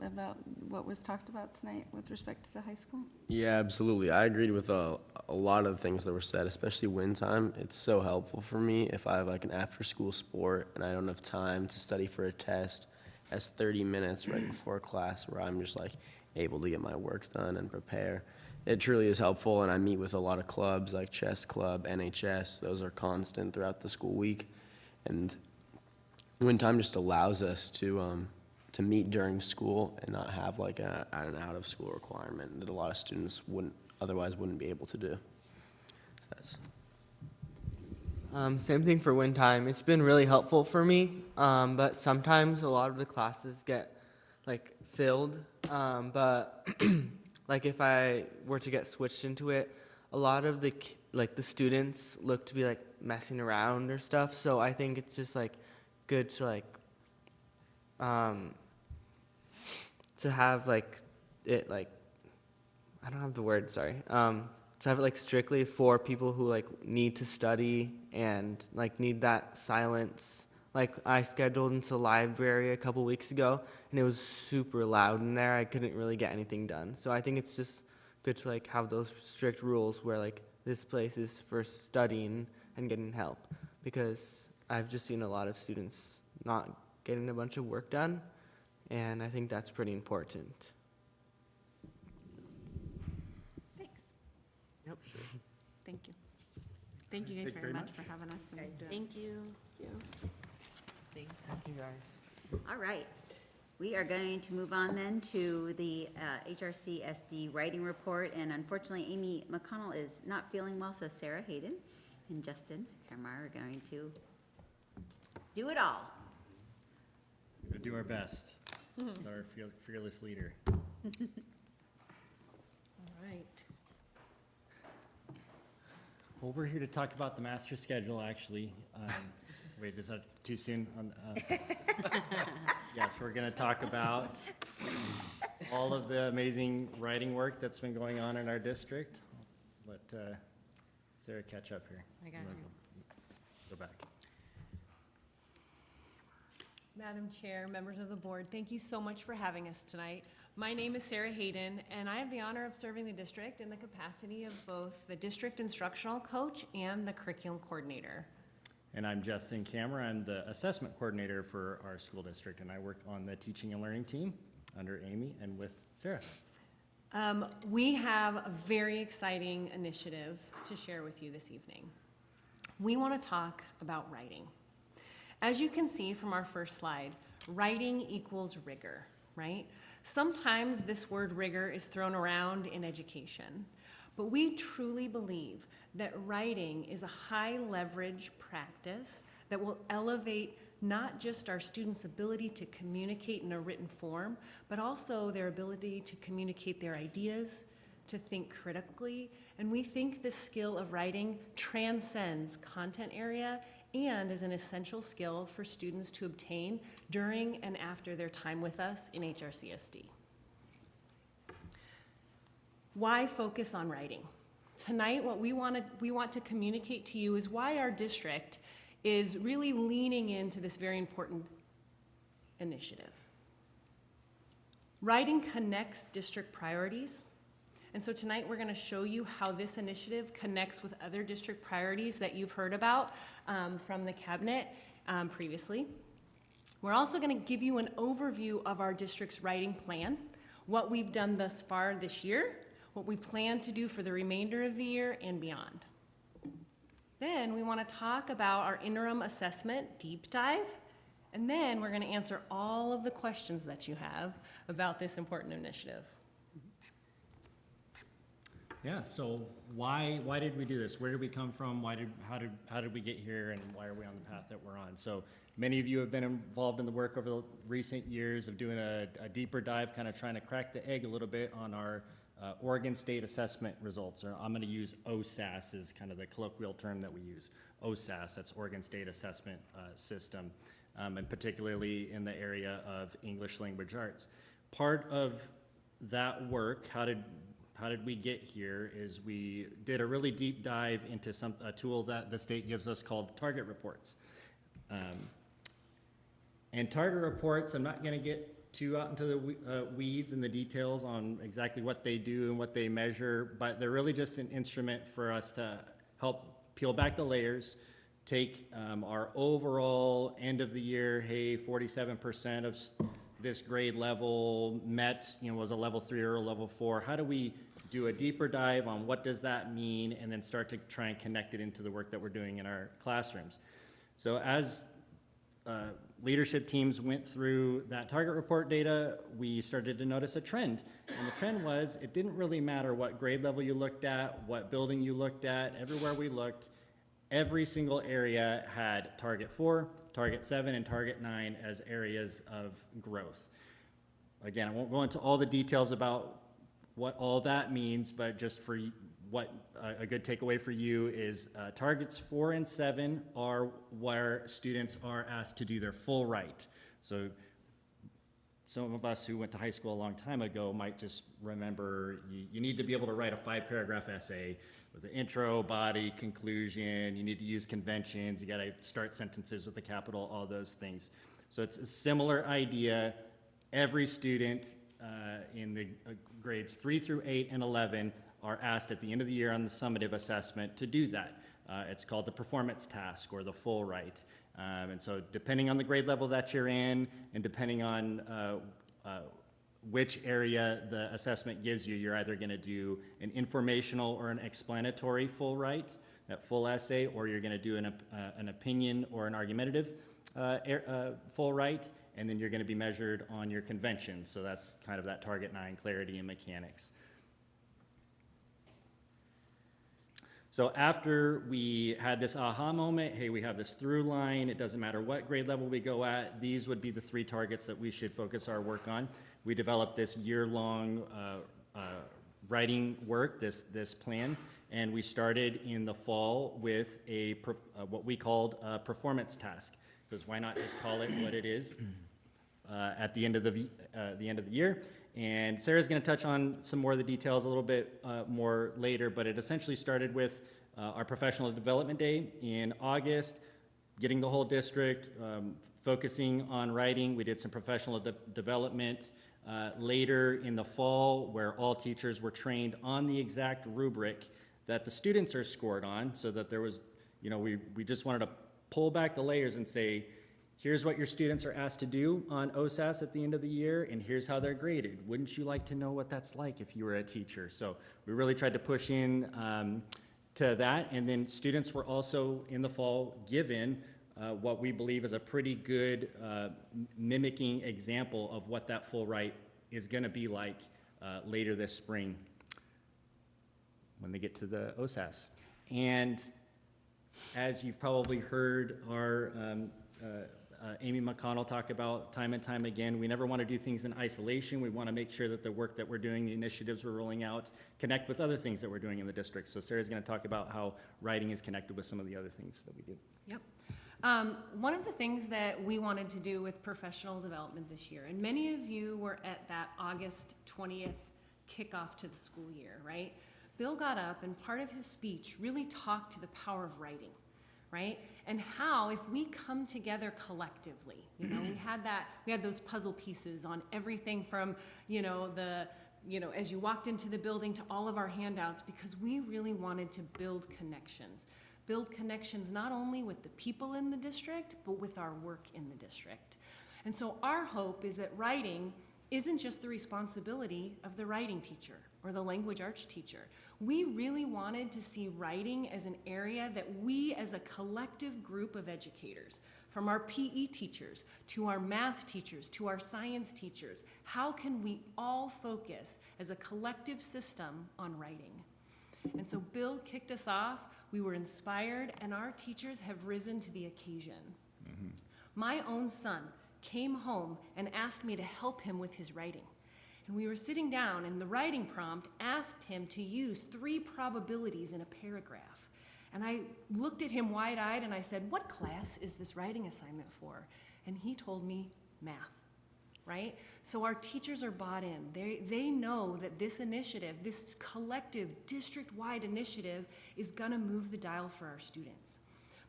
about what was talked about tonight with respect to the high school? Yeah, absolutely. I agreed with a lot of the things that were said, especially wind time. It's so helpful for me if I have like an after-school sport and I don't have time to study for a test. As 30 minutes right before class where I'm just like able to get my work done and prepare. It truly is helpful, and I meet with a lot of clubs like chess club, NHS. Those are constant throughout the school week, and wind time just allows us to meet during school and not have like an out-of-school requirement that a lot of students wouldn't be able to do. So that's Same thing for wind time. It's been really helpful for me, but sometimes a lot of the classes get like filled, but like if I were to get switched into it, a lot of the students look to be like messing around or stuff. So I think it's just like good to like to have like it like I don't have the word, sorry. To have it like strictly for people who like need to study and like need that silence. Like I scheduled into the library a couple weeks ago and it was super loud in there. I couldn't really get anything done. So I think it's just good to like have those strict rules where like this place is for studying and getting help, because I've just seen a lot of students not getting a bunch of work done, and I think that's pretty important. Thanks. Yep. Sure. Thank you. Thank you guys very much for having us. Thank you. Thanks. Thank you guys. All right. We are going to move on then to the HRCSD writing report, and unfortunately Amy McConnell is not feeling well, so Sarah Hayden and Justin Kermar are going to do it all. We're going to do our best. Our fearless leader. All right. Well, we're here to talk about the master schedule, actually. Wait, is that too soon? Yes, we're going to talk about all of the amazing writing work that's been going on in our district. Let Sarah catch up here. I got you. Go back. Madam Chair, members of the board, thank you so much for having us tonight. My name is Sarah Hayden, and I have the honor of serving the district in the capacity of both the district instructional coach and the curriculum coordinator. And I'm Justin Cameron. I'm the assessment coordinator for our school district, and I work on the teaching and learning team under Amy and with Sarah. We have a very exciting initiative to share with you this evening. We want to talk about writing. As you can see from our first slide, writing equals rigor, right? Sometimes this word rigor is thrown around in education, but we truly believe that writing is a high leverage practice that will elevate not just our students' ability to communicate in a written form, but also their ability to communicate their ideas, to think critically. And we think the skill of writing transcends content area and is an essential skill for students to obtain during and after their time with us in HRCSD. Why focus on writing? Tonight, what we want to communicate to you is why our district is really leaning into this very important initiative. Writing connects district priorities. And so tonight we're going to show you how this initiative connects with other district priorities that you've heard about from the cabinet previously. We're also going to give you an overview of our district's writing plan, what we've done thus far this year, what we plan to do for the remainder of the year and beyond. Then we want to talk about our interim assessment deep dive, and then we're going to answer all of the questions that you have about this important initiative. Yeah, so why did we do this? Where did we come from? How did we get here, and why are we on the path that we're on? So many of you have been involved in the work over the recent years of doing a deeper dive, kind of trying to crack the egg a little bit on our Oregon State assessment results. Or I'm going to use OSAS as kind of the colloquial term that we use. OSAS, that's Oregon State Assessment System, and particularly in the area of English language arts. Part of that work, how did we get here, is we did a really deep dive into a tool that the state gives us called target reports. And target reports, I'm not going to get too out into the weeds and the details on exactly what they do and what they measure, but they're really just an instrument for us to help peel back the layers, take our overall end of the year, hey, 47% of this grade level met, was a level 3 or a level 4. How do we do a deeper dive on what does that mean, and then start to try and connect it into the work that we're doing in our classrooms? So as leadership teams went through that target report data, we started to notice a trend. And the trend was, it didn't really matter what grade level you looked at, what building you looked at, everywhere we looked, every single area had target 4, target 7, and target 9 as areas of growth. Again, I won't go into all the details about what all that means, but just for what a good takeaway for you is targets 4 and 7 are where students are asked to do their full write. So some of us who went to high school a long time ago might just remember you need to be able to write a 5-paragraph essay with an intro, body, conclusion. You need to use conventions. You got to start sentences with a capital, all those things. So it's a similar idea. Every student in the grades 3 through 8 and 11 are asked at the end of the year on the summative assessment to do that. It's called the performance task or the full write. And so depending on the grade level that you're in and depending on which area the assessment gives you, you're either going to do an informational or an explanatory full write, that full essay, or you're going to do an opinion or an argumentative full write, and then you're going to be measured on your conventions. So that's kind of that target 9, clarity and mechanics. So after we had this aha moment, hey, we have this through line, it doesn't matter what grade level we go at, these would be the 3 targets that we should focus our work on. We developed this year-long writing work, this plan, and we started in the fall with what we called a performance task, because why not just call it what it is at the end of the year. And Sarah's going to touch on some more of the details a little bit more later, but it essentially started with our professional development day in August, getting the whole district focusing on writing. We did some professional development later in the fall, where all teachers were trained on the exact rubric that the students are scored on, so that there was, we just wanted to pull back the layers and say, here's what your students are asked to do on OSAS at the end of the year, and here's how they're graded. Wouldn't you like to know what that's like if you were a teacher? So we really tried to push in to that, and then students were also in the fall given what we believe is a pretty good mimicking example of what that full write is going to be like later this spring when they get to the OSAS. And as you've probably heard our Amy McConnell talk about time and time again, we never want to do things in isolation. We want to make sure that the work that we're doing, the initiatives we're rolling out, connect with other things that we're doing in the district. So Sarah's going to talk about how writing is connected with some of the other things that we do. Yep. One of the things that we wanted to do with professional development this year, and many of you were at that August 20th kickoff to the school year, right? Bill got up and part of his speech really talked to the power of writing, right? And how if we come together collectively, we had those puzzle pieces on everything from, as you walked into the building to all of our handouts, because we really wanted to build connections not only with the people in the district, but with our work in the district. And so our hope is that writing isn't just the responsibility of the writing teacher or the language arts teacher. We really wanted to see writing as an area that we as a collective group of educators, from our PE teachers to our math teachers to our science teachers, how can we all focus as a collective system on writing? And so Bill kicked us off, we were inspired, and our teachers have risen to the occasion. My own son came home and asked me to help him with his writing. And we were sitting down, and the writing prompt asked him to use 3 probabilities in a paragraph. And I looked at him wide-eyed and I said, "What class is this writing assignment for?" And he told me, "Math." Right? So our teachers are bought in. They know that this initiative, this collective district-wide initiative, is gonna move the dial for our students.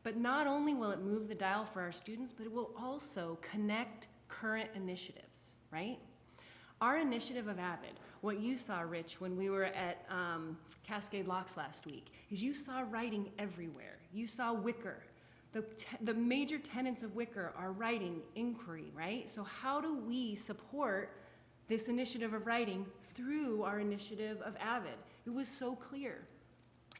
But not only will it move the dial for our students, but it will also connect current initiatives, right? Our initiative of AVID, what you saw, Rich, when we were at Cascade Locks last week, is you saw writing everywhere. You saw Wicker. The major tenets of Wicker are writing, inquiry, right? So how do we support this initiative of writing through our initiative of AVID? It was so clear.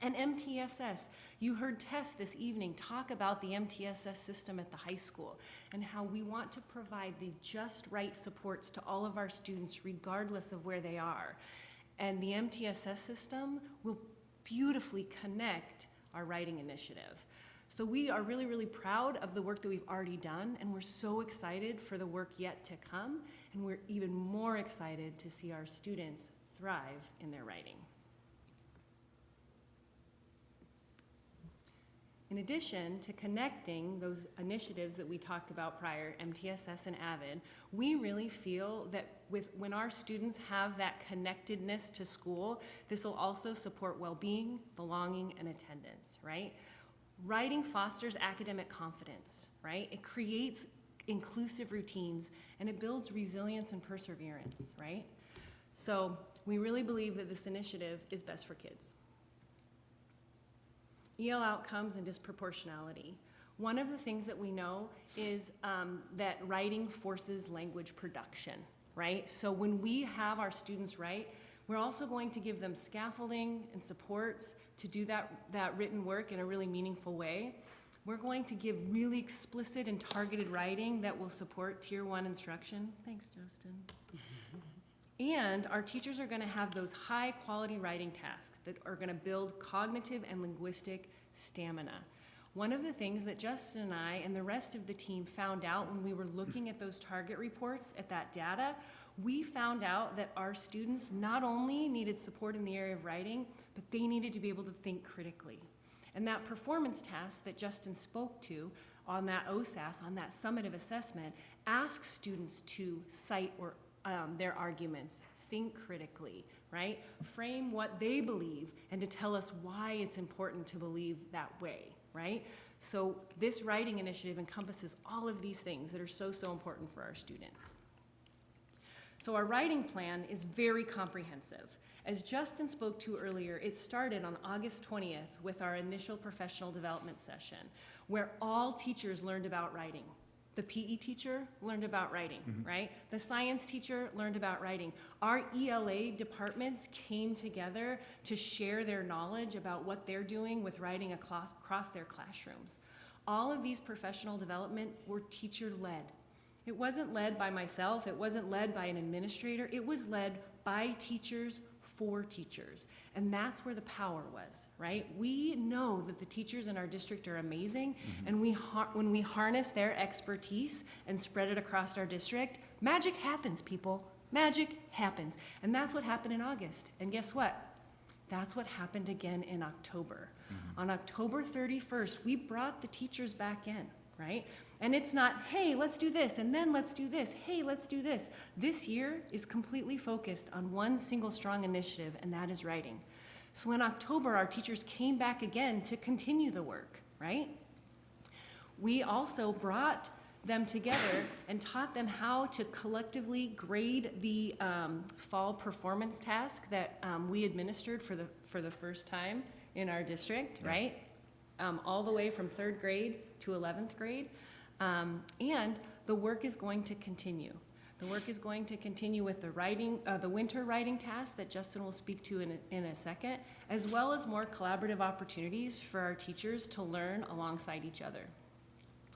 And MTSS, you heard Tess this evening talk about the MTSS system at the high school and how we want to provide the just right supports to all of our students regardless of where they are. And the MTSS system will beautifully connect our writing initiative. So we are really, really proud of the work that we've already done, and we're so excited for the work yet to come, and we're even more excited to see our students thrive in their writing. In addition to connecting those initiatives that we talked about prior, MTSS and AVID, we really feel that when our students have that connectedness to school, this will also support well-being, belonging, and attendance, right? Writing fosters academic confidence, right? It creates inclusive routines, and it builds resilience and perseverance, right? So we really believe that this initiative is best for kids. EL outcomes and disproportionality. One of the things that we know is that writing forces language production, right? So when we have our students write, we're also going to give them scaffolding and supports to do that written work in a really meaningful way. We're going to give really explicit and targeted writing that will support Tier 1 instruction. Thanks, Justin. And our teachers are going to have those high-quality writing tasks that are going to build cognitive and linguistic stamina. One of the things that Justin and I and the rest of the team found out when we were looking at those target reports, at that data, we found out that our students not only needed support in the area of writing, but they needed to be able to think critically. And that performance task that Justin spoke to on that OSAS, on that summative assessment, asks students to cite or their arguments, think critically, right? Frame what they believe and to tell us why it's important to believe that way, right? So this writing initiative encompasses all of these things that are so, so important for our students. So our writing plan is very comprehensive. As Justin spoke to earlier, it started on August 20th with our initial professional development session, where all teachers learned about writing. The PE teacher learned about writing, right? The science teacher learned about writing. Our ELA departments came together to share their knowledge about what they're doing with writing across their classrooms. All of these professional development were teacher-led. It wasn't led by myself, it wasn't led by an administrator, it was led by teachers for teachers. And that's where the power was, right? We know that the teachers in our district are amazing, and when we harness their expertise and spread it across our district, magic happens, people. Magic happens. And that's what happened in August. And guess what? That's what happened again in October. On October 31st, we brought the teachers back in, right? And it's not, hey, let's do this, and then let's do this, hey, let's do this. This year is completely focused on one single strong initiative, and that is writing. So in October, our teachers came back again to continue the work, right? We also brought them together and taught them how to collectively grade the fall performance task that we administered for the first time in our district, right? All the way from 3rd grade to 11th grade. And the work is going to continue. The work is going to continue with the winter writing task that Justin will speak to in a second, as well as more collaborative opportunities for our teachers to learn alongside each other.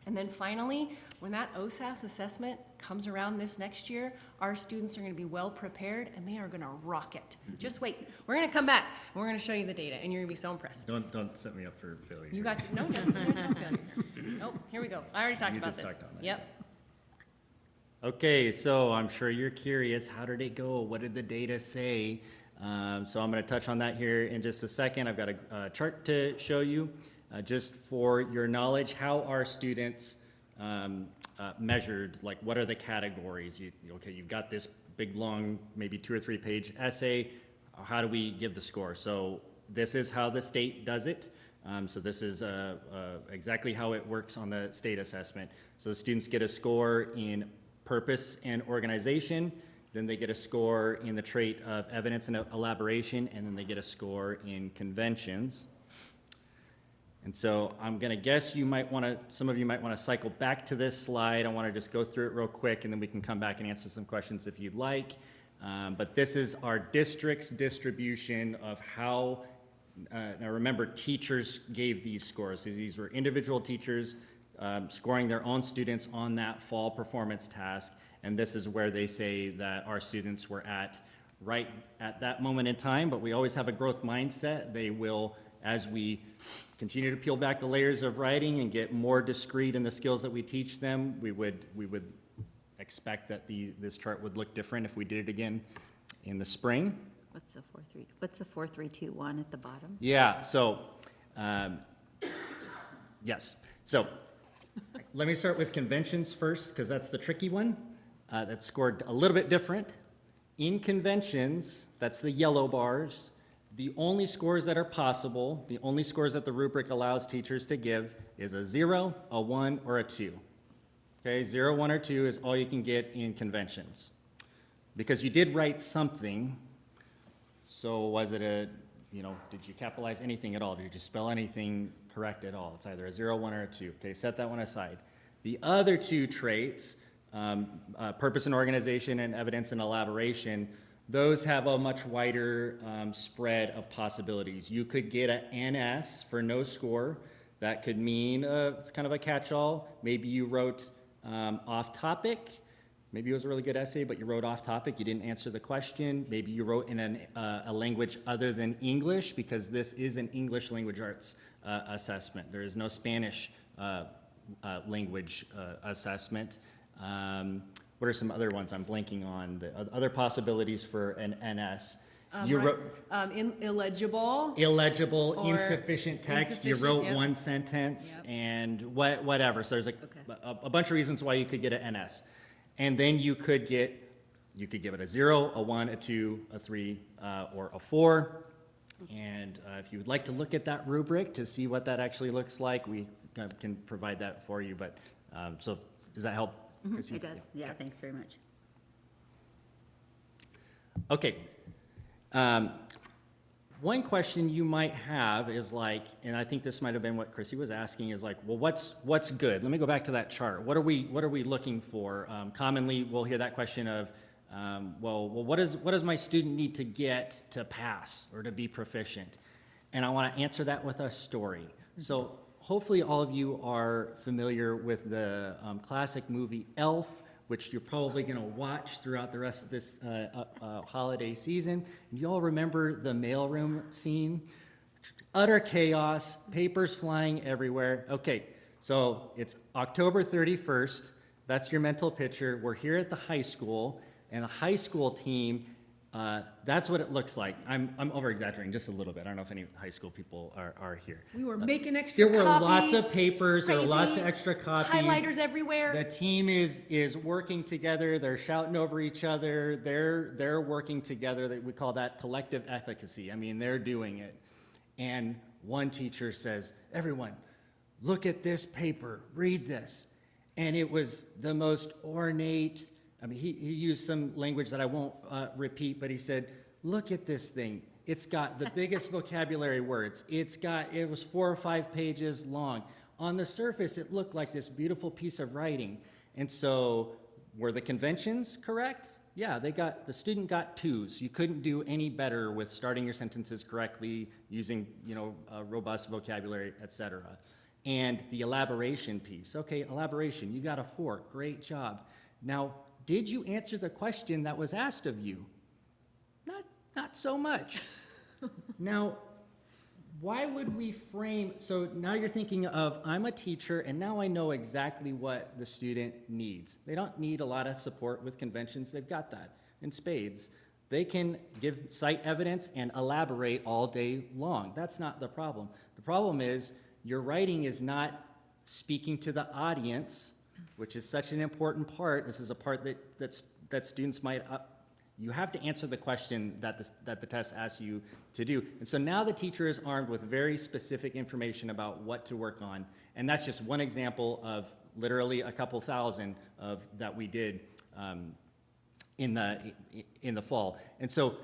And then finally, when that OSAS assessment comes around this next year, our students are gonna be well prepared and they are gonna rock it. Just wait, we're gonna come back and we're gonna show you the data and you're gonna be so impressed. Don't set me up for failure. You got, no, Justin, there's no failure. Nope, here we go. I already talked You about just this. talked on that. Yep. Okay, so I'm sure you're curious, how did it go? What did the data say? So I'm gonna touch on that here in just a second. I've got a chart to show you. Just for your knowledge, how are students measured? Like, what are the categories? Okay, you've got this big, long, maybe 2 or 3 page essay. How do we give the score? So this is how the state does it. So this is exactly how it works on the state assessment. So the students get a score in purpose and organization, then they get a score in the trait of evidence and elaboration, and then they get a score in conventions. And so I'm gonna guess you might wanna, some of you might wanna cycle back to this slide. I wanna just go through it real quick and then we can come back and answer some questions if you'd like. But this is our district's distribution of how, now remember, teachers gave these scores. These were individual teachers scoring their own students on that fall performance task. And this is where they say that our students were at right at that moment in time, but we always have a growth mindset. They will, as we continue to peel back the layers of writing and get more discrete in the skills that we teach them, we would expect that this chart would look different if we did it again in the spring. What's the 4-3-2-1 at the bottom? Yeah, so, yes. So, let me start with conventions first, because that's the tricky one. That scored a little bit different. In conventions, that's the yellow bars. The only scores that are possible, the only scores that the rubric allows teachers to give is a 0, a 1, or a 2. Okay, 0, 1, or 2 is all you can get in conventions. Because you did write something, so was it a, did you capitalize anything at all? Did you just spell anything correct at all? It's either a 0, 1, or a 2. Okay, set that one aside. The other two traits, purpose and organization and evidence and elaboration, those have a much wider spread of possibilities. You could get an NS for no score. That could mean it's kind of a catch-all. Maybe you wrote off topic. Maybe it was a really good essay, but you wrote off topic. You didn't answer the question. Maybe you wrote in a language other than English, because this is an English language arts assessment. There is no Spanish language assessment. What are some other ones I'm blanking on? The other possibilities for an NS. You wrote illegible. Illegible, or insufficient text. You wrote one sentence and whatever. So there's a bunch of reasons why you could get an NS. And then you could give it a 0, a 1, a 2, a 3, or a 4. And if you would like to look at that rubric to see what that actually looks like, we can provide that for you. But so does that help? It does, yeah, thanks very much. Okay. One question you might have is like, and I think this might have been what Chrissy was asking, is like, well, what's good? Let me go back to that chart. What are we looking for? Commonly, we'll hear that question of, well, what does my student need to get to pass or to be proficient? And I want to answer that with a story. So hopefully all of you are familiar with the classic movie Elf, which you're probably going to watch throughout the rest of this holiday season. And you all remember the mailroom scene? Utter chaos, papers flying everywhere. Okay, so it's October 31st. That's your mental picture. We're here at the high school, and the high school team, that's what it looks like. I'm over-exaggerating just a little bit. I don't know if any high school people are here. We were making extra copies. There were lots of papers. There were lots of Crazy. extra copies. Highlighters everywhere. The team is working together. They're shouting over each other. They're working together. We call that collective efficacy. I mean, they're doing it. And one teacher says, everyone, look at this paper. Read this. And it was the most ornate. I mean, he used some language that I won't repeat, but he said, look at this thing. It's got the biggest vocabulary words. It was 4 or 5 pages long. On the surface, it looked like this beautiful piece of writing. And so, were the conventions correct? Yeah, the student got 2s. You couldn't do any better with starting your sentences correctly, using, robust vocabulary, etc. and the elaboration piece. Okay, elaboration, you got a 4, great job. Now, did you answer the question that was asked of you? Not so much. Now, why would we frame, so now you're thinking of, I'm a teacher and now I know exactly what the student needs. They don't need a lot of support with conventions, they've got that in spades. They can give cite evidence and elaborate all day long. That's not the problem. The problem is your writing is not speaking to the audience, which is such an important part. This is a part that students might, you have to answer the question that the test asks you to do. And so now the teacher is armed with very specific information about what to work on. And that's just one example of literally a couple thousand of that we did in the fall. And so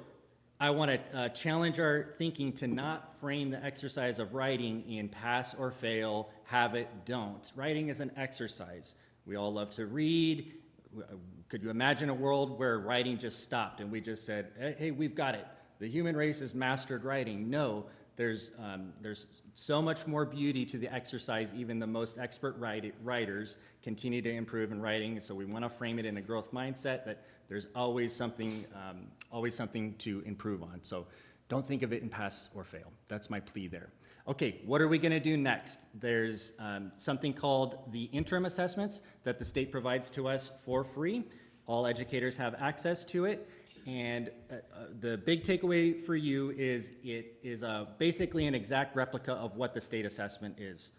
I want to challenge our thinking to not frame the exercise of writing in pass or fail, have it, don't. Writing is an exercise. We all love to read. Could you imagine a world where writing just stopped and we just said, hey, we've got it. The human race has mastered writing. No, there's so much more beauty to the exercise. Even the most expert writers continue to improve in writing. And so we want to frame it in a growth mindset that there's always something to improve on. So don't think of it in pass or fail. That's my plea there. Okay, what are we going to do next? There's something called the interim assessments that the state provides to us for free. All educators have access to it. And the big takeaway for you is it is basically an exact replica of what the state assessment is.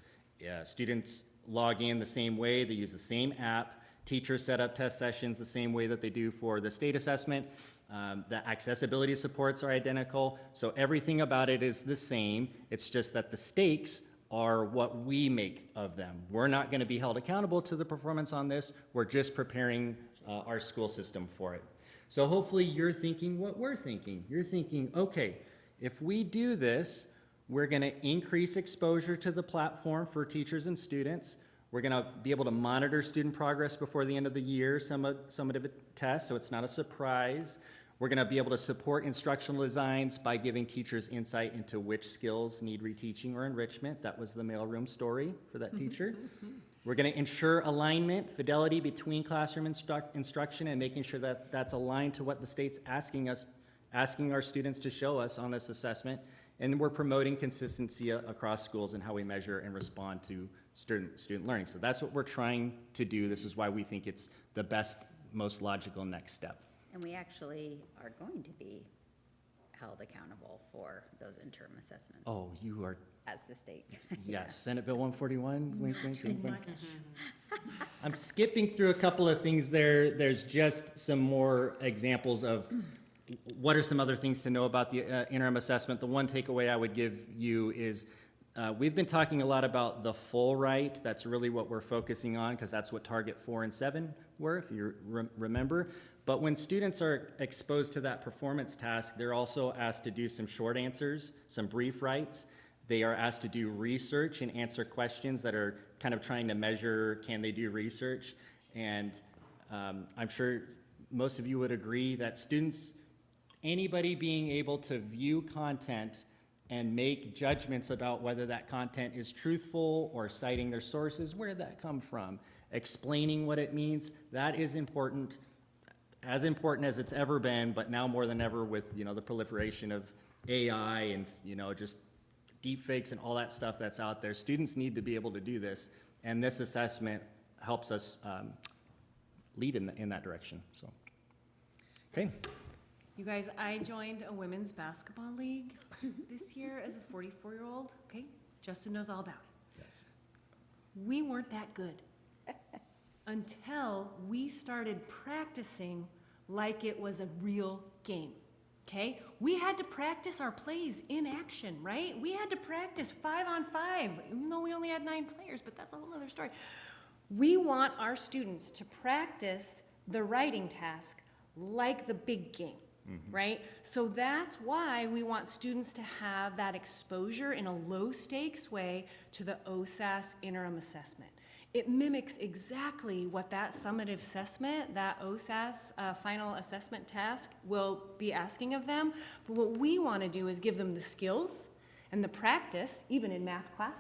Students log in the same way, they use the same app. Teachers set up test sessions the same way that they do for the state assessment. The accessibility supports are identical, so everything about it is the same. It's just that the stakes are what we make of them. We're not going to be held accountable to the performance on this. We're just preparing our school system for it. So hopefully you're thinking what we're thinking. You're thinking, okay, if we do this, we're going to increase exposure to the platform for teachers and students. We're going to be able to monitor student progress before the end of the year, summative tests, so it's not a surprise. We're going to be able to support instructional designs by giving teachers insight into which skills need reteaching or enrichment. That was the mailroom story for that teacher. We're going to ensure alignment, fidelity between classroom instruction and making sure that that's aligned to what the state's asking our students to show us on this assessment. And we're promoting consistency across schools in how we measure and respond to student learning. So that's what we're trying to do. This is why we think it's the best, most logical next step. And we actually are going to be held accountable for those interim assessments. Oh, you are. As the state. Yes, Senate Bill 141, wink, wink, wink, wink. I'm skipping through a couple of things there. There's just some more examples of what are some other things to know about the interim assessment. The one takeaway I would give you is we've been talking a lot about the full right. That's really what we're focusing on because that's what target 4 and 7 were, if you remember. But when students are exposed to that performance task, they're also asked to do some short answers, some brief writes. They are asked to do research and answer questions that are kind of trying to measure, can they do research? And I'm sure most of you would agree that students, anybody being able to view content and make judgments about whether that content is truthful or citing their sources, where did that come from? Explaining what it means, that is important, as important as it's ever been, but now more than ever with, the proliferation of AI and, just deep fakes and all that stuff that's out there. Students need to be able to do this, and this assessment helps us lead in that direction. So, okay. You guys, I joined a women's basketball league this year as a 44-year-old. Okay, Justin knows all about it. Yes. We weren't that good until we started practicing like it was a real game. Okay, we had to practice our plays in action, right? We had to practice 5-on-5, even though we only had 9 players, but that's a whole other story. We want our students to practice the writing task like the big game, right? So that's why we want students to have that exposure in a low stakes way to the OSAS interim assessment. It mimics exactly what that summative assessment, that OSAS final assessment task will be asking of them. But what we want to do is give them the skills and the practice, even in math class,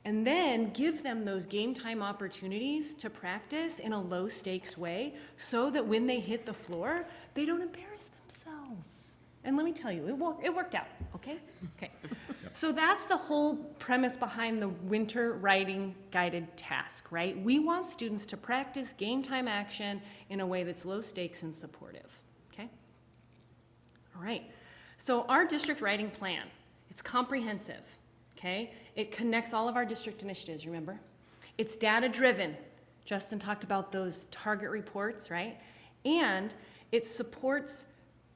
and then give them those game time opportunities to practice in a low stakes way so that when they hit the floor, they don't embarrass themselves. And let me tell you, it worked out, okay? Okay. So that's the whole premise behind the winter writing guided task, right? We want students to practice game time action in a way that's low stakes and supportive, okay? All right, so our district writing plan, it's comprehensive, okay? It connects all of our district initiatives, remember? It's data-driven. Justin talked about those target reports, right? And it supports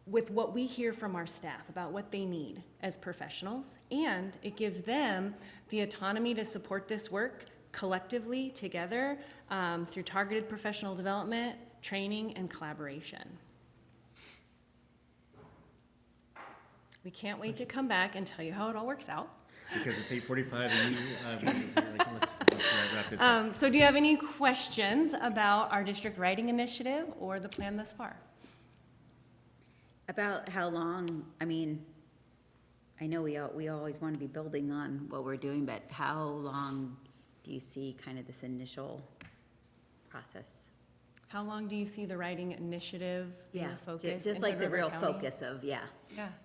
with what we hear from our staff about what they need as professionals, and it gives them the autonomy to support this work collectively together through targeted professional development, training, and collaboration. We can't wait to come back and tell you how it all works out. Because it's 8:45 and let's wrap this up. So do you have any questions about our district writing initiative or the plan thus far? About how long, I mean, I know we always want to be building on what we're doing, but how long do you see kind of this initial process? How long do you see the writing initiative being a focus? Just in like the Hood River real County? focus of, yeah.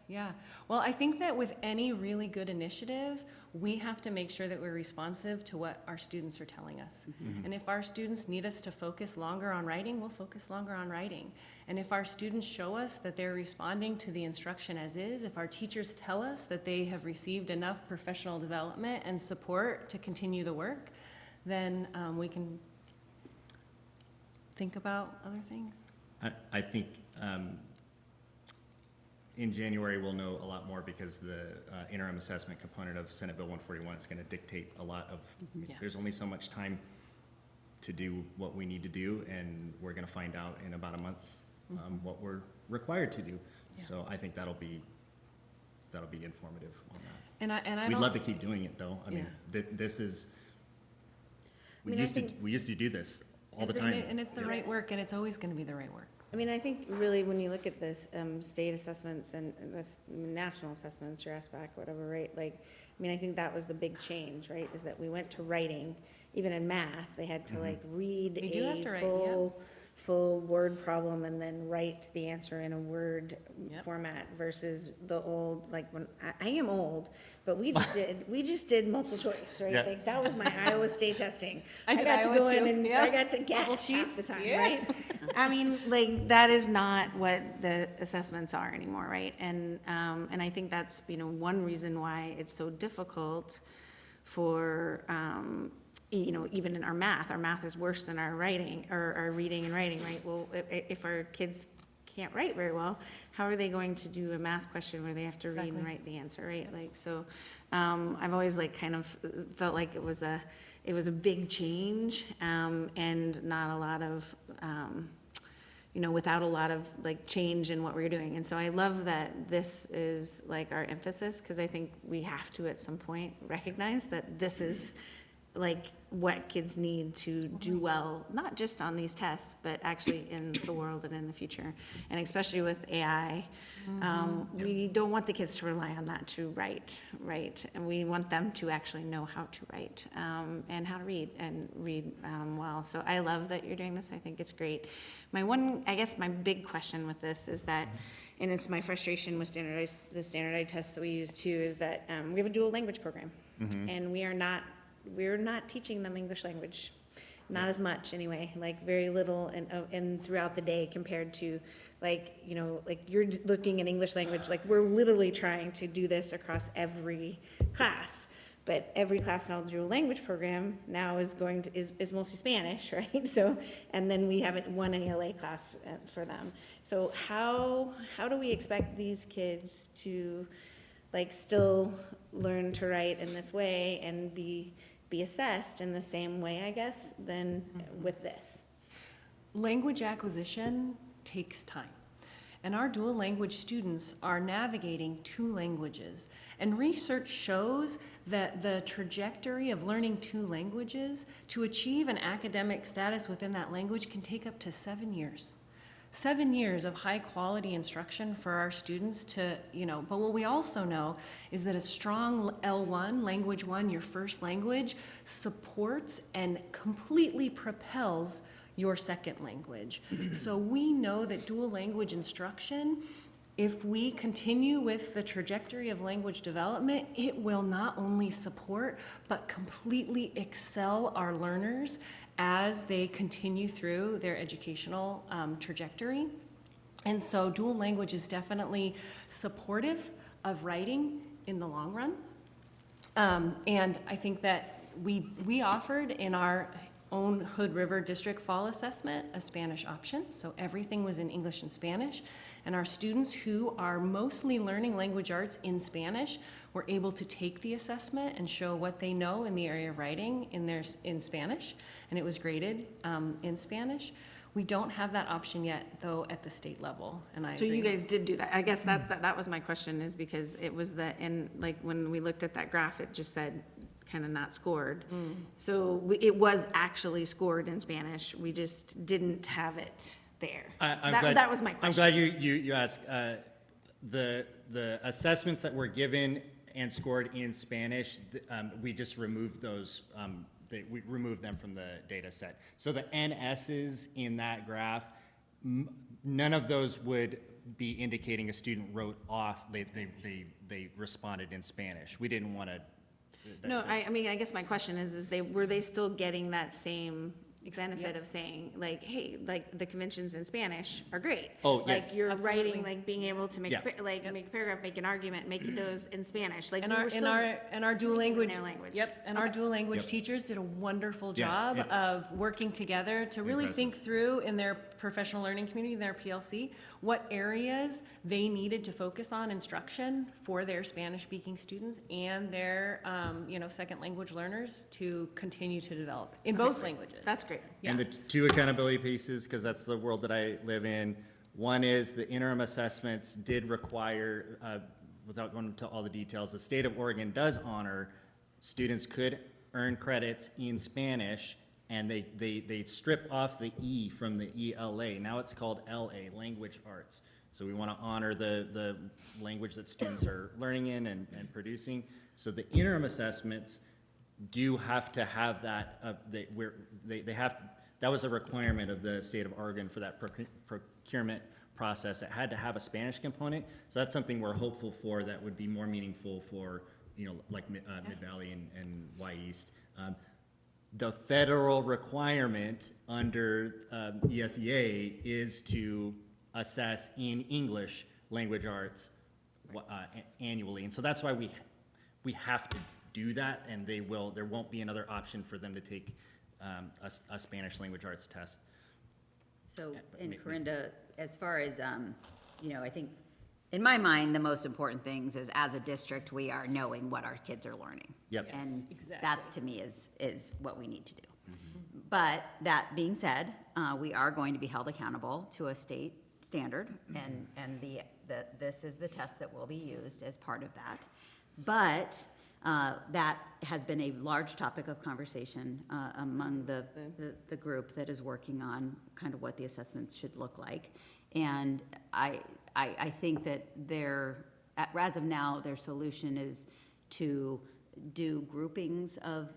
Yeah. Well, I think that with any really good initiative, we have to make sure that we're responsive to what our students are telling us. And if our students need us to focus longer on writing, we'll focus longer on writing. And if our students show us that they're responding to the instruction as is, if our teachers tell us that they have received enough professional development and support to continue the work, then we can think about other things. I think in January we'll know a lot more because the interim assessment component of Senate Bill 141 is going to dictate a lot of, there's only so much time to do what we need to do, and we're going to find out in about a month what we're required to do. So I think that'll be informative on that. And I We'd don't- love to keep doing it though. I mean, this is, we used to do this all the time. And it's the right work, and it's always gonna be the right work. I mean, I think really when you look at this, state assessments and this national assessments, your SBAC, whatever, right? Like, I mean, I think that was the big change, right? Is that we went to writing, even in math, they had to like read You do have to a write, full word problem and then write the answer in a word format versus the old, like when, I am old, but we just did multiple choice, right? Yeah. Like that was my Iowa State testing. I did got to Iowa go in too, and yeah. I got to Bubble guess half the sheets, time, yeah. right? I mean, like, that is not what the assessments are anymore, right? And I think that's, one reason why it's so difficult for, even in our math is worse than our writing, or our reading and writing, right? Well, if our kids can't write very well, how are they going to do a math question where they have to read and write the answer, right? Like, so, I've always like kind of felt like it was a big change, and not a lot of, without a lot of like change in what we're doing. And so I love that this is like our emphasis, because I think we have to at some point recognize that this is like what kids need to do well, not just on these tests, but actually in the world and in the future. And especially with AI, we don't want the kids to rely on that to write, right? And we want them to actually know how to write, and how to read well. So I love that you're doing this. I think it's great. My big question with this is that, and it's my frustration with the standardized tests that we use too, is that we have a dual language program, and we're not teaching them English language, not as much anyway, like very little and throughout the day compared to like you're looking at English language, like we're literally trying to do this across every class, but every class in our dual language program now is mostly Spanish, right? So, and then we have one ALA class for them. So how do we expect these kids to like still learn to write in this way and be assessed in the same way, I guess, than with this? Language acquisition takes time. And our dual language students are navigating 2 languages. And research shows that the trajectory of learning 2 languages to achieve an academic status within that language can take up to 7 years. 7 years of high quality instruction for our students to, but what we also know is that a strong L1, language one, your first language, supports and completely propels your second language. So we know that dual language instruction, if we continue with the trajectory of language development, it will not only support, but completely excel our learners as they continue through their educational trajectory. And so dual language is definitely supportive of writing in the long run. And I think that we offered in our own Hood River District Fall Assessment a Spanish option, so everything was in English and Spanish, and our students who are mostly learning language arts in Spanish were able to take the assessment and show what they know in the area of writing in Spanish, and it was graded in Spanish. We don't have that option yet, though, at the state level, and I So agree. you guys did do that. I guess that was my question, is because it was like when we looked at that graph, it just said kind of not scored. So it was actually scored in Spanish. We just didn't have it there. That was my question. I'm glad you asked. The assessments that were given and scored in Spanish, we just removed those. We removed them from the data set. So the NS's in that graph, none of those would be indicating a student wrote off. They responded in Spanish. We didn't want to. No, I mean, I guess my question is were they still getting that same benefit of saying, like, hey, like, the conventions in Spanish are great. Oh, yes. Like, you're Absolutely. writing, like, being able to make, Yeah. make a paragraph, make an argument, make those in Spanish, like, And we our, were and still our, and our dual language, their language. yep, and our dual language teachers did a wonderful Yeah, job it's of working together to really impressive. think through in their professional learning community, their PLC, what areas they needed to focus on instruction for their Spanish-speaking students and their, second language learners to continue to develop in both languages. That's great. And the two accountability pieces, because that's the world that I live in. One is the interim assessments did require, without going into all the details, the state of Oregon does honor students could earn credits in Spanish, and they strip off the E from the ELA. Now it's called LA, Language Arts. So we want to honor the language that students are learning in and producing. So the interim assessments do have to have that, they have, that was a requirement of the state of Oregon for that procurement process. It had to have a Spanish component. So that's something we're hopeful for that would be more meaningful for, like Mid-Valley and Y-East. The federal requirement under ESEA is to assess in English language arts annually. And so that's why we have to do that, and there won't be another option for them to take a Spanish language arts test. So, and Corinda, as far as, I think, in my mind, the most important things is, as a district, we are knowing what our kids are learning. Yep. Yes, And exactly. that, to me, is what we need to do. But that being said, we are going to be held accountable to a state standard, and this is the test that will be used as part of that. But that has been a large topic of conversation among the group that is working on kind of what the assessments should look like. And I think that as of now, their solution is to do groupings of,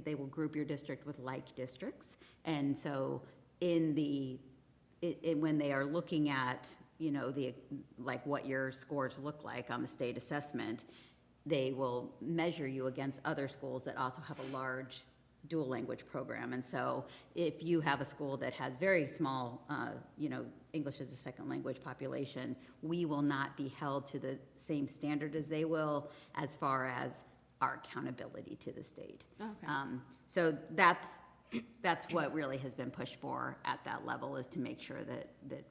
they will group your district with like districts. And so when they are looking at, like what your scores look like on the state assessment, they will measure you against other schools that also have a large dual language program. And so if you have a school that has very small, English as a second language population, we will not be held to the same standard as they will as far as our accountability to the state. Okay. So that's what really has been pushed for at that level, is to make sure that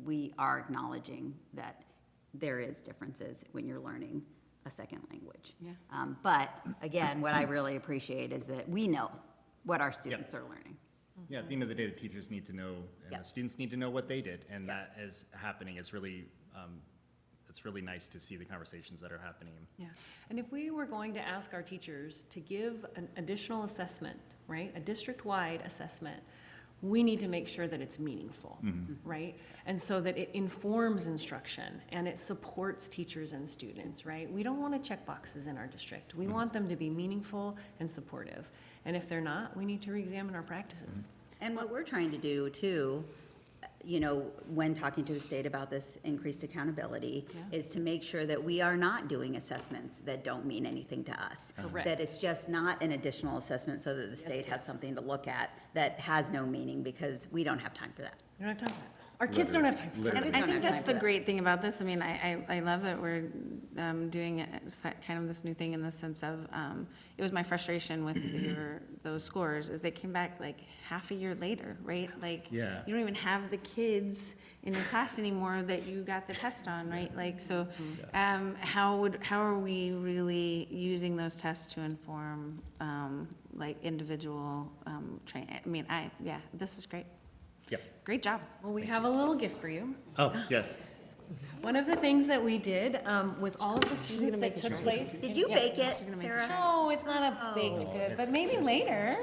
we are acknowledging that there is differences when you're learning a second language. Yeah. But again, what I really appreciate is that we know what our students are learning. Yeah, at the end of the day, the teachers need to know, and the students need to know what they did, and that is happening. It's really nice to see the conversations that are happening. Yeah, and if we were going to ask our teachers to give an additional assessment, right, a district-wide assessment, we need to make sure that it's meaningful, right? And so that it informs instruction and it supports teachers and students, right? We don't want to check boxes in our district. We want them to be meaningful and supportive. And if they're not, we need to reexamine our practices. And what we're trying to do too, you know, when talking to the state about this increased accountability, is to make sure that we are not doing assessments that don't mean anything to us. Correct. That it's just not an additional assessment so that the state has something to look at that has no meaning, because we don't have time for that. We don't have time for that. Our kids don't have time for that. Literally. I think have that's time for the that. great thing about this. I mean, I love that we're doing it, it's that kind of this new thing in the sense of, it was my frustration with those scores, is they came back like half a year later, right? Like, Yeah. you don't even have the kids in your class anymore that you got the test on, right? Like, so, how are we really using those tests to inform, like, individual, I mean, this is great. Yep. Great job. Well, we have a little gift for you. Oh, yes. One of the things that we did with all of the students that took place. Did you bake it, Sarah? No, it's not a baked good, but maybe later.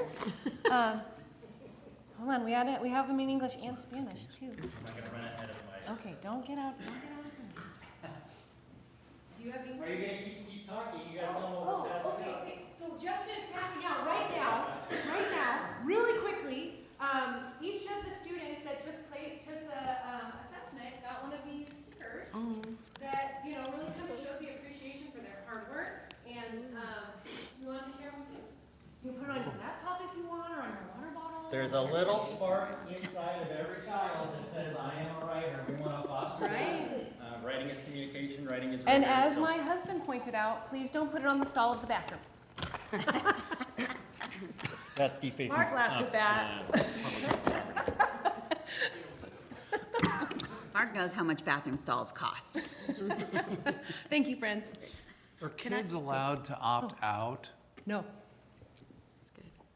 Hold on, we have them in English and Spanish too. Okay, don't get out. You have English? Are you gonna keep talking? You gotta tell them what we're passing out. Okay. So Justin's passing out right now, really quickly. Each of the students that took the assessment got one of these stickers that, you know, really kind of showed the appreciation for their hard work, and we want to share them with you. You can put it on your laptop if you want, or on your water bottle. There's a little spark inside of every child that says, I am a writer. We want to foster that. Right. Writing is communication, writing is And writing. as my husband pointed out, please don't put it on the stall of the bathroom. That's defacing. Mark laughed at that. Mark knows how much bathroom stalls cost. Thank you, friends. Are kids allowed to opt out? No.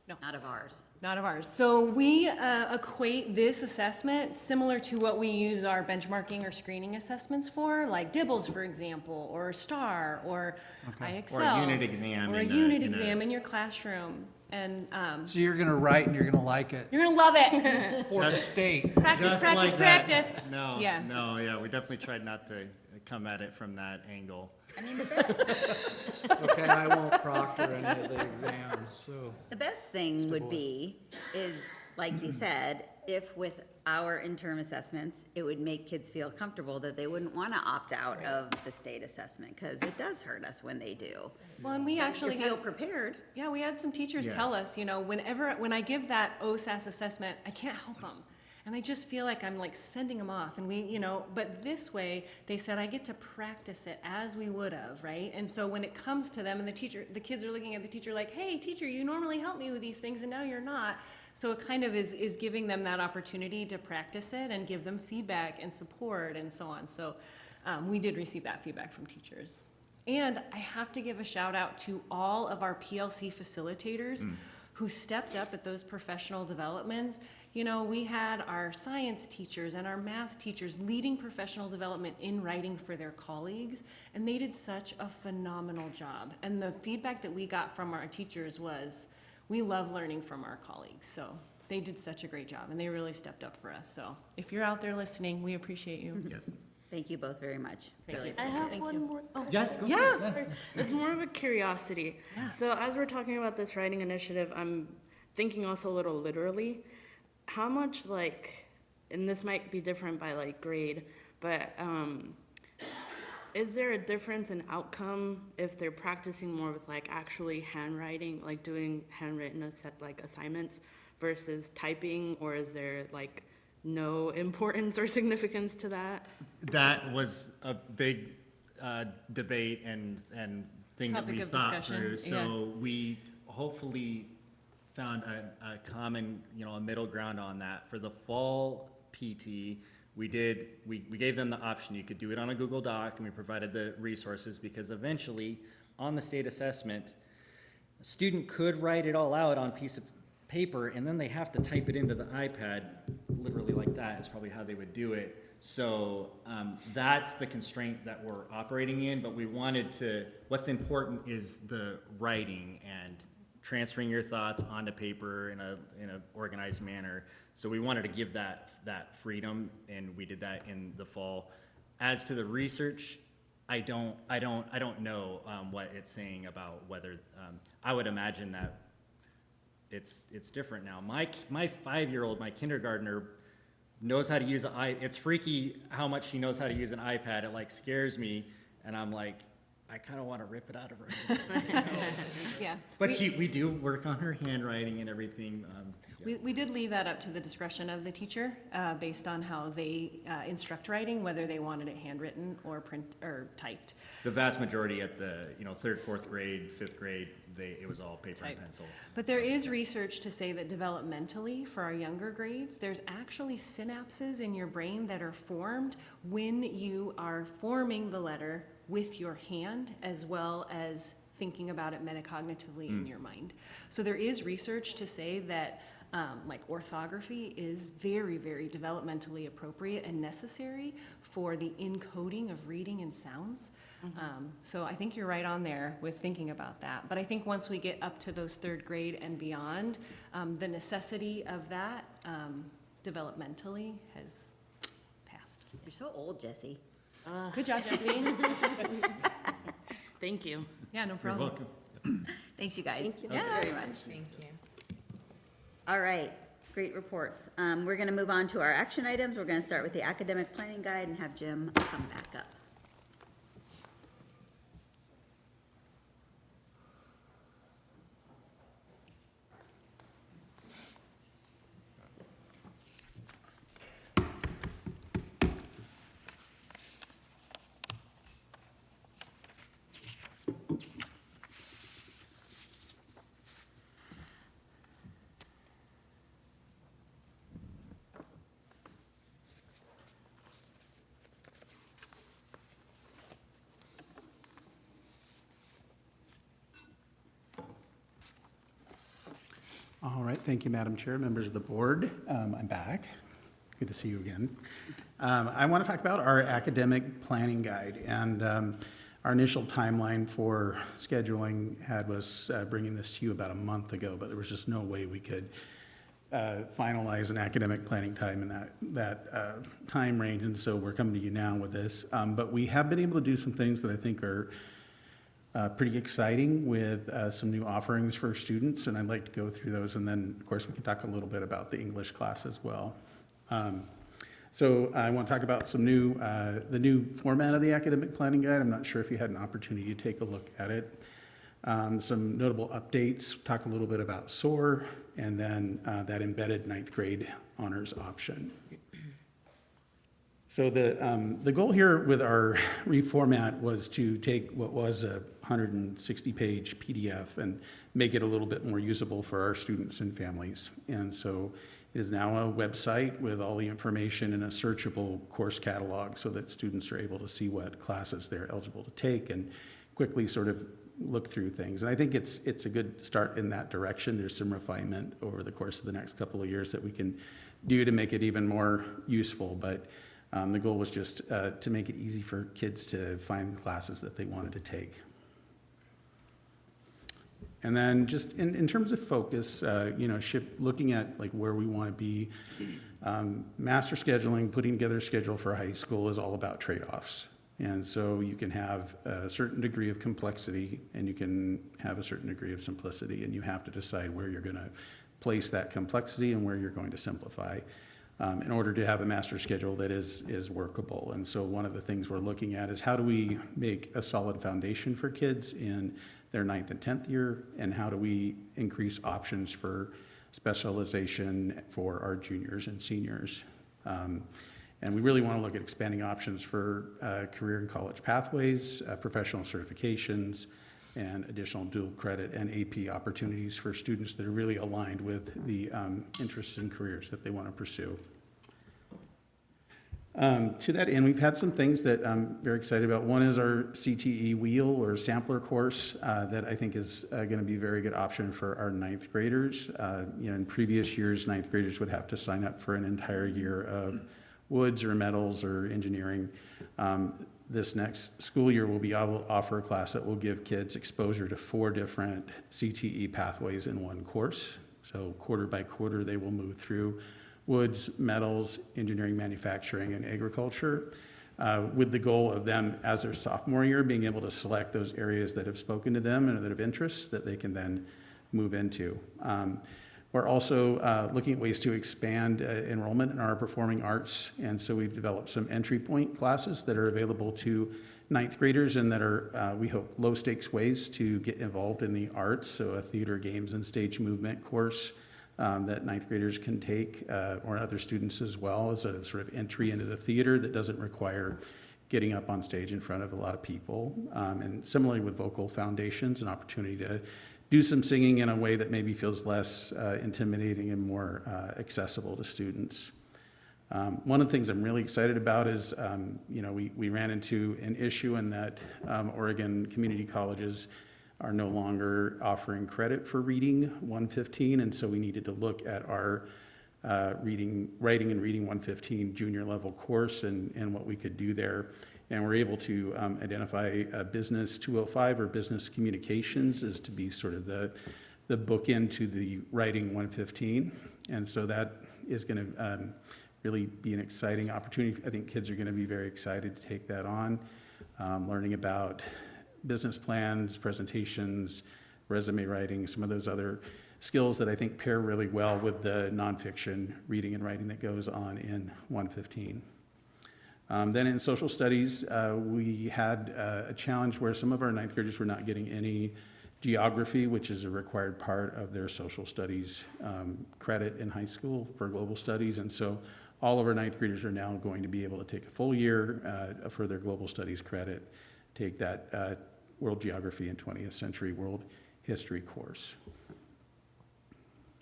No. Not of ours. Not of ours. So we equate this assessment similar to what we use our benchmarking or screening assessments for, like DIBELS, for example, or STAR, or IXL. Or a unit exam Or a in a- unit in a- exam in your classroom. And So you're gonna write and you're gonna like it you're gonna love it. for the state. Practice, Just practice, like that. practice. No, Yeah. no, we definitely tried not to come at it from that angle. Okay, I won't proctor any of the exams, so. The best thing would be, is, like you said, if with our interim assessments, it would make kids feel comfortable that they wouldn't want to opt out of the state assessment, because it does hurt us when they do. Well, and we actually You feel had- prepared. Yeah, we had some teachers Yeah. tell us, you know, when I give that OSAS assessment, I can't help them. And I just feel like I'm like sending them off, and we, you know, but this way, they said, I get to practice it as we would have, right? And so when it comes to them and the kids are looking at the teacher like, hey, teacher, you normally help me with these things and now you're not. So it kind of is giving them that opportunity to practice it and give them feedback and support and so on. So we did receive that feedback from teachers. And I have to give a shout out to all of our PLC facilitators who stepped up at those professional developments. You know, we had our science teachers and our math teachers leading professional development in writing for their colleagues, and they did such a phenomenal job. And the feedback that we got from our teachers was, we love learning from our colleagues. So they did such a great job, and they really stepped up for us. So if you're out there listening, we appreciate you. Yes. Thank you both very much. Really I have Thank one you. more. Oh, Yes, go Yeah. for it. it's more of a curiosity. Yeah. So as we're talking about this writing initiative, I'm thinking also a little literally. How much and this might be different by grade, but is there a difference in outcome if they're practicing more with actually handwriting, like doing handwritten assignments versus typing, or is there no importance or significance to that? That was a big debate and thing that Topic we of thought discussion, through. So we hopefully found a common, a middle ground on that. For the fall PT, we gave them the option. You could do it on a Google Doc, and we provided the resources, because eventually on the state assessment, a student could write it all out on a piece of paper, and then they have to type it into the iPad, literally like that is probably how they would do it. So that's the constraint that we're operating in, but we wanted to, what's important is the writing and transferring your thoughts onto paper in a organized manner. So we wanted to give that freedom, and we did that in the fall. As to the research, I don't know what it's saying about whether, I would imagine that it's different now. My 5-year-old, my kindergartner, knows how to use it's freaky how much she knows how to use an iPad. It like scares me, and I'm like, I kind of want to rip it out of her. Yeah. But we do work on her handwriting and everything. We did leave that up to the discretion of the teacher, based on how they instruct writing, whether they wanted it handwritten or print or typed. The vast majority at the 3rd, 4th grade, 5th grade, it was all paper and pencil. But there is research to say that developmentally, for our younger grades, there's actually synapses in your brain that are formed when you are forming the letter with your hand, as well as thinking about it metacognitively in your mind. So there is research to say that like orthography is very, very developmentally appropriate and necessary for the encoding of reading and sounds. So I think you're right on there with thinking about that. But I think once we get up to those 3rd grade and beyond, the necessity of that developmentally has passed. You're so old, Jesse. Good job, Jesse. Thank you. Yeah, no You're problem. welcome. Thanks, you guys. Thank you. Thank you very much. Thank you. All right, great reports. We're going to move on to our action items. We're going to start with the academic planning guide and have Jim come back up. All right, thank you, Madam Chair, members of the board. I'm back. Good to see you again. I want to talk about our academic planning guide, and our initial timeline for scheduling was bringing this to you about a month ago, but there was just no way we could finalize an academic planning time in that time range, and so we're coming to you now with this. But we have been able to do some things that I think are pretty exciting with some new offerings for students, and I'd like to go through those, and then, of course, we can talk a little bit about the English class as well. So I want to talk about some the new format of the academic planning guide. I'm not sure if you had an opportunity to take a look at it. Some notable updates, talk a little bit about SOAR, and then that embedded 9th grade honors option. So the goal here with our reformat was to take what was a 160-page PDF and make it a little bit more usable for our students and families. And so it is now a website with all the information in a searchable course catalog so that students are able to see what classes they're eligible to take and quickly sort of look through things. And I think it's a good start in that direction. There's some refinement over the course of the next couple of years that we can do to make it even more useful. But the goal was just to make it easy for kids to find the classes that they wanted to take. And then just in terms of focus, looking at like where we want to be, master scheduling, putting together a schedule for high school is all about trade-offs. And so you can have a certain degree of complexity and you can have a certain degree of simplicity, and you have to decide where you're going to place that complexity and where you're going to simplify in order to have a master schedule that is workable. And so one of the things we're looking at is how do we make a solid foundation for kids in their 9th and 10th year, and how do we increase options for specialization for our juniors and seniors. And we really want to look at expanding options for career and college pathways, professional certifications, and additional dual credit and AP opportunities for students that are really aligned with the interests and careers that they want to pursue. To that end, we've had some things that I'm very excited about. One is our CTE wheel or sampler course that I think is going to be a very good option for our 9th graders. In previous years, 9th graders would have to sign up for an entire year of woods or metals or engineering. This next school year, we'll be able to offer a class that will give kids exposure to 4 different CTE pathways in one course. So quarter by quarter, they will move through woods, metals, engineering, manufacturing, and agriculture, with the goal of them, as their sophomore year, being able to select those areas that have spoken to them and that have interest that they can then move into. We're also looking at ways to expand enrollment in our performing arts, and so we've developed some entry point classes that are available to 9th graders and that are, we hope, low stakes ways to get involved in the arts. So a theater, games, and stage movement course that 9th graders can take, or other students as well, as a sort of entry into the theater that doesn't require getting up on stage in front of a lot of people. And similarly with vocal foundations, an opportunity to do some singing in a way that maybe feels less intimidating and more accessible to students. One of the things I'm really excited about is, we ran into an issue in that Oregon community colleges are no longer offering credit for reading 115, and so we needed to look at our writing and reading 115 junior level course and what we could do there. And we're able to identify Business 205 or Business Communications as to be sort of the bookend to the writing 115. And so that is going to really be an exciting opportunity. I think kids are going to be very excited to take that on, learning about business plans, presentations, resume writing, some of those other skills that I think pair really well with the nonfiction reading and writing that goes on in 115. Then in social studies, we had a challenge where some of our 9th graders were not getting any geography, which is a required part of their social studies credit in high school for global studies. And so all of our 9th graders are now going to be able to take a full year for their global studies credit, take that World Geography and 20th Century World History course.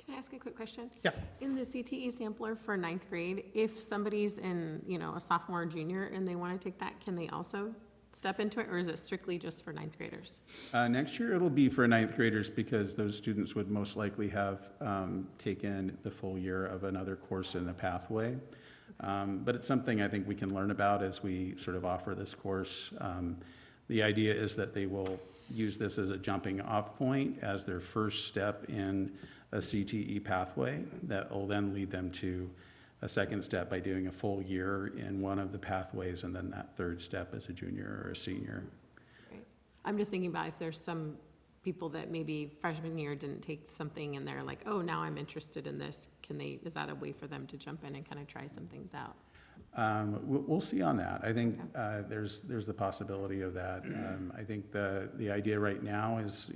Can I ask a quick question? Yeah. In the CTE sampler for 9th grade, if somebody's in, a sophomore or junior and they want to take that, can they also step into it, or is it strictly just for 9th graders? Next year it'll be for 9th graders because those students would most likely have taken the full year of another course in the pathway. But it's something I think we can learn about as we sort of offer this course. The idea is that they will use this as a jumping off point as their first step in a CTE pathway that will then lead them to a second step by doing a full year in one of the pathways, and then that third step as a junior or a senior. Right. I'm just thinking about if there's some people that maybe freshman year didn't take something and they're like, oh, now I'm interested in this. Is that a way for them to jump in and kind of try some things out? We'll see on that. I think there's the possibility of that. I think the idea right now is,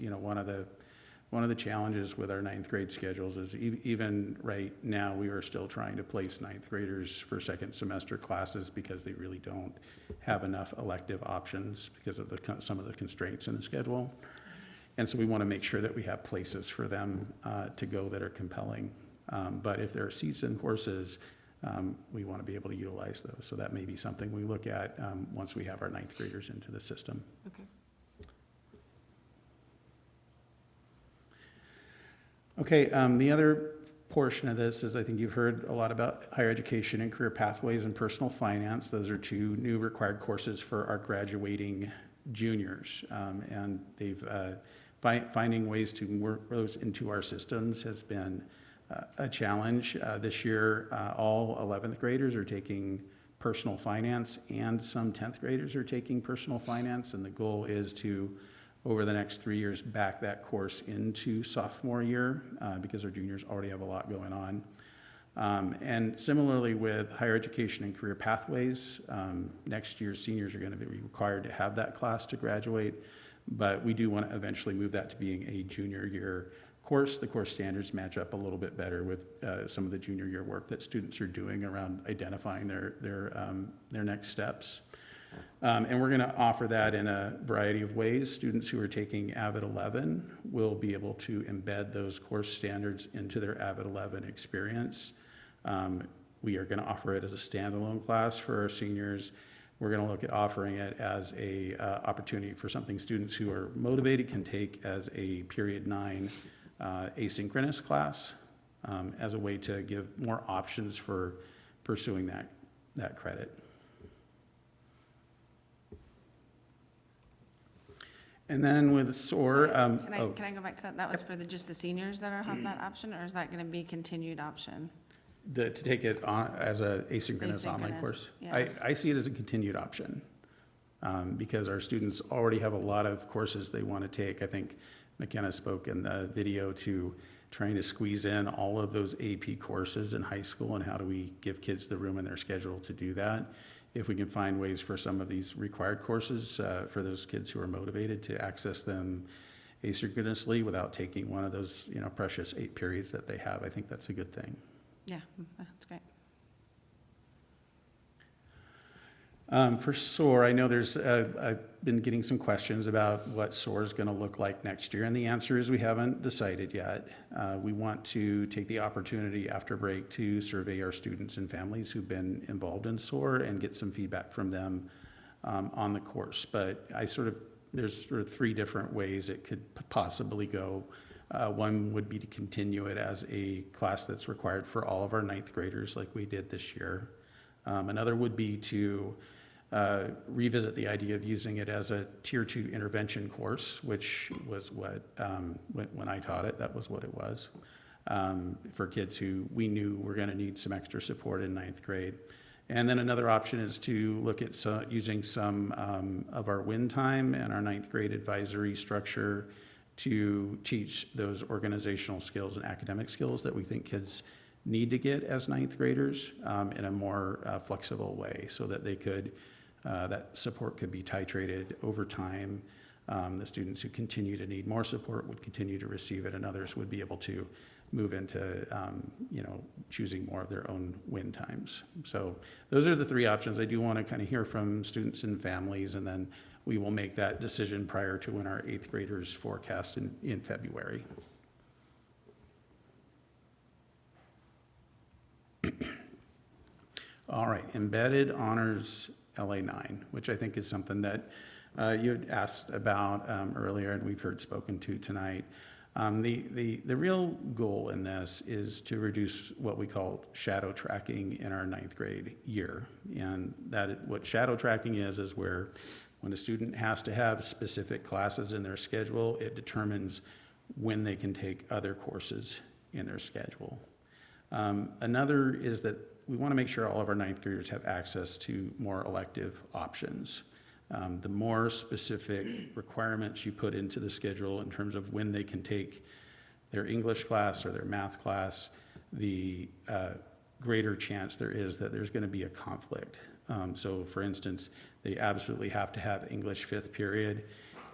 one of the challenges with our 9th grade schedules is even right now we are still trying to place 9th graders for second semester classes because they really don't have enough elective options because of some of the constraints in the schedule. And so we want to make sure that we have places for them to go that are compelling. But if there are seats in courses, we want to be able to utilize those. So that may be something we look at once we have our 9th graders into the system. Okay. Okay, the other portion of this is I think you've heard a lot about higher education and career pathways and personal finance. Those are 2 new required courses for our graduating juniors. And they've finding ways to work those into our systems has been a challenge. This year, all 11th graders are taking personal finance and some 10th graders are taking personal finance. And the goal is to, over the next 3 years, back that course into sophomore year because our juniors already have a lot going on. And similarly with higher education and career pathways, next year seniors are going to be required to have that class to graduate, but we do want to eventually move that to being a junior year course. The course standards match up a little bit better with some of the junior year work that students are doing around identifying their next steps. And we're going to offer that in a variety of ways. Students who are taking AVID 11 will be able to embed those course standards into their AVID 11 experience. We are going to offer it as a standalone class for our seniors. We're going to look at offering it as a opportunity for something students who are motivated can take as a period 9 asynchronous class as a way to give more options for pursuing that credit. And then with SOAR, Can I go back to that? That was for just the seniors that have that option, or is that gonna be continued option? to take it on as a asynchronous online Asynchronous, course. yeah. I see it as a continued option, because our students already have a lot of courses they want to take. I think McKenna spoke in the video to trying to squeeze in all of those AP courses in high school, and how do we give kids the room in their schedule to do that. If we can find ways for some of these required courses, for those kids who are motivated to access them asynchronously without taking one of those, precious 8 periods that they have, I think that's a good thing. Yeah, that's great. For SOAR, I know I've been getting some questions about what SOAR is going to look like next year, and the answer is we haven't decided yet. We want to take the opportunity after break to survey our students and families who've been involved in SOAR and get some feedback from them on the course. But there's sort of 3 different ways it could possibly go. One would be to continue it as a class that's required for all of our 9th graders like we did this year. Another would be to revisit the idea of using it as a Tier 2 intervention course, which was what, when I taught it, that was what it was, for kids who we knew were going to need some extra support in 9th grade. And then another option is to look at using some of our win time and our 9th grade advisory structure to teach those organizational skills and academic skills that we think kids need to get as 9th graders in a more flexible way, so that they could, that support could be titrated over time. The students who continue to need more support would continue to receive it, and others would be able to move into, choosing more of their own win times. So those are the 3 options. I do want to kind of hear from students and families, and then we will make that decision prior to when our 8th graders forecast in February. All right, embedded honors LA9, which I think is something that you had asked about earlier, and we've heard spoken to tonight. The real goal in this is to reduce what we call shadow tracking in our 9th grade year. And what shadow tracking is where when a student has to have specific classes in their schedule, it determines when they can take other courses in their schedule. Another is that we want to make sure all of our 9th graders have access to more elective options. The more specific requirements you put into the schedule in terms of when they can take their English class or their math class, the greater chance there is that there's going to be a conflict. So for instance, they absolutely have to have English 5th period,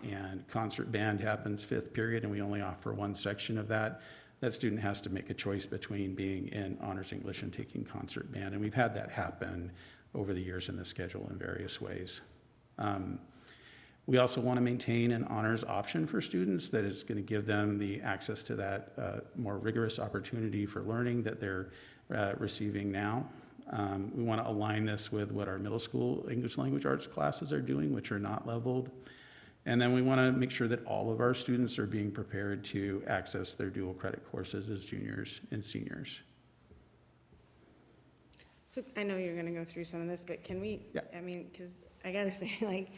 and concert band happens 5th period, and we only offer 1 section of that. That student has to make a choice between being in honors English and taking concert band, and we've had that happen over the years in the schedule in various ways. We also want to maintain an honors option for students that is going to give them the access to that more rigorous opportunity for learning that they're receiving now. We want to align this with what our middle school English language arts classes are doing, which are not leveled. And then we want to make sure that all of our students are being prepared to access their dual credit courses as juniors and seniors. So I know you're gonna go through some of this, but can we, Yeah. I mean, because I gotta say, I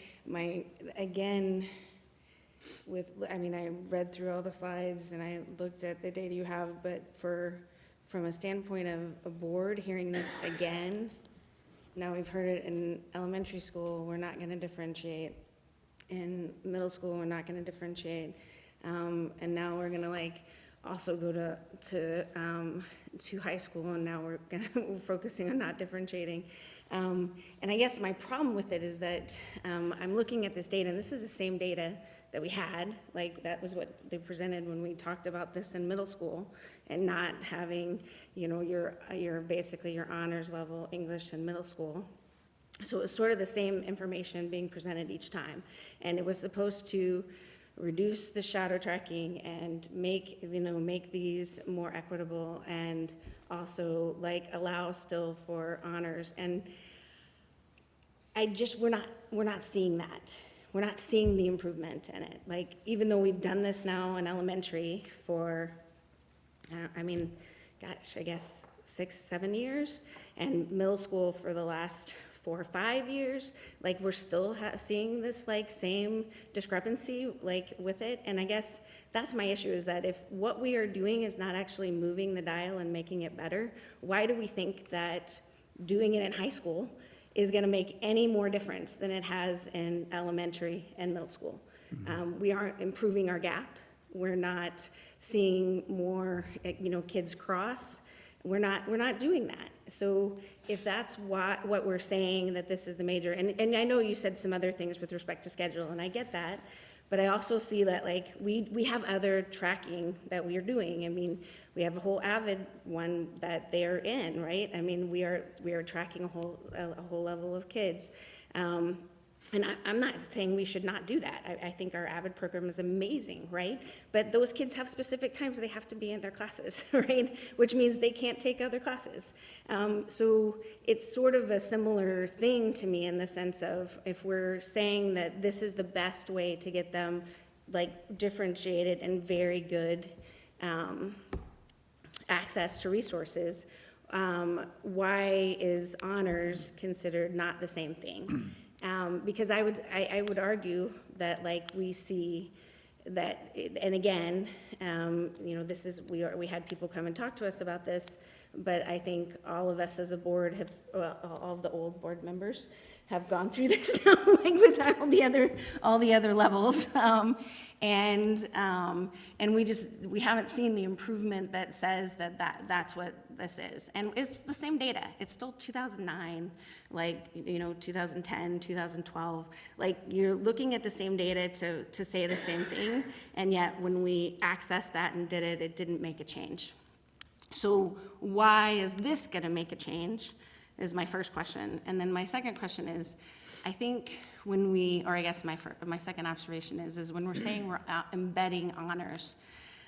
read through all the slides and I looked at the data you have, but from a standpoint of a board, hearing this again, now we've heard it in elementary school, we're not gonna differentiate. In middle school, we're not gonna differentiate. And now we're gonna also go to high school, and now we're focusing on not differentiating. And I guess my problem with it is that I'm looking at this data, and this is the same data that we had, that was what they presented when we talked about this in middle school, and not having, your basically your honors level English in middle school. So it was sort of the same information being presented each time, and it was supposed to reduce the shadow tracking and make these more equitable, and also allow still for honors. And we're not seeing that. We're not seeing the improvement in it. Even though we've done this now in elementary for, I guess 6-7 years, and middle school for the last 4 or 5 years, like we're still seeing this like same discrepancy like with it. And I guess that's my issue, is that if what we are doing is not actually moving the dial and making it better, why do we think that doing it in high school is going to make any more difference than it has in elementary and middle school? We aren't improving our gap. We're not seeing more, kids cross. We're not doing that. So if that's what we're saying, that this is the major, and I know you said some other things with respect to schedule, and I get that, but I also see that like we have other tracking that we are doing. I mean, we have a whole AVID one that they're in, right? I mean, we are tracking a whole level of kids. And I'm not saying we should not do that. I think our AVID program is amazing, right? But those kids have specific times they have to be in their classes, right? Which means they can't take other classes. So it's sort of a similar thing to me in the sense of, if we're saying that this is the best way to get them like differentiated and very good access to resources, why is honors considered not the same thing? Because I would argue that like we see that, and again, this is, we had people come and talk to us about this, but I think all of us as a board have, all of the old board members have gone through this now, like with all the other levels, and we haven't seen the improvement that says that's what this is. And it's the same data. It's still 2009, 2010, 2012. Like, you're looking at the same data to say the same thing, and yet when we accessed that and did it, it didn't make a change. So why is this gonna make a change, is my first question. And then my second question is, I think when my second observation is when we're saying we're embedding honors,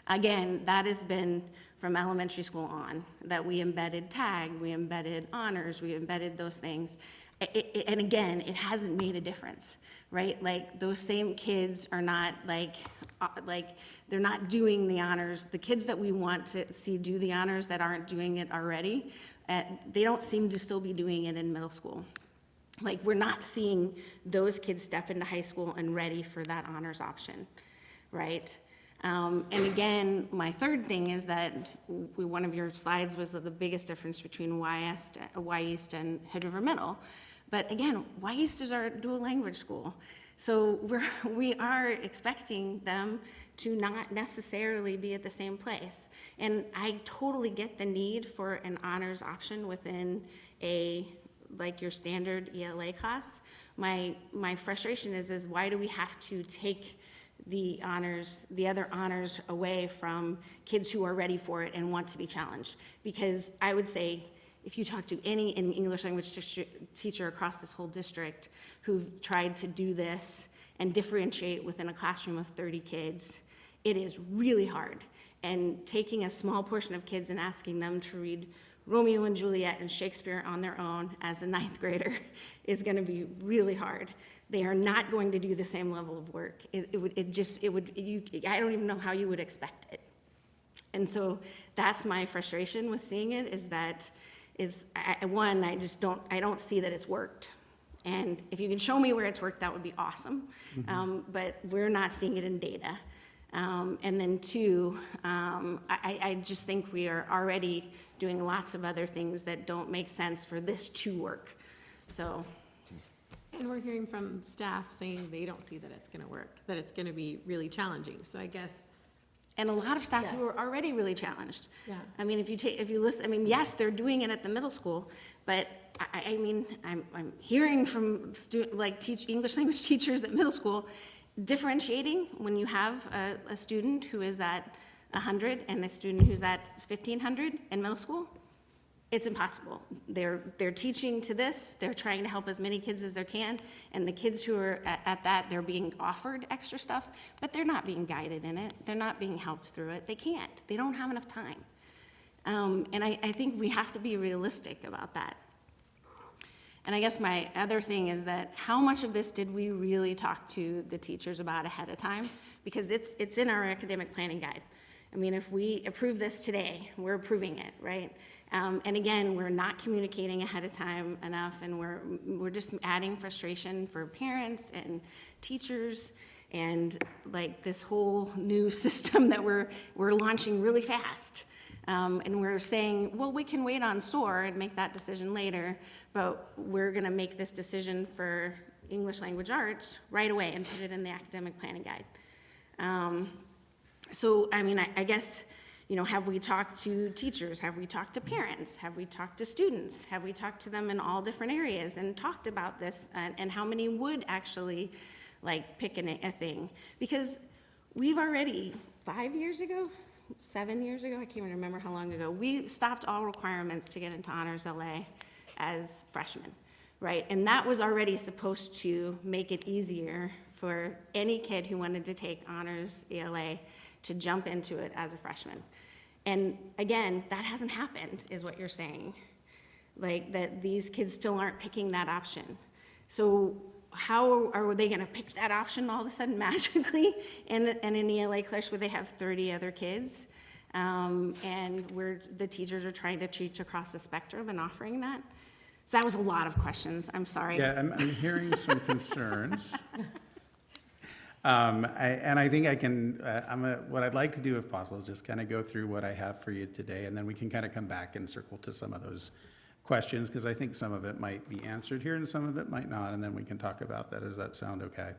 again, that has been from elementary school on, that we embedded tag, we embedded honors, we embedded those things. And again, it hasn't made a difference, right? Like, those same kids are not they're not doing the honors. The kids that we want to see do the honors that aren't doing it already, they don't seem to still be doing it in middle school. Like, we're not seeing those kids step into high school and ready for that honors option, right? And again, my third thing is that one of your slides was the biggest difference between Y East and Hood River Middle. But again, Y East is our dual language school. So we are expecting them to not necessarily be at the same place. And I totally get the need for an honors option within your standard ELA class. My frustration is why do we have to take the other honors away from kids who are ready for it and want to be challenged? Because I would say, if you talk to any English language teacher across this whole district who've tried to do this and differentiate within a classroom of 30 kids, it is really hard. And taking a small portion of kids and asking them to read Romeo and Juliet and Shakespeare on their own as a 9th grader is going to be really hard. They are not going to do the same level of work. I don't even know how you would expect it. And so that's my frustration with seeing it, is that I don't see that it's worked. And if you can show me where it's worked, that would be awesome. But we're not seeing it in data. And then two, I just think we are already doing lots of other things that don't make sense for this to work. So. And we're hearing from staff saying they don't see that it's gonna work, that it's gonna be really challenging. So I guess. And a lot of staff who are already really challenged. Yeah. I mean, if you listen, I mean, yes, they're doing it at the middle school, but I mean, I'm hearing from English language teachers at middle school, differentiating when you have a student who is at 100 and a student who's at 1,500 in middle school, it's impossible. They're teaching to this, they're trying to help as many kids as they can, and the kids who are at that, they're being offered extra stuff, but they're not being guided in it, they're not being helped through it, they can't, they don't have enough time. And I think we have to be realistic about that. And I guess my other thing is that how much of this did we really talk to the teachers about ahead of time? Because it's in our academic planning guide. I mean, if we approve this today, we're approving it, right? And again, we're not communicating ahead of time enough, and we're just adding frustration for parents and teachers, and like this whole new system that we're launching really fast. And we're saying, well, we can wait on SOAR and make that decision later, but we're gonna make this decision for English language arts right away and put it in the academic planning guide. So, I mean, I guess, you know, have we talked to teachers? Have we talked to parents? Have we talked to students? Have we talked to them in all different areas and talked about this, and how many would actually like pick a thing? Because we've already, 5 years ago, 7 years ago, I can't even remember how long ago, we stopped all requirements to get into Honors LA as freshmen, right? And that was already supposed to make it easier for any kid who wanted to take Honors ELA to jump into it as a freshman. And again, that hasn't happened, is what you're saying. Like, that these kids still aren't picking that option. So how are they gonna pick that option all of a sudden magically in an ELA class where they have 30 other kids? And where the teachers are trying to teach across the spectrum and offering that? So that was a lot of questions, I'm sorry. Yeah, I'm hearing some concerns. I think I can, what I'd like to do if possible is just kind of go through what I have for you today, and then we can kind of come back and circle to some of those questions, because I think some of it might be answered here and some of it might not, and then we can talk about that. Does that sound okay?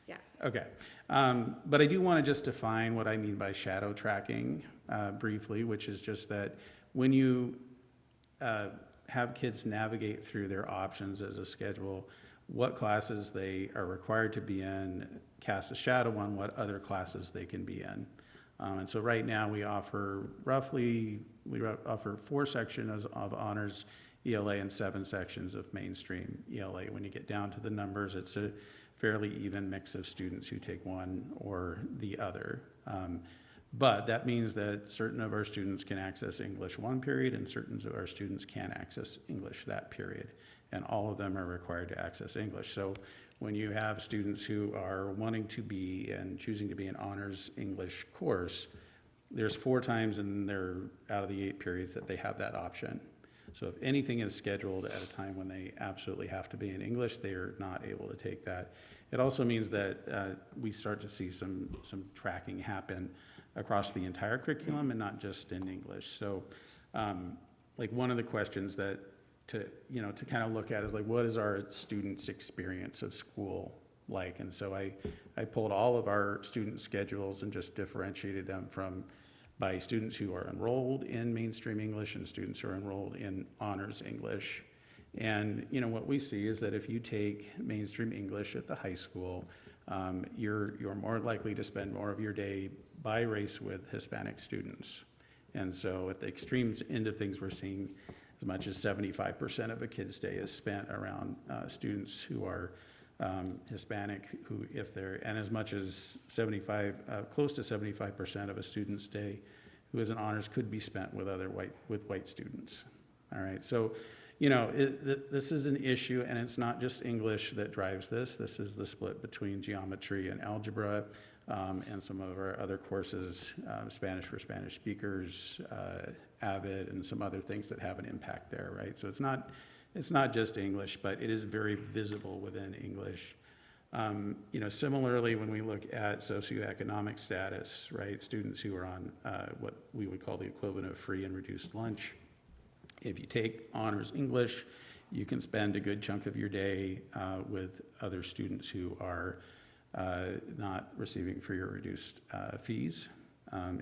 Yeah. Okay. But I do want to just define what I mean by shadow tracking briefly, which is just that when you have kids navigate through their options as a schedule, what classes they are required to be in, cast a shadow on what other classes they can be in. And so right now we offer 4 sections of honors ELA and 7 sections of mainstream ELA. When you get down to the numbers, it's a fairly even mix of students who take one or the other. But that means that certain of our students can access English one period and certain of our students can't access English that period. And all of them are required to access English. So when you have students who are wanting to be and choosing to be an honors English course, there's 4 times out of the 8 periods that they have that option. So if anything is scheduled at a time when they absolutely have to be in English, they are not able to take that. It also means that we start to see some tracking happen across the entire curriculum and not just in English. So like one of the questions that to kind of look at is like, what is our students' experience of school like? And so I pulled all of our student schedules and just differentiated them by students who are enrolled in mainstream English and students who are enrolled in honors English. And what we see is that if you take mainstream English at the high school, you're more likely to spend more of your day by race with Hispanic students. And so at the extreme end of things, we're seeing as much as 75% of a kid's day is spent around students who are Hispanic, and as much as close to 75% of a student's day who is in honors could be spent with white students. All right, so this is an issue, and it's not just English that drives this. This is the split between geometry and algebra, and some of our other courses, Spanish for Spanish speakers, AVID, and some other things that have an impact there, right? So it's not just English, but it is very visible within English. Similarly, when we look at socioeconomic status, right, students who are on what we would call the equivalent of free and reduced lunch, if you take honors English, you can spend a good chunk of your day with other students who are not receiving free or reduced fees.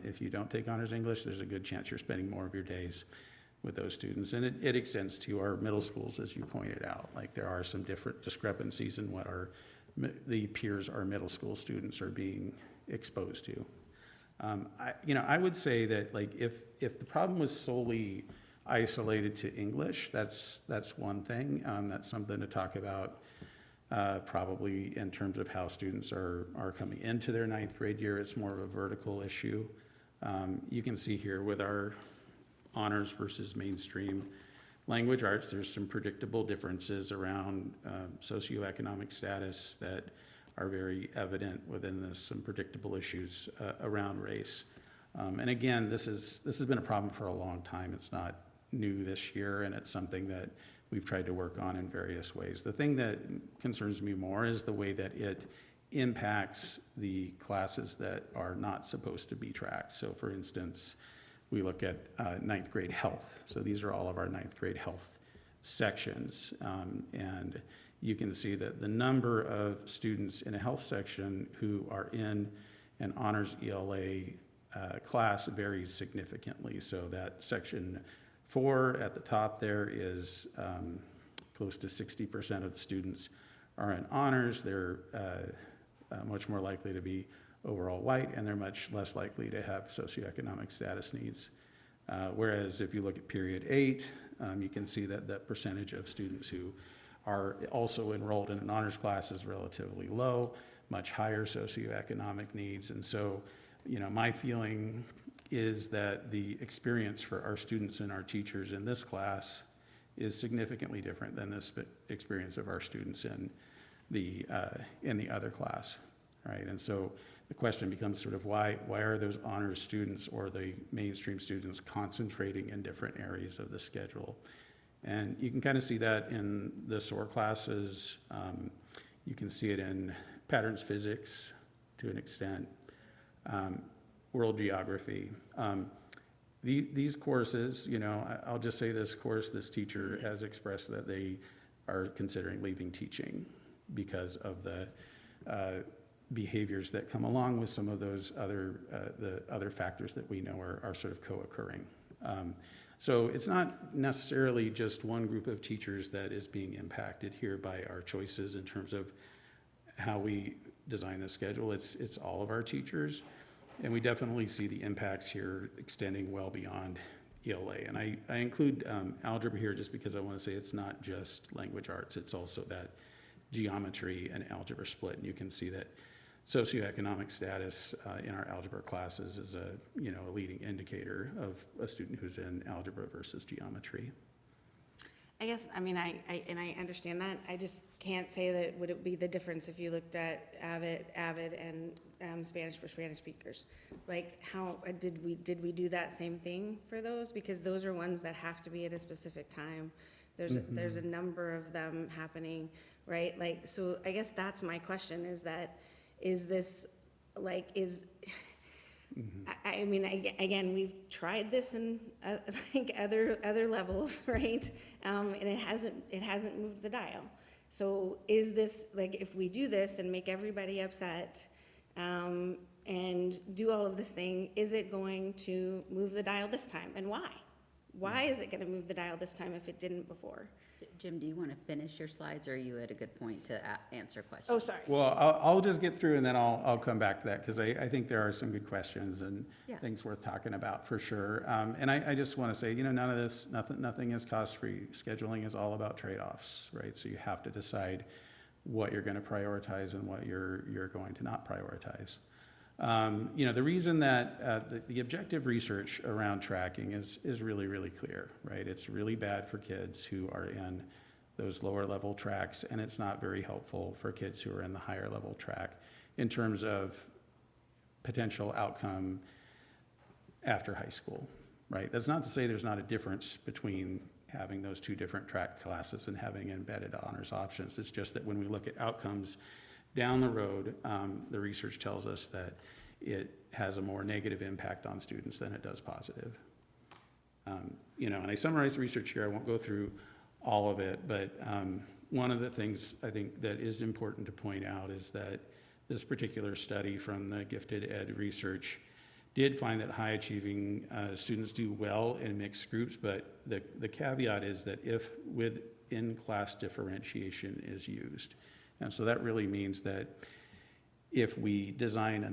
If you don't take honors English, there's a good chance you're spending more of your days with those students. And it extends to our middle schools, as you pointed out. Like, there are some different discrepancies in what the peers our middle school students are being exposed to. I would say that, like, if the problem was solely isolated to English, that's one thing. That's something to talk about probably in terms of how students are coming into their 9th grade year. It's more of a vertical issue. You can see here with our honors versus mainstream language arts, there's some predictable differences around socioeconomic status that are very evident within this, some predictable issues around race. And again, this has been a problem for a long time. It's not new this year, and it's something that we've tried to work on in various ways. The thing that concerns me more is the way that it impacts the classes that are not supposed to be tracked. So for instance, we look at ninth grade health. So these are all of our ninth grade health sections. And you can see that the number of students in a health section who are in an honors ELA class varies significantly. So that section 4 at the top there is close to 60% of the students are in honors. They're much more likely to be overall white, and they're much less likely to have socioeconomic status needs. Whereas if you look at period 8, you can see that the percentage of students who are also enrolled in an honors class is relatively low, much higher socioeconomic needs. And so, you know, my feeling is that the experience for our students and our teachers in this class is significantly different than this experience of our students in the other class, right? And so the question becomes sort of why are those honors students or the mainstream students concentrating in different areas of the schedule? And you can kind of see that in the SOAR classes. You can see it in patterns physics to an extent, world geography. These courses, you know, I'll just say this course, this teacher has expressed that they are considering leaving teaching because of the behaviors that come along with some of those the other factors that we know are sort of co-occurring. So it's not necessarily just one group of teachers that is being impacted here by our choices in terms of how we design the schedule. It's all of our teachers, and we definitely see the impacts here extending well beyond ELA. And I include algebra here just because I want to say it's not just language arts, it's also that geometry and algebra split. And you can see that socioeconomic status in our algebra classes is a leading indicator of a student who's in algebra versus geometry. I guess, I mean, I understand that. I just can't say that would it be the difference if you looked at AVID and Spanish for Spanish speakers. Like, how did we do that same thing for those? Because those are ones that have to be at a specific time. There's a number of them happening, right? Like, so I guess that's my question: I mean, again, we've tried this in like other levels, right? And it hasn't moved the dial. So is this, like, if we do this and make everybody upset and do all of this thing, is it going to move the dial this time? And why? Why is it going to move the dial this time if it didn't before? Jim, do you want to finish your slides, or are you at a good point to answer questions? Oh, sorry. Well, I'll just get through and then I'll come back to that because I think there are some good questions and things worth talking about for sure. And I just want to say, none of this, nothing is cost-free. Scheduling is all about trade-offs, right? So you have to decide what you're going to prioritize and what you're going to not prioritize. The reason that the objective research around tracking is really, really clear, right? It's really bad for kids who are in those lower level tracks, and it's not very helpful for kids who are in the higher level track in terms of potential outcome after high school, right? That's not to say there's not a difference between having those two different track classes and having embedded honors options. It's just that when we look at outcomes down the road, the research tells us that it has a more negative impact on students than it does positive. And I summarize the research here. I won't go through all of it, but one of the things I think that is important to point out is that this particular study from the gifted ed research did find that high achieving students do well in mixed groups, but the caveat is that if within class differentiation is used. And so that really means that if we design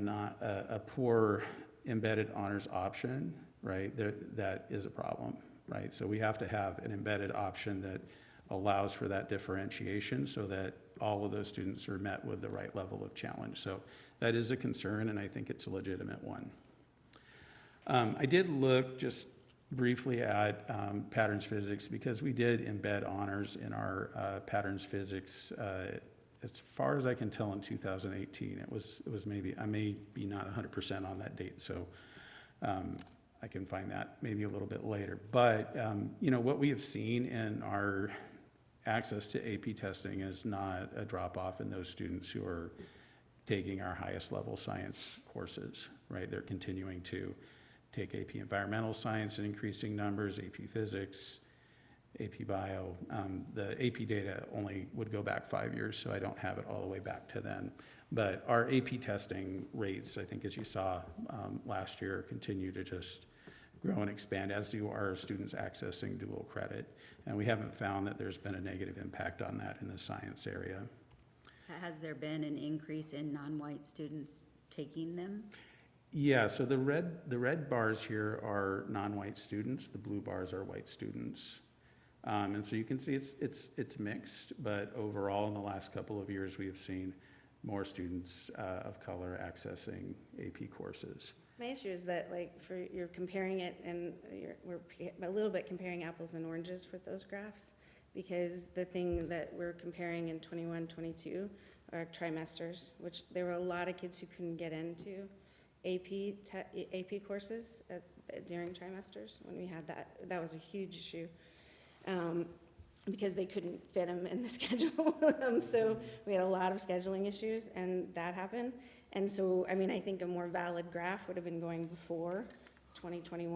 a poor embedded honors option, right, that is a problem, right? So we have to have an embedded option that allows for that differentiation so that all of those students are met with the right level of challenge. So that is a concern, and I think it's a legitimate one. I did look just briefly at patterns physics because we did embed honors in our patterns physics as far as I can tell in 2018. It was maybe, I may be not 100% on that date, so I can find that maybe a little bit later. But, you know, what we have seen in our access to AP testing is not a drop-off in those students who are taking our highest level science courses, right? They're continuing to take AP Environmental Science in increasing numbers, AP Physics, AP Bio. The AP data only would go back 5 years, so I don't have it all the way back to then. But our AP testing rates, I think as you saw last year, continue to just grow and expand, as do our students accessing dual credit. And we haven't found that there's been a negative impact on that in the science area. Has there been an increase in non-white students taking them? Yeah, so the red bars here are non-white students, the blue bars are white students. And so you can see it's mixed, but overall in the last couple of years we have seen more students of color accessing AP courses. My issue is that, like, you're comparing it, and we're a little bit comparing apples and oranges for those graphs, because the thing that we're comparing in 21, 22 are trimesters, which there were a lot of kids who couldn't get into AP courses during trimesters when we had that. That was a huge issue. Because they couldn't fit them in the schedule. So we had a lot of scheduling issues, and that happened. And so, I mean, I think a more valid graph would have been going before 2020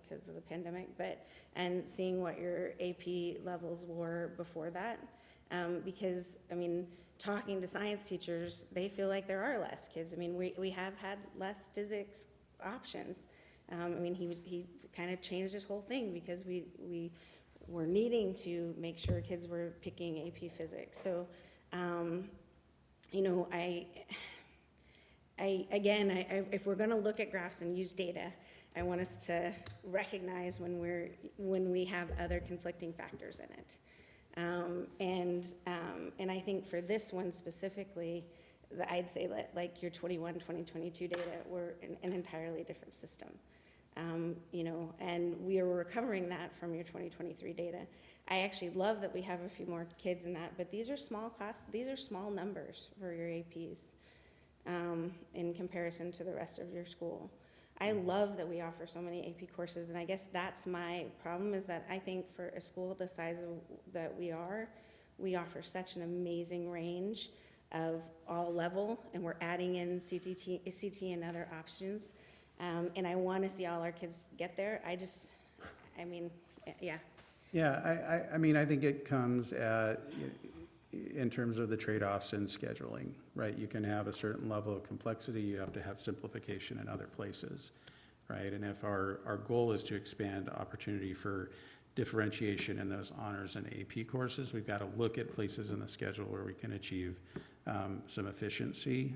because of the pandemic, and seeing what your AP levels were before that. Because, I mean, talking to science teachers, they feel like there are less kids. I mean, we have had less physics options. I mean, he kind of changed his whole thing because we were needing to make sure kids were picking AP Physics. So, you know, if we're going to look at graphs and use data, I want us to recognize when we have other conflicting factors in it. And I think for this one specifically, I'd say that like your 21, 2022 data were an entirely different system. You know, and we are recovering that from your 2023 data. I actually love that we have a few more kids in that, but these are small numbers for your APs in comparison to the rest of your school. I love that we offer so many AP courses, and I guess that's my problem, is that I think for a school the size that we offer such an amazing range of all level, and we're adding in CT and other options. And I want to see all our kids get there. I mean, yeah. Yeah, I mean, I think it comes in terms of the trade-offs in scheduling, right? You can have a certain level of complexity, you have to have simplification in other places, right? And if our goal is to expand opportunity for differentiation in those honors and AP courses, we've got to look at places in the schedule where we can achieve some efficiency.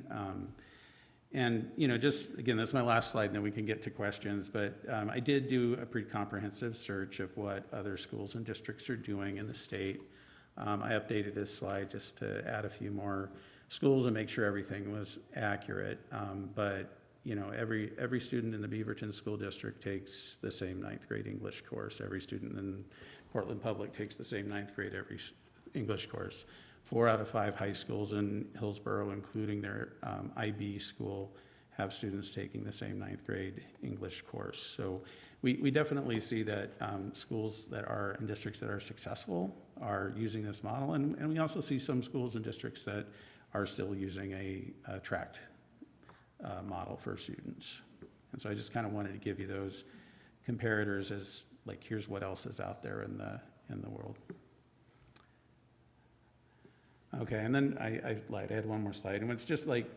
And, you know, just, again, this is my last slide, and then we can get to questions, but I did do a pretty comprehensive search of what other schools and districts are doing in the state. I updated this slide just to add a few more schools and make sure everything was accurate. But, you know, every student in the Beaverton School District takes the same 9th grade English course. Every student in Portland Public takes the same 9th grade English course. 4 out of 5 high schools in Hillsborough, including their IB school, have students taking the same 9th grade English course. So we definitely see that schools that are in districts that are successful are using this model, and we also see some schools and districts that are still using a tracked model for students. And so I just kind of wanted to give you those comparators as, like, here's what else is out there in the world. Okay, and then I lied, I had one more slide, and it's just like,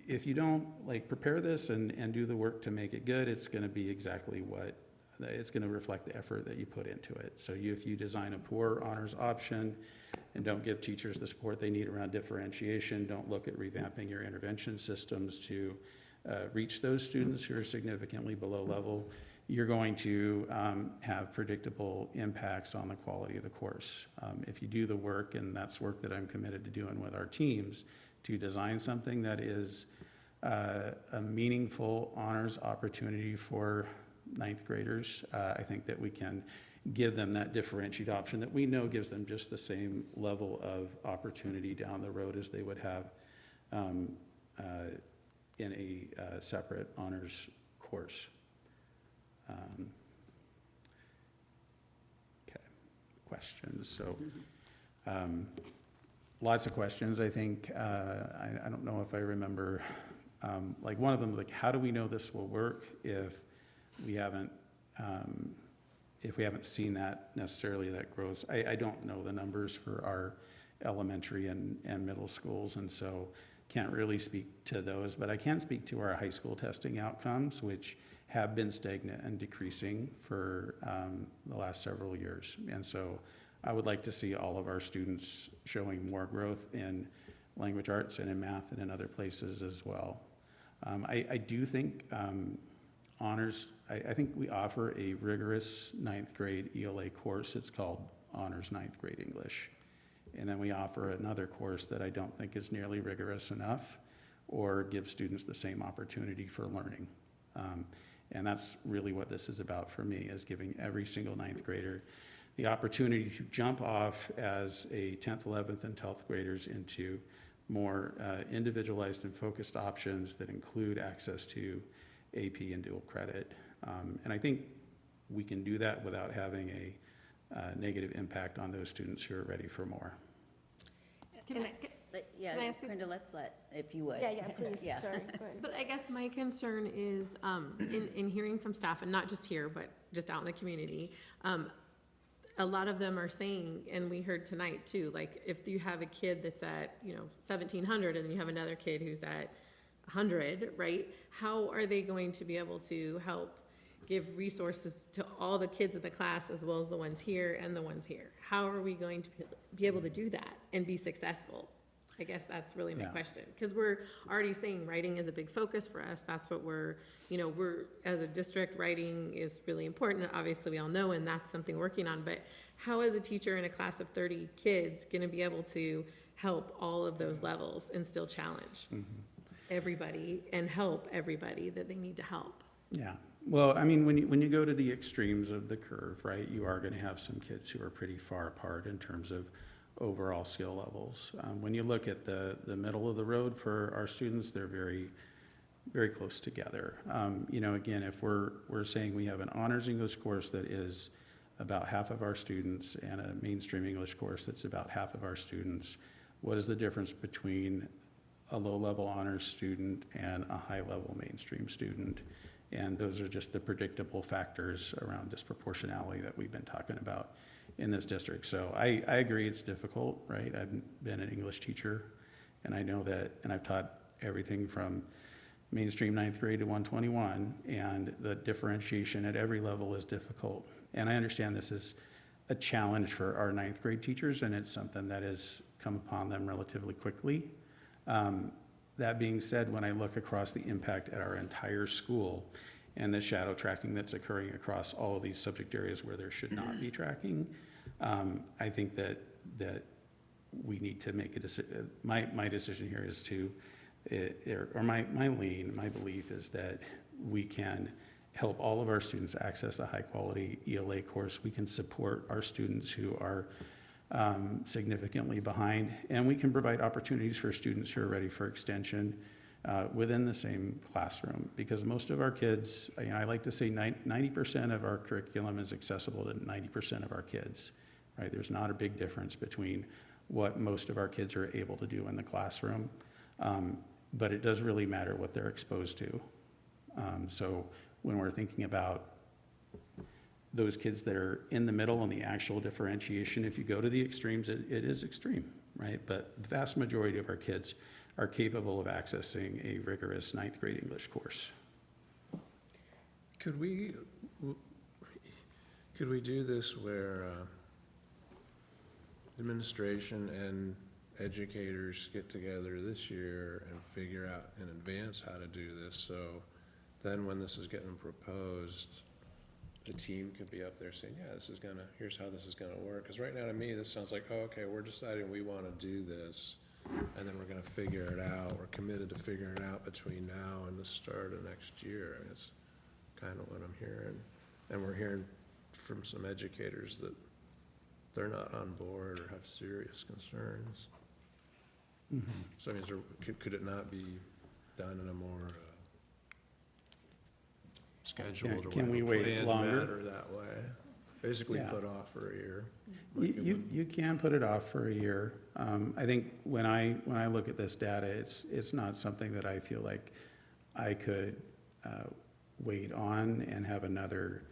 if you don't like prepare this and do the work to make it good, it's gonna be exactly what, it's gonna reflect the effort that you put into it. So if you design a poor honors option and don't give teachers the support they need around differentiation, don't look at revamping your intervention systems to reach those students who are significantly below level, you're going to have predictable impacts on the quality of the course. If you do the work, and that's work that I'm committed to doing with our teams, to design something that is a meaningful honors opportunity for 9th graders, I think that we can give them that differentiated option that we know gives them just the same level of opportunity down the road as they would have in a separate honors course. Okay, questions. So lots of questions. I think, I don't know if I remember, like one of them, like how do we know this will work if we haven't seen that necessarily that growth? I don't know the numbers for our elementary and middle schools, and so can't really speak to those, but I can speak to our high school testing outcomes, which have been stagnant and decreasing for the last several years. And so I would like to see all of our students showing more growth in language arts and in math and in other places as well. I do think honors, I think we offer a rigorous 9th grade ELA course. It's called Honors 9th Grade English. And then we offer another course that I don't think is nearly rigorous enough or gives students the same opportunity for learning. And that's really what this is about for me, is giving every single 9th grader the opportunity to jump off as a 10th, 11th, and 12th graders into more individualized and focused options that include access to AP and dual credit. And I think we can do that without having a negative impact on those students who are ready for more. Yeah, Can I ask you- Brenda, let's if you would. Yeah, please, Yeah. sorry, go ahead. But I guess my concern is, in hearing from staff, and not just here, but just out in the community, a lot of them are saying, and we heard tonight too, like if you have a kid that's at, 1,700 and then you have another kid who's at 100, right? How are they going to be able to help give resources to all the kids of the class as well as the ones here and the ones here? How are we going to be able to do that and be successful? I guess that's really my question. Because we're already saying writing is a big focus for us. That's what we're, as a district, writing is really important. Obviously, we all know, and that's something we're working on. But how is a teacher in a class of 30 kids going to be able to help all of those levels and still challenge everybody and help everybody that they need to help? Yeah. Well, I mean, when you go to the extremes of the curve, right, you are going to have some kids who are pretty far apart in terms of overall skill levels. When you look at the middle of the road for our students, they're very, very close together. Again, if we're saying we have an honors English course that is about half of our students and a mainstream English course that's about half of our students, what is the difference between a low-level honors student and a high-level mainstream student? And those are just the predictable factors around disproportionality that we've been talking about in this district. So I agree it's difficult, right? I've been an English teacher, and I know that, and I've taught everything from mainstream 9th grade to 121, and the differentiation at every level is difficult. And I understand this is a challenge for our 9th grade teachers, and it's something that has come upon them relatively quickly. That being said, when I look across the impact at our entire school and the shadow tracking that's occurring across all of these subject areas where there should not be tracking, I think that we need to make a decision. My decision here is to, my belief is that we can help all of our students access a high quality ELA course. We can support our students who are significantly behind, and we can provide opportunities for students who are ready for extension within the same classroom, because most of our kids, I like to say 90% of our curriculum is accessible to 90% of our kids, right? There's not a big difference between what most of our kids are able to do in the classroom, but it does really matter what they're exposed to. So when we're thinking about those kids that are in the middle and the actual differentiation, if you go to the extremes, it is extreme, right? But the vast majority of our kids are capable of accessing a rigorous 9th grade English course. Could we do this where administration and educators get together this year and figure out in advance how to do this, so then when this is getting proposed, the team could be up there saying, yeah, here's how this is gonna work. Because right now to me, this sounds like, oh, okay, we're deciding we wanna do this, and then we're gonna figure it out. We're committed to figuring it out between now and the start of next year. It's kind of what I'm hearing. And we're hearing from some educators that they're not on board or have serious concerns. So I mean, could it not be done in a more schedule Yeah, to can where we the wait plans longer? matter that way. Basically Yeah. put off for a year. You can put it off for a year. I think when I look at this data, it's not something that I feel like I could wait on and have another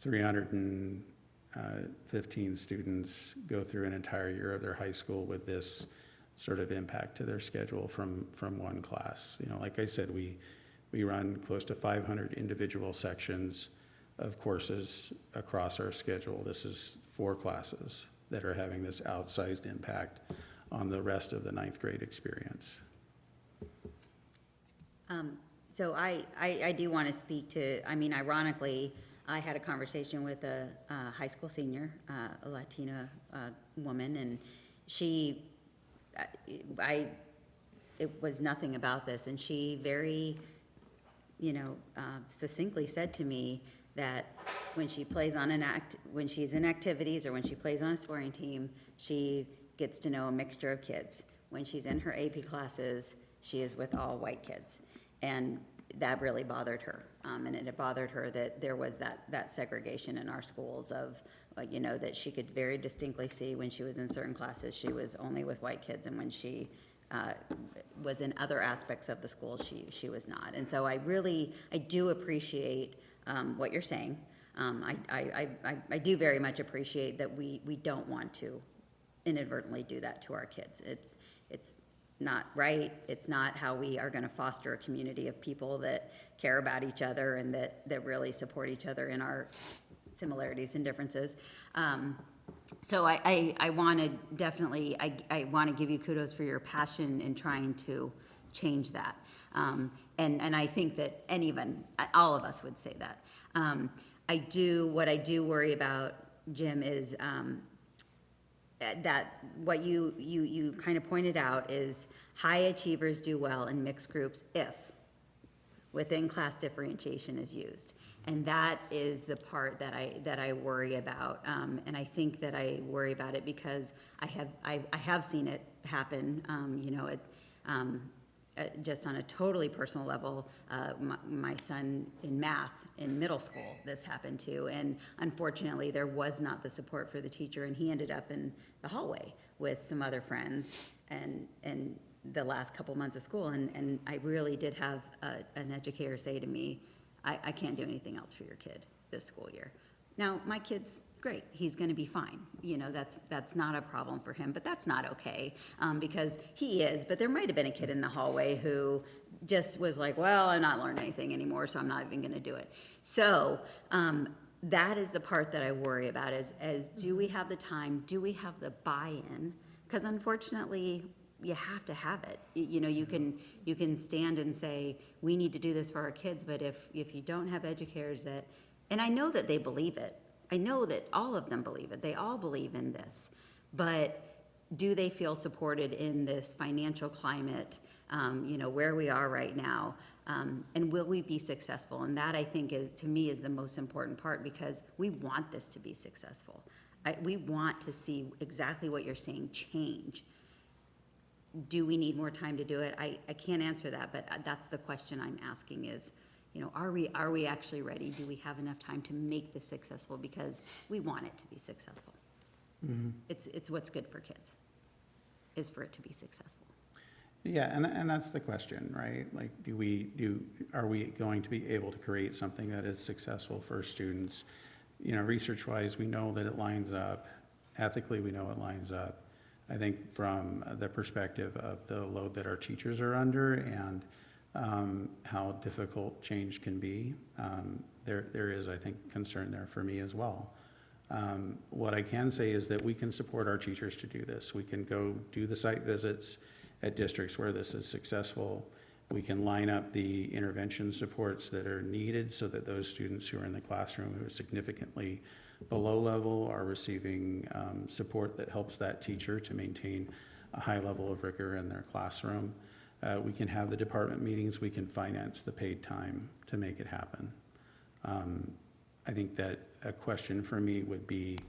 315 students go through an entire year of their high school with this sort of impact to their schedule from one class. You know, like I said, we run close to 500 individual sections of courses across our schedule. This is 4 classes that are having this outsized impact on the rest of the 9th grade experience. So I do want to speak to, I mean, ironically, I had a conversation with a high school senior, a Latina woman, and she, it was nothing about this, and she very, succinctly said to me that when she plays on when she's in activities or when she plays on a sporting team, she gets to know a mixture of kids. When she's in her AP classes, she is with all white kids. And that really bothered her. And it bothered her that there was that segregation in our schools of, that she could very distinctly see when she was in certain classes, she was only with white kids, and when she was in other aspects of the school, she was not. And so I do appreciate what you're saying. I do very much appreciate that we don't want to inadvertently do that to our kids. It's not right. It's not how we are going to foster a community of people that care about each other and that really support each other in our similarities and differences. So I want to definitely, I want to give you kudos for your passion in trying to change that. And I think that all of us would say that. What I do worry about, Jim, is that what you kind of pointed out is high achievers do well in mixed groups if within class differentiation is used. And that is the part that I worry about. And I think that I worry about it because I have seen it happen, just on a totally personal level. My son in math in middle school, this happened to, and unfortunately there was not the support for the teacher, and he ended up in the hallway with some other friends and the last couple months of school, and I really did have an educator say to me, I can't do anything else for your kid this school year. Now, my kid's great, he's gonna be fine, that's not a problem for him, but that's not okay, because he is, but there might have been a kid in the hallway who just was like, well, I'm not learning anything anymore, so I'm not even gonna do it. So, that is the part that I worry about is do we have the time, do we have the buy-in? Because unfortunately, you have to have it. You can stand and say, we need to do this for our kids, but if you don't have educators that, and I know that they believe it, I know that all of them believe it, they all believe in this, but do they feel supported in this financial climate, where we are right now, and will we be successful? And that, I think, to me, is the most important part, because we want this to be successful. We want to see exactly what you're saying change. Do we need more time to do it? I can't answer that, but that's the question I'm asking is, are we actually ready? Do we have enough time to make this successful? Because we want it to be successful. Mm-hmm. It's what's good for kids, is for it to be successful. Yeah, and that's the question, right? Like, are we going to be able to create something that is successful for students? Research-wise, we know that it lines up. Ethically, we know it lines up. I think from the perspective of the load that our teachers are under and how difficult change can be, there is, I think, concern there for me as well. What I can say is that we can support our teachers to do this. We can go do the site visits at districts where this is successful. We can line up the intervention supports that are needed so that those students who are in the classroom who are significantly below level are receiving support that helps that teacher to maintain a high level of rigor in their classroom. We can have the department meetings, we can finance the paid time to make it happen. I think that a question for me would be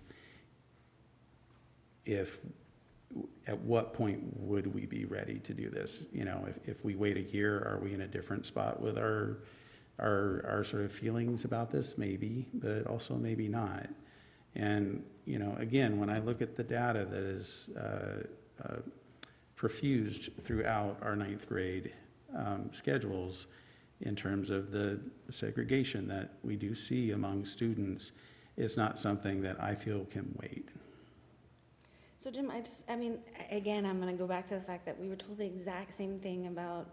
at what point would we be ready to do this? If we wait a year, are we in a different spot with our our sort of feelings about this, maybe, but also maybe not. And, you know, again, when I look at the data that is perfused throughout our ninth grade schedules in terms of the segregation that we do see among students, it's not something that I feel can wait. So Jim, again, I'm gonna go back to the fact that we were told the exact same thing about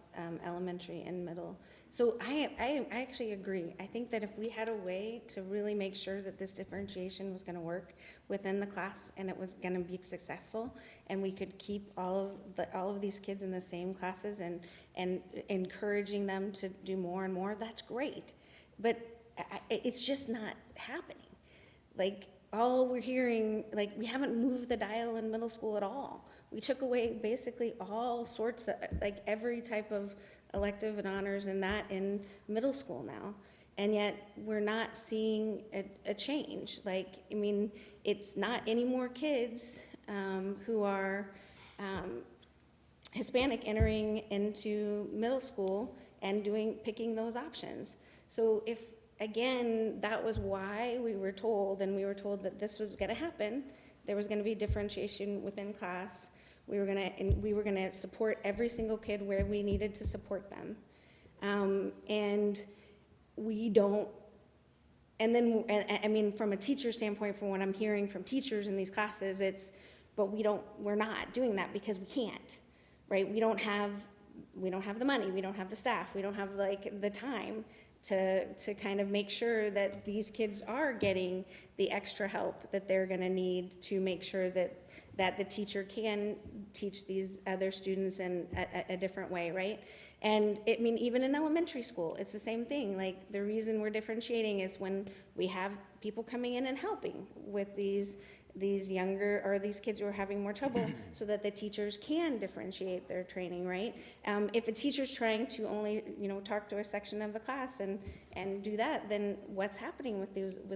elementary and middle. So I actually agree. I think that if we had a way to really make sure that this differentiation was gonna work within the class and it was gonna be successful, and we could keep all of these kids in the same classes and encouraging them to do more and more, that's great. But it's just not happening. Like, all we're hearing, like, we haven't moved the dial in middle school at all. We took away basically all sorts of, like, every type of elective and honors and that in middle school now. And yet we're not seeing a change. Like, I mean, it's not any more kids who are Hispanic entering into middle school and picking those options. So if, again, that was why we were told, and we were told that this was gonna happen, there was gonna be differentiation within class, we were gonna support every single kid where we needed to support them. And we don't, and then, I mean, from a teacher standpoint, from what I'm hearing from teachers in these classes, but we're not doing that because we can't, right? We don't have the money, we don't have the staff, we don't have like the time to kind of make sure that these kids are getting the extra help that they're gonna need to make sure that the teacher can teach these other students in a different way, right? And I mean, even in elementary school, it's the same thing. Like, the reason we're differentiating is when we have people coming in and helping with these younger, or these kids who are having more trouble, so that the teachers can differentiate their training, right? If a teacher's trying to only, talk to a section of the class and do that, then what's happening with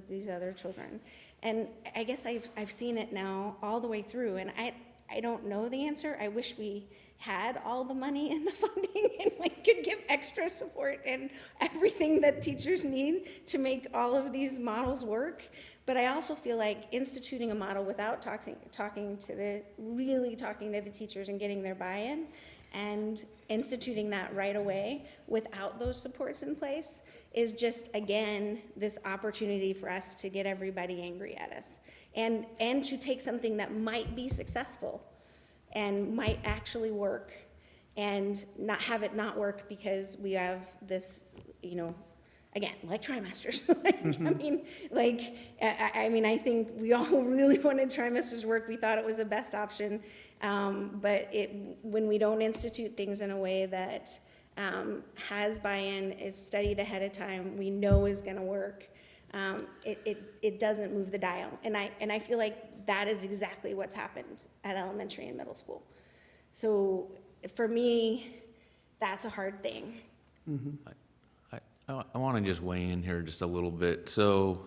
these other children? And I guess I've seen it now all the way through, and I don't know the answer. I wish we had all the money and the funding and could give extra support and everything that teachers need to make all of these models work. But I also feel like instituting a model without talking to the teachers and getting their buy-in, and instituting that right away without those supports in place is just, again, this opportunity for us to get everybody angry at us, and to take something that might be successful and might actually work, and not have it not work because we have this, again, like trimesters. I think we all really wanted trimesters to work. We thought it was the best option. But when we don't institute things in a way that has buy-in, is studied ahead of time, we know is gonna work, it doesn't move the dial. And I feel like that is exactly what's happened at elementary and middle school. So for me, that's a hard thing. I want to just weigh in here just a little bit. So,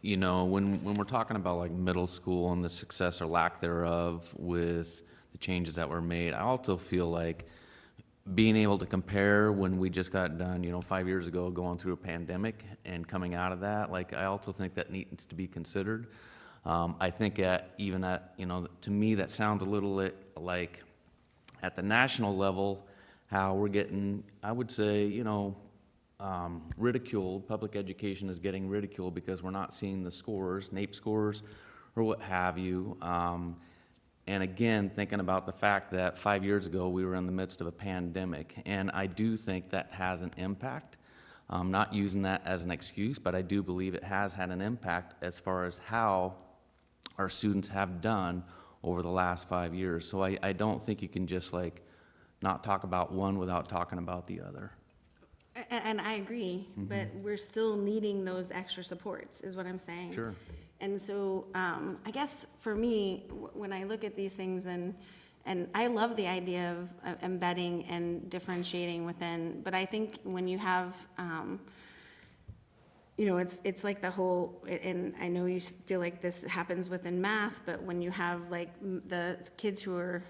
when we're talking about like middle school and the success or lack thereof with the changes that were made, I also feel like being able to compare when we just got done, 5 years ago, going through a pandemic and coming out of that, I also think that needs to be considered. I think to me, that sounds a little like at the national level, how we're getting, I would say, ridiculed. Public education is getting ridiculed because we're not seeing the scores, NAEP scores, or what have you. And again, thinking about the fact that 5 years ago we were in the midst of a pandemic, and I do think that has an impact. I'm not using that as an excuse, but I do believe it has had an impact as far as how our students have done over the last 5 years. So I don't think you can just not talk about one without talking about the other. And I agree, but we're still needing those extra supports, is what I'm saying. Sure. And so I guess for me, when I look at these things, and I love the idea of embedding and differentiating within, but I think when you have, it's like the whole, and I know you feel like this happens within math, but when you have the kids who are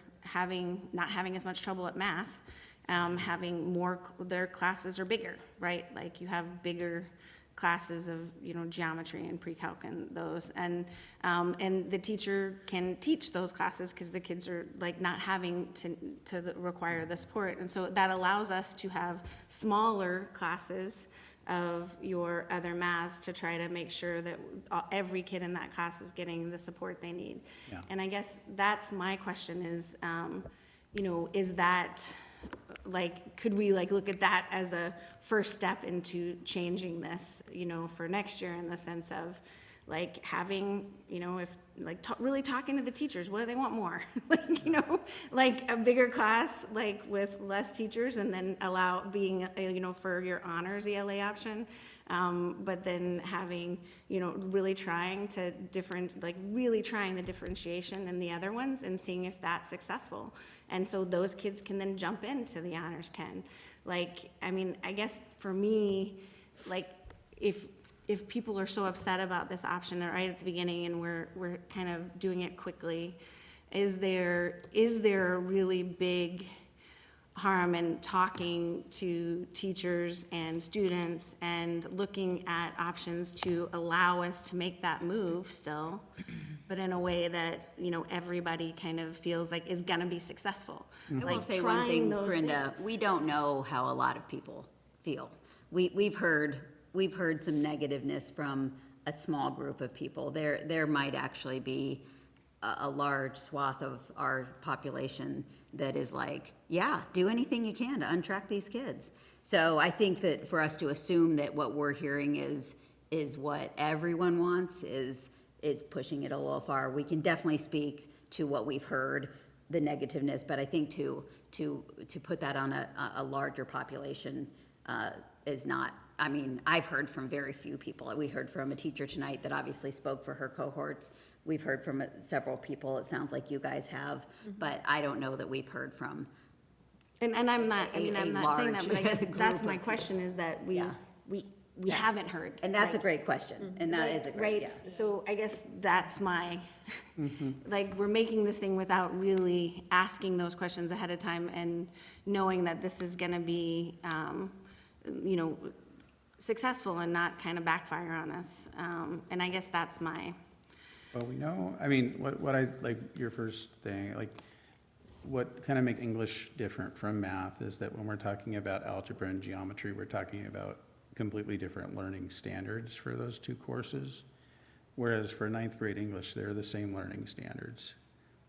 not having as much trouble at math, having more, their classes are bigger, right? Like you have bigger classes of, geometry and pre-calc and those. And the teacher can teach those classes because the kids are like not having to require the support. And so that allows us to have smaller classes of your other maths to try to make sure that every kid in that class is getting the support they need. Yeah. And I guess that's my question is, is that, like, could we like look at that as a first step into changing this, for next year, in the sense of like having, if like really talking to the teachers, what do they want more? Like, like a bigger class, like with less teachers, and then allow being, for your honors ELA option. But then having, really trying to really trying the differentiation in the other ones and seeing if that's successful. And so those kids can then jump into the honors 10. Like, I mean, I guess for me, like, if people are so upset about this option right at the beginning and we're kind of doing it quickly, is there a really big harm in talking to teachers and students and looking at options to allow us to make that move still, but in a way that, everybody kind of feels like is gonna be successful? I Like will say one thing, trying those Brenda, things. we don't know how a lot of people feel. We've heard some negativeness from a small group of people. There might actually be a large swath of our population that is like, yeah, do anything you can to untrack these kids. So I think that for us to assume that what we're hearing is what everyone wants is pushing it a little far. We can definitely speak to what we've heard, the negativeness, but I think to put that on a larger population is not. I mean, I've heard from very few people. We heard from a teacher tonight that obviously spoke for her cohorts. We've heard from several people. It sounds like you guys have, but I don't know that we've heard from. And I'm not, I'm not saying that, but I guess large that's group my of question is that we Yeah. haven't heard. And that's a like, great question, and that is a great, Right, yeah. so I guess that's my, like, we're making this thing without really asking those questions ahead of time and knowing that this is gonna be, successful and not kind of backfire on us. And I guess that's my. Well, we know, I mean, what I, like, your first thing, like, what kind of makes English different from math is that when we're talking about algebra and geometry, we're talking about completely different learning standards for those two courses. Whereas for ninth grade English, they're the same learning standards,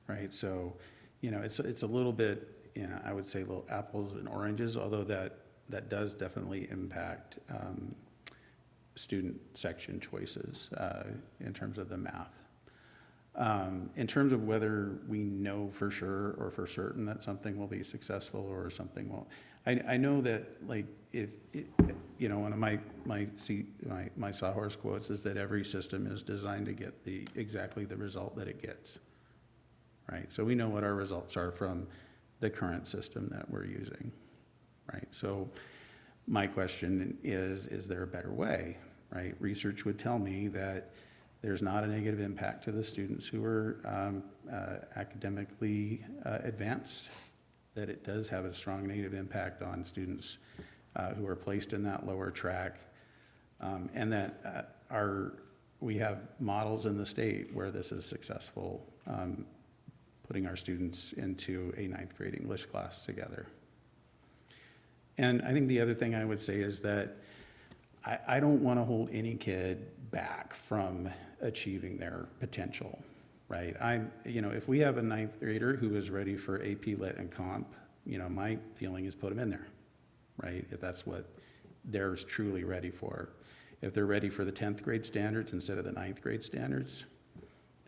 right? So, it's a little bit, I would say little apples and oranges, although that does definitely impact student section choices in terms of the math. In terms of whether we know for sure or for certain that something will be successful or something won't, I know that, like, if one of my sawhorse quotes is that every system is designed to get exactly the result that it gets, right? So we know what our results are from the current system that we're using, right? So my question is there a better way, right? Research would tell me that there's not a negative impact to the students who are academically advanced, that it does have a strong negative impact on students who are placed in that lower track, and that we have models in the state where this is successful, putting our students into a ninth grade English class together. And I think the other thing I would say is that I don't want to hold any kid back from achieving their potential, right? If we have a ninth grader who is ready for AP Lit and Comp, my feeling is put them in there, right? If that's what they're truly ready for. If they're ready for the 10th grade standards instead of the 9th grade standards,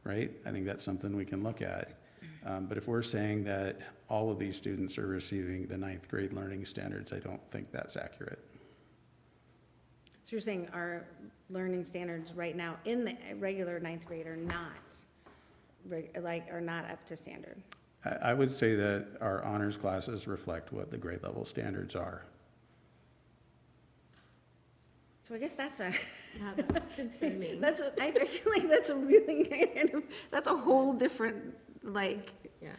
right? I think that's something we can look at. But if we're saying that all of these students are receiving the 9th grade learning standards, I don't think that's accurate. So you're saying our learning standards right now in the regular ninth grade are not, are not up to standard? I would say that our honors classes reflect what the grade level standards are. So I guess that's a, Yeah, that's insane. I feel like that's a really kind of, that's a whole different, Yeah.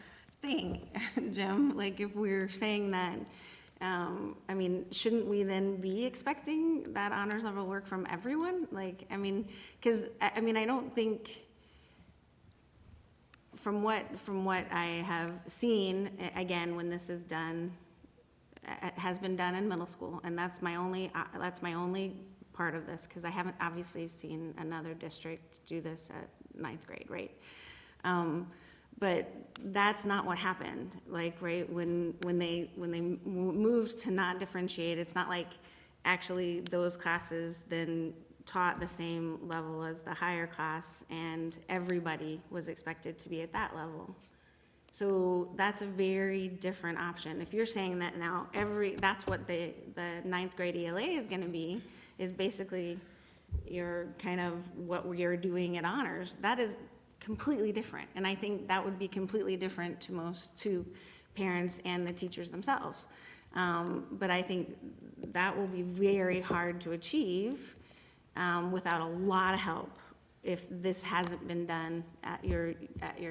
thing, Jim. Like, if we're saying that, I mean, shouldn't we then be expecting that honors level work from everyone? Like, I mean, because, I mean, I don't think, from what I have seen, again, when this is done, it has been done in middle school, and that's my only part of this, because I haven't obviously seen another district do this at 9th grade, right? But that's not what happened. Like, right, when they moved to not differentiate, it's not like actually those classes then taught the same level as the higher class, and everybody was expected to be at that level. So that's a very different option. If you're saying that now that's what the 9th grade ELA is gonna be, is basically your kind of what we're doing at honors, that is completely different. And I think that would be completely different to parents and the teachers themselves. But I think that will be very hard to achieve without a lot of help if this hasn't been done at your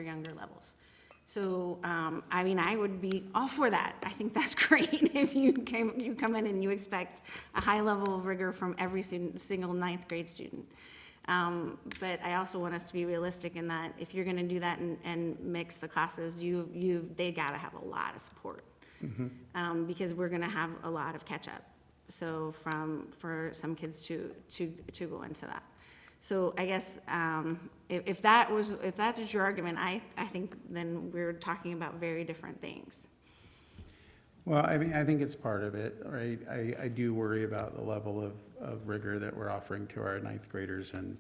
younger levels. So, I mean, I would be all for that. I think that's great if you come in and you expect a high level of rigor from every single 9th grade student. But I also want us to be realistic in that if you're gonna do that and mix the classes, they gotta have a lot of support. Because we're gonna have a lot of catch up. So for some kids to go into that. So I guess, if that was your argument, I think then we're talking about very different things. Well, I mean, I think it's part of it, right? I do worry about the level of rigor that we're offering to our 9th graders and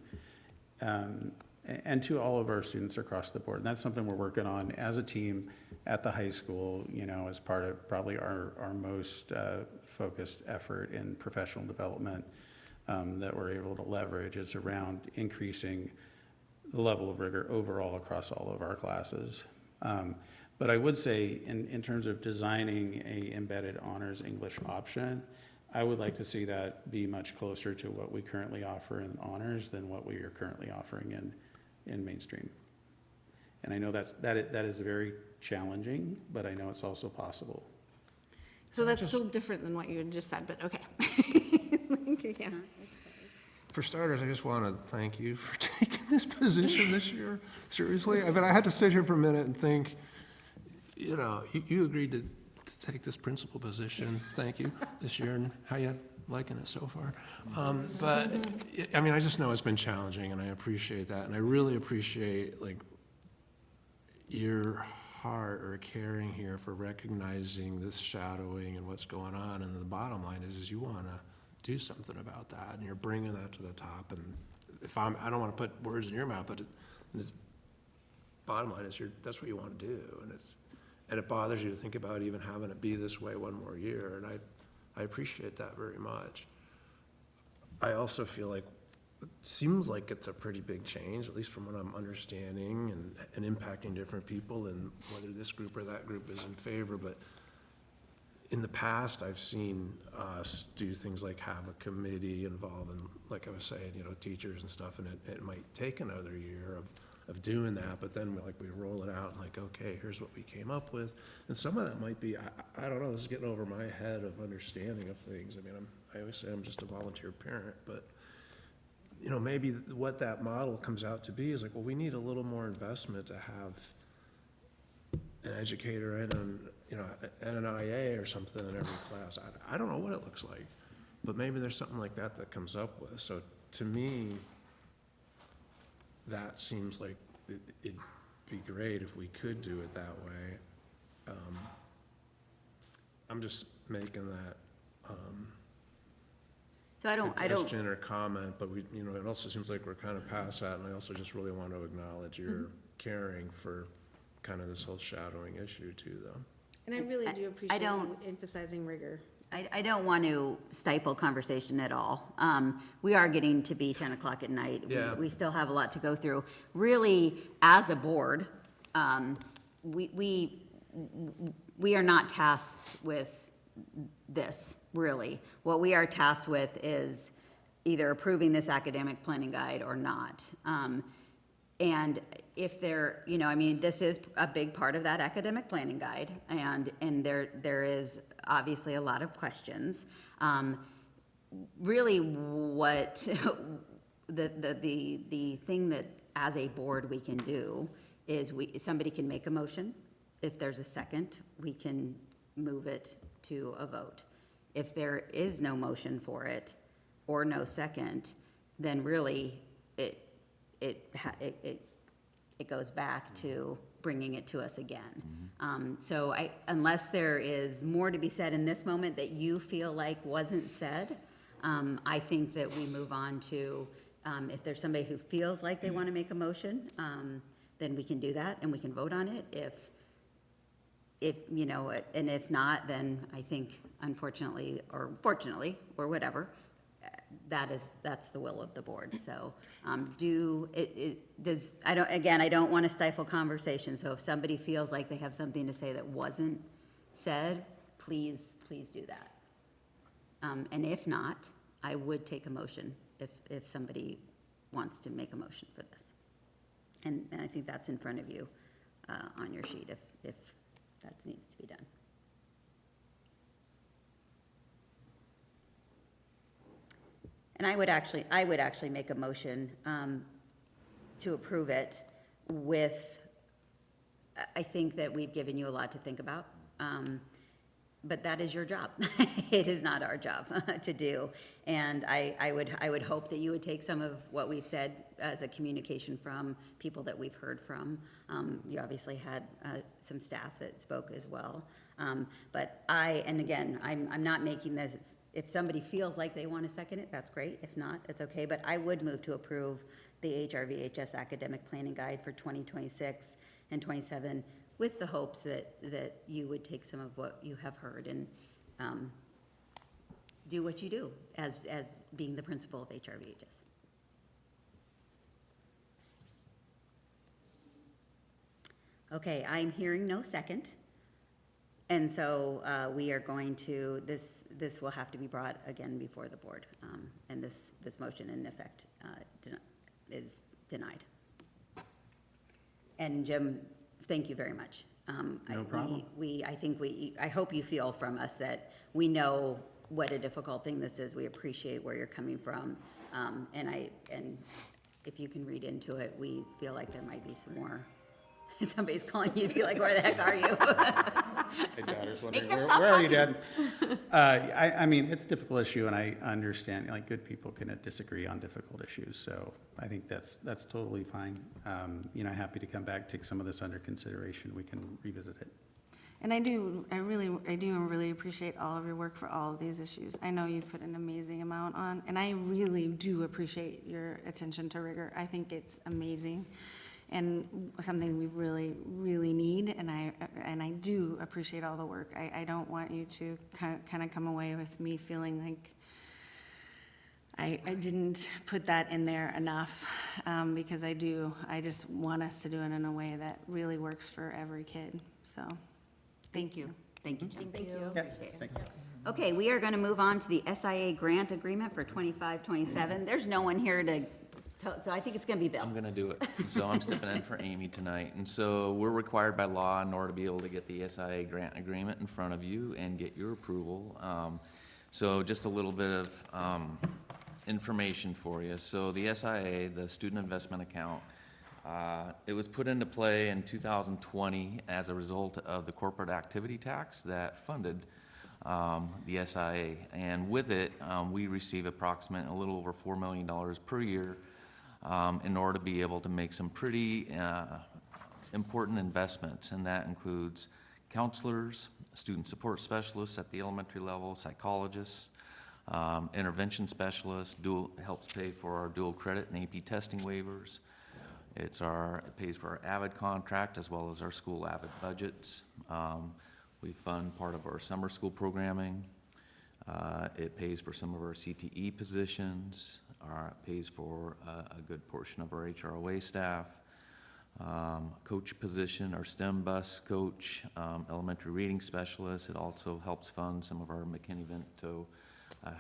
to all of our students across the board. And that's something we're working on as a team at the high school, you know, as part of probably our most focused effort in professional development that we're able to leverage. It's around increasing the level of rigor overall across all of our classes. But I would say in terms of designing a embedded honors English option, I would like to see that be much closer to what we currently offer in honors than what we are currently offering in mainstream. And I know that is very challenging, but I know it's also possible. So that's still different than what you had just said, but okay. Yeah. For starters, I just want to thank you for taking this position this year, seriously. I mean, I had to sit here for a minute and think, you know, you agreed to take this principal position, thank you, this year, and how you liking it so far? But, I mean, I just know it's been challenging, and I appreciate that, and I really appreciate, like, your heart or caring here for recognizing this shadowing and what's going on, and the bottom line is you want to do something about that, and you're bringing that to the top. And if I don't want to put words in your mouth, but it's bottom line is that's what you want to do, and it bothers you to think about even having it be this way one more year, and I appreciate that very much. I also feel like it seems like it's a pretty big change, at least from what I'm understanding, and impacting different people, and whether this group or that group is in favor. But in the past, I've seen us do things like have a committee involving, like I was saying, you know, teachers and stuff, and it might take another year of doing that, but then we roll it out and like, okay, here's what we came up with. And some of that might be, I don't know, this is getting over my head of understanding of things. I mean, I always say I'm just a volunteer parent, but you know, maybe what that model comes out to be is like, well, we need a little more investment to have an educator and an IA or something in every class. I don't know what it looks like, but maybe there's something like that comes up with. So to me, that seems like it'd be great if we could do it that way. I'm just making that So I don't. suggestion or comment, but you know, it also seems like we're kind of past that, and I also just really want to acknowledge your caring for kind of this whole shadowing issue too, though. And I really do appreciate you emphasizing rigor. I don't want to stifle conversation at all. We are getting to be 10 o'clock at night. Yeah. We still have a lot to go through. Really, as a board, we are not tasked with this, really. What we are tasked with is either approving this academic planning guide or not. And if there, you know, I mean, this is a big part of that academic planning guide, and there is obviously a lot of questions. Really, what the thing that as a board we can do is somebody can make a motion. If there's a second, we can move it to a vote. If there is no motion for it or no second, then really it goes back to bringing it to us again. So unless there is more to be said in this moment that you feel like wasn't said, I think that we move on to, if there's somebody who feels like they want to make a motion, then we can do that and we can vote on it. If, you know, and if not, then I think unfortunately, or fortunately, or whatever, that's the will of the board. So, I don't want to stifle conversation. So if somebody feels like they have something to say that wasn't said, please do that. And if not, I would take a motion if somebody wants to make a motion for this. And I think that's in front of you on your sheet if that needs to be done. And I would actually make a motion to approve it with, I think that we've given you a lot to think about, but that is your job. It is not our job to do. And I would hope that you would take some of what we've said as a communication from people that we've heard from. You obviously had some staff that spoke as well. But and again, I'm not making this, if somebody feels like they want to second it, that's great. If not, it's okay. But I would move to approve the HRVHS Academic Planning Guide for 2026 and 27 with the hopes that you would take some of what you have heard and do what you do as being the principal of HRVHS. Okay, I'm hearing no second. And so we are going to, this will have to be brought again before the board. And this motion in effect is denied. And Jim, thank you very much. No problem. I hope you feel from us that we know what a difficult thing this is. We appreciate where you're coming from. And if you can read into it, we feel like there might be some more. Somebody's calling you to be like, where the heck are you? Hey, daughter's wondering, where are you, Dad? I mean, it's a difficult issue, and I understand, like, good people can disagree on difficult issues, so I think that's totally fine. You know, happy to come back, take some of this under consideration. We can revisit it. And I do really appreciate all of your work for all of these issues. I know you've put an amazing amount on, and I really do appreciate your attention to rigor. I think it's amazing and something we really, really need, and I do appreciate all the work. I don't want you to kind of come away with me feeling like I didn't put that in there enough, because I just want us to do it in a way that really works for every kid, so. Thank you. Thank you, Jen. Thank you. Yeah, Appreciate it. thanks. Okay, we are going to move on to the SIA grant agreement for 25-27. There's no one here to, so I think it's going to be Bill. I'm gonna do it. So I'm stepping in for Amy tonight. And so we're required by law in order to be able to get the SIA grant agreement in front of you and get your approval. So just a little bit of information for you. So the SIA, the Student Investment Account, it was put into play in 2020 as a result of the corporate activity tax that funded the SIA. And with it, we receive approximately a little over $4 million per year in order to be able to make some pretty important investments. And that includes counselors, student support specialists at the elementary level, psychologists, intervention specialists, helps pay for our dual credit and AP testing waivers. It pays for our AVID contract as well as our school AVID budgets. We fund part of our summer school programming. It pays for some of our CTE positions. It pays for a good portion of our HROA staff. Coach position, our STEM bus coach, elementary reading specialist. It also helps fund some of our McKinney-Vento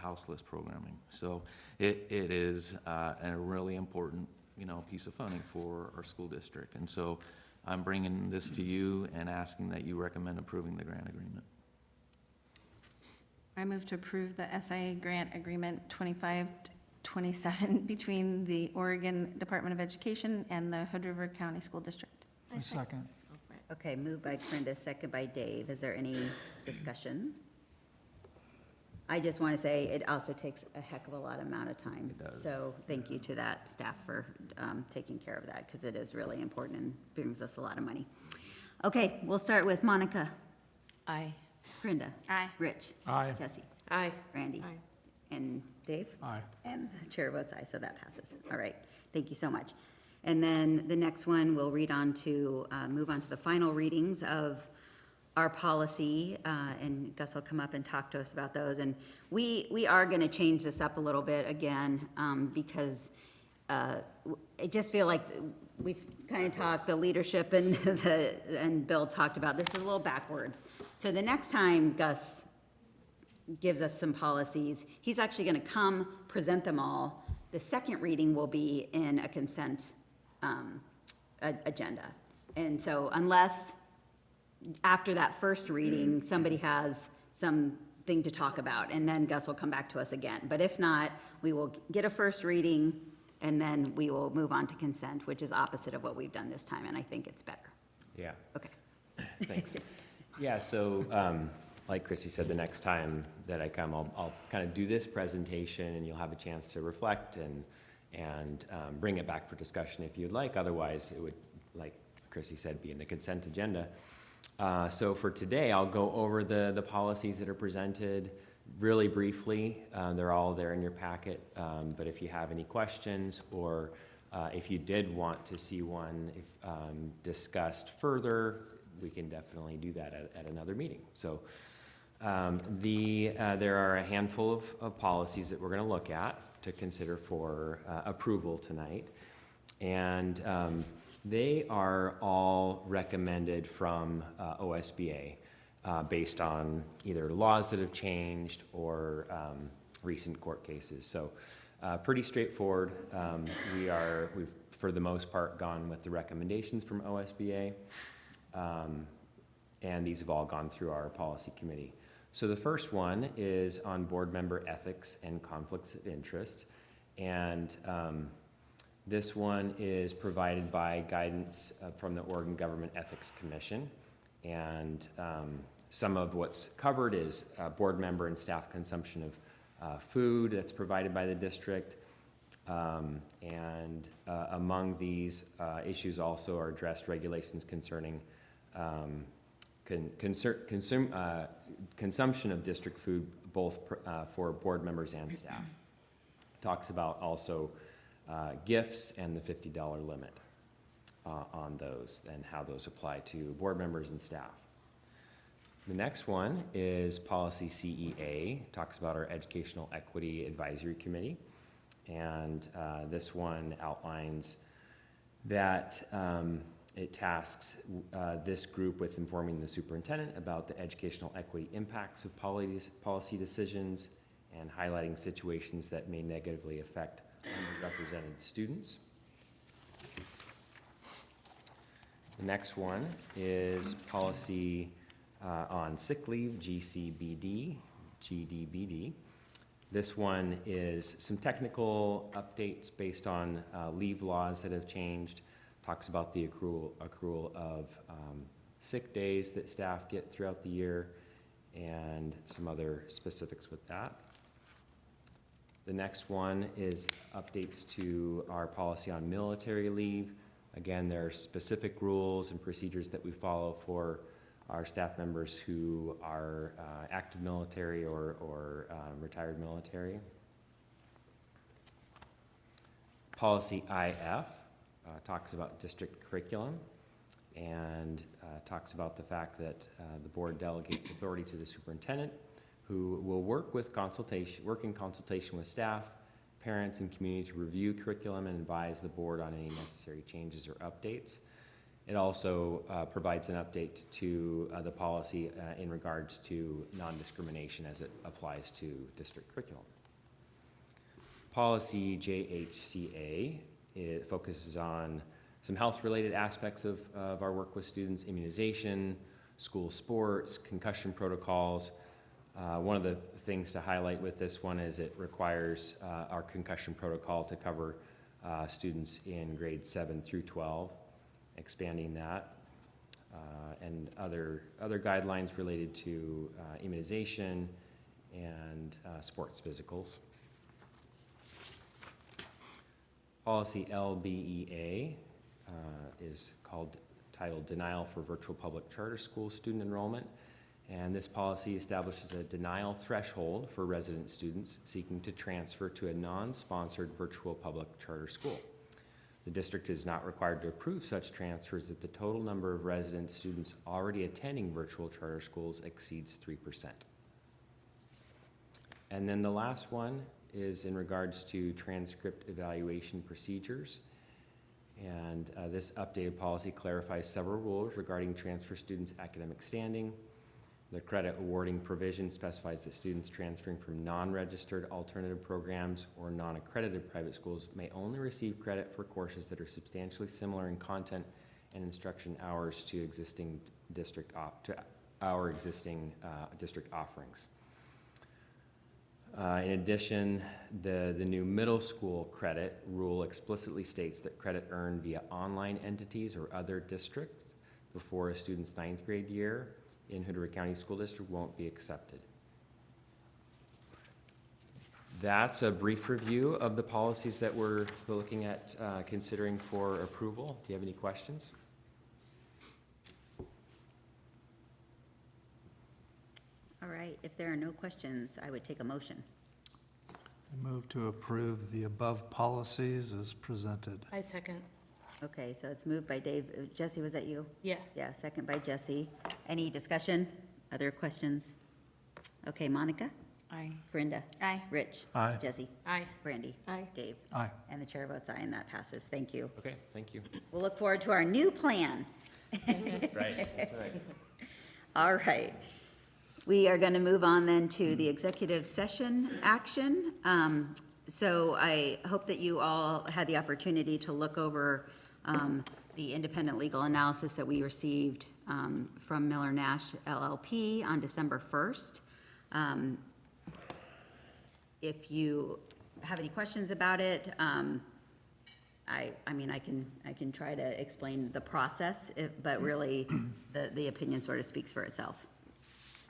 house list programming. So it is a really important piece of funding for our school district. And so I'm bringing this to you and asking that you recommend approving the grant agreement. I move to approve the SIA grant agreement 2527 between the Oregon Department of Education and the Hood River County School District. A second. Okay, moved by Corinda, second by Dave. Is there any discussion? I just want to say it also takes a heck of a lot amount of time. It does. So thank you to that staff for taking care of that, because it is really important and brings us a lot of money. Okay, we'll start with Monica. Aye. Corinda. Aye. Rich. Aye. Jesse. Aye. Randy. Aye. And Dave. Aye. And the chair votes aye, so that passes. All right, thank you so much. And then the next one, we'll move on to the final readings of our policy, and Gus will come up and talk to us about those. And we are going to change this up a little bit again, because I just feel like we've kind of talked, the leadership and Bill talked about, this is a little backwards. So the next time Gus gives us some policies, he's actually going to come present them all. The second reading will be in a consent agenda. And so unless after that first reading, somebody has something to talk about, and then Gus will come back to us again. But if not, we will get a first reading, and then we will move on to consent, which is opposite of what we've done this time, and I think it's better. Yeah, Okay. thanks. Yeah, so like Chrissy said, the next time that I come, I'll kind of do this presentation, and you'll have a chance to reflect and bring it back for discussion if you'd like. Otherwise, it would, like Chrissy said, be in the consent agenda. So for today, I'll go over the policies that are presented really briefly. They're all there in your packet, but if you have any questions, or if you did want to see one discussed further, we can definitely do that at another meeting. So there are a handful of policies that we're going to look at to consider for approval tonight. And they are all recommended from OSBA based on either laws that have changed or recent court cases. So pretty straightforward. We've for the most part gone with the recommendations from OSBA, and these have all gone through our policy committee. So the first one is on board member ethics and conflicts of interest. And this one is provided by guidance from the Oregon Government Ethics Commission. And some of what's covered is board member and staff consumption of food that's provided by the district. And among these issues also are addressed regulations concerning consumption of district food, both for board members and staff. Talks about also gifts and the $50 limit on those and how those apply to board members and staff. The next one is policy CEA, talks about our Educational Equity Advisory Committee. And this one outlines that it tasks this group with informing the superintendent about the educational equity impacts of policy decisions and highlighting situations that may negatively affect underrepresented students. The next one is policy on sick leave, GCBD, GDBD. This one is some technical updates based on leave laws that have changed. Talks about the accrual of sick days that staff get throughout the year and some other specifics with that. The next one is updates to our policy on military leave. Again, there are specific rules and procedures that we follow for our staff members who are active military or retired military. Policy IF talks about district curriculum and talks about the fact that the board delegates authority to the superintendent, who will work in consultation with staff, parents, and community to review curriculum and advise the board on any necessary changes or updates. It also provides an update to the policy in regards to non-discrimination as it applies to district curriculum. Policy JHCA It focuses on some health-related aspects of our work with students, immunization, school sports, concussion protocols. One of the things to highlight with this one is it requires our concussion protocol to cover students in grades 7 through 12, expanding that, and other guidelines related to immunization and sports physicals. Policy LBEA is titled Denial for Virtual Public Charter School Student Enrollment. And this policy establishes a denial threshold for resident students seeking to transfer to a non-sponsored virtual public charter school. The district is not required to approve such transfers if the total number of resident students already attending virtual charter schools exceeds 3%. And then the last one is in regards to transcript evaluation procedures. And this updated policy clarifies several rules regarding transfer students' academic standing. The credit awarding provision specifies that students transferring from non-registered alternative programs or non-accredited private schools may only receive credit for courses that are substantially similar in content and instruction hours to our existing district offerings. In addition, the new middle school credit rule explicitly states that credit earned via online entities or other districts before a student's 9th grade year in Hood River County School District won't be accepted. That's a brief review of the policies that we're looking at considering for approval. Do you have any questions? All right, if there are no questions, I would take a motion. I move to approve the above policies as presented. I second. Okay, so it's moved by Dave. Jesse, was that you? Yeah. Yeah, second by Jesse. Any discussion? Other questions? Okay, Monica? Aye. Brenda? Aye. Rich? Aye. Jesse? Aye. Brandy? Aye. Dave? Aye. And the chair votes aye, and that passes. Thank you. Okay, thank you. We'll look forward to our new plan. Right, that's right. All right. We are going to move on then to the executive session action. So I hope that you all had the opportunity to look over the independent legal analysis that we received from Miller Nash LLP on December 1st. If you have any questions about it, I mean, I can try to explain the process, but really the opinion sort of speaks for itself.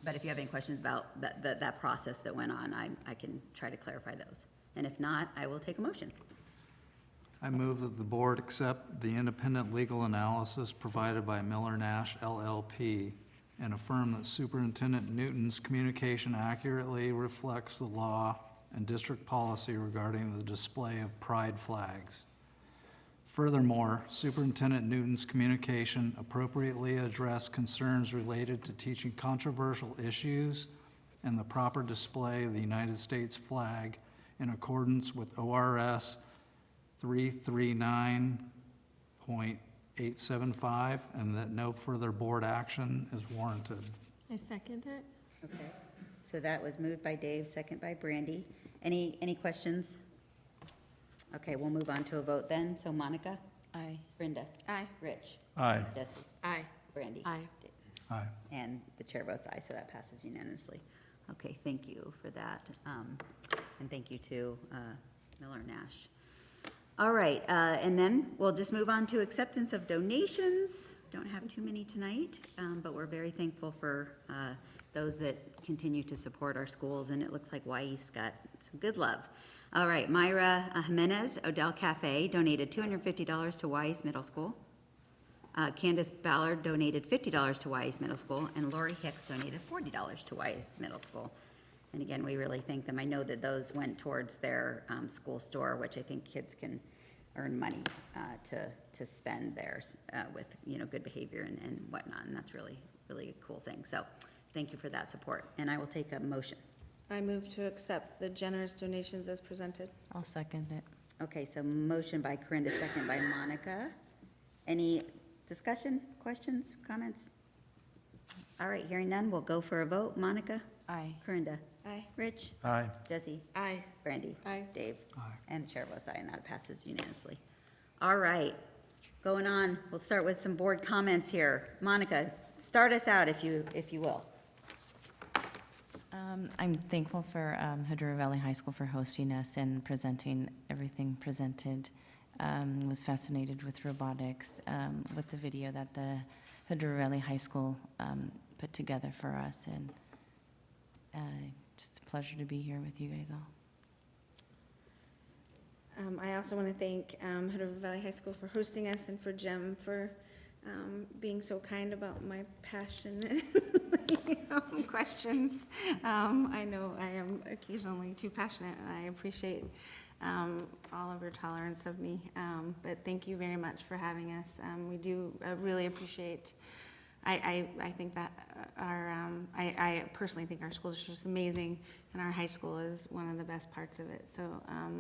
But if you have any questions about that process that went on, I can try to clarify those. And if not, I will take a motion. I move that the board accept the independent legal analysis provided by Miller Nash LLP and affirm that Superintendent Newton's communication accurately reflects the law and district policy regarding the display of pride flags. Furthermore, Superintendent Newton's communication appropriately addressed concerns related to teaching controversial issues and the proper display of the United States flag in accordance with ORS 339.875, and that no further board action is warranted. I second it. Okay. So that was moved by Dave, second by Brandy. Any questions? Okay, we'll move on to a vote then. So Monica? Aye. Brenda? Aye. Rich? Aye. Jesse? Aye. Brandy? Aye. Dave? Aye. And the chair votes aye, so that passes unanimously. Okay, thank you for that. And thank you to Miller Nash. All right, and then we'll just move on to acceptance of donations. Don't have too many tonight, but we're very thankful for those that continue to support our schools, and it looks like Wai's got some good love. All right, Myra Jimenez, Odell Cafe, donated $250 to Wai's Middle School. Candace Ballard donated $50 to Wai's Middle School, and Lori Hicks donated $40 to Wai's Middle School. And again, we really thank them. I know that those went towards their school store, which I think kids can earn money to spend theirs with, good behavior and whatnot, and that's really, really a cool thing. So thank you for that support, and I will take a motion. I move to accept the generous donations as presented. I'll second it. Okay, so motion by Corinda, second by Monica. Any discussion, questions, comments? All right, hearing none, we'll go for a vote. Monica? Aye. Corinda? Aye. Rich? Aye. Jesse? Aye. Brandy? Aye. Dave? Aye. And the chair votes aye, and that passes unanimously. All right, going on, we'll start with some board comments here. Monica, start us out if you will. I'm thankful for Hood Valley High School for hosting us and presenting everything presented. Was fascinated with robotics, with the video that the Hood Valley High School put together for us, and just a pleasure to be here with you guys all. I also want to thank Hood Valley High School for hosting us, and for Jim for being so kind about my passionate questions. I know I am occasionally too passionate, and I appreciate all of your tolerance of me. But thank you very much for having us. We do really appreciate. I think that I personally think our school district is amazing, and our high school is one of the best parts of it. So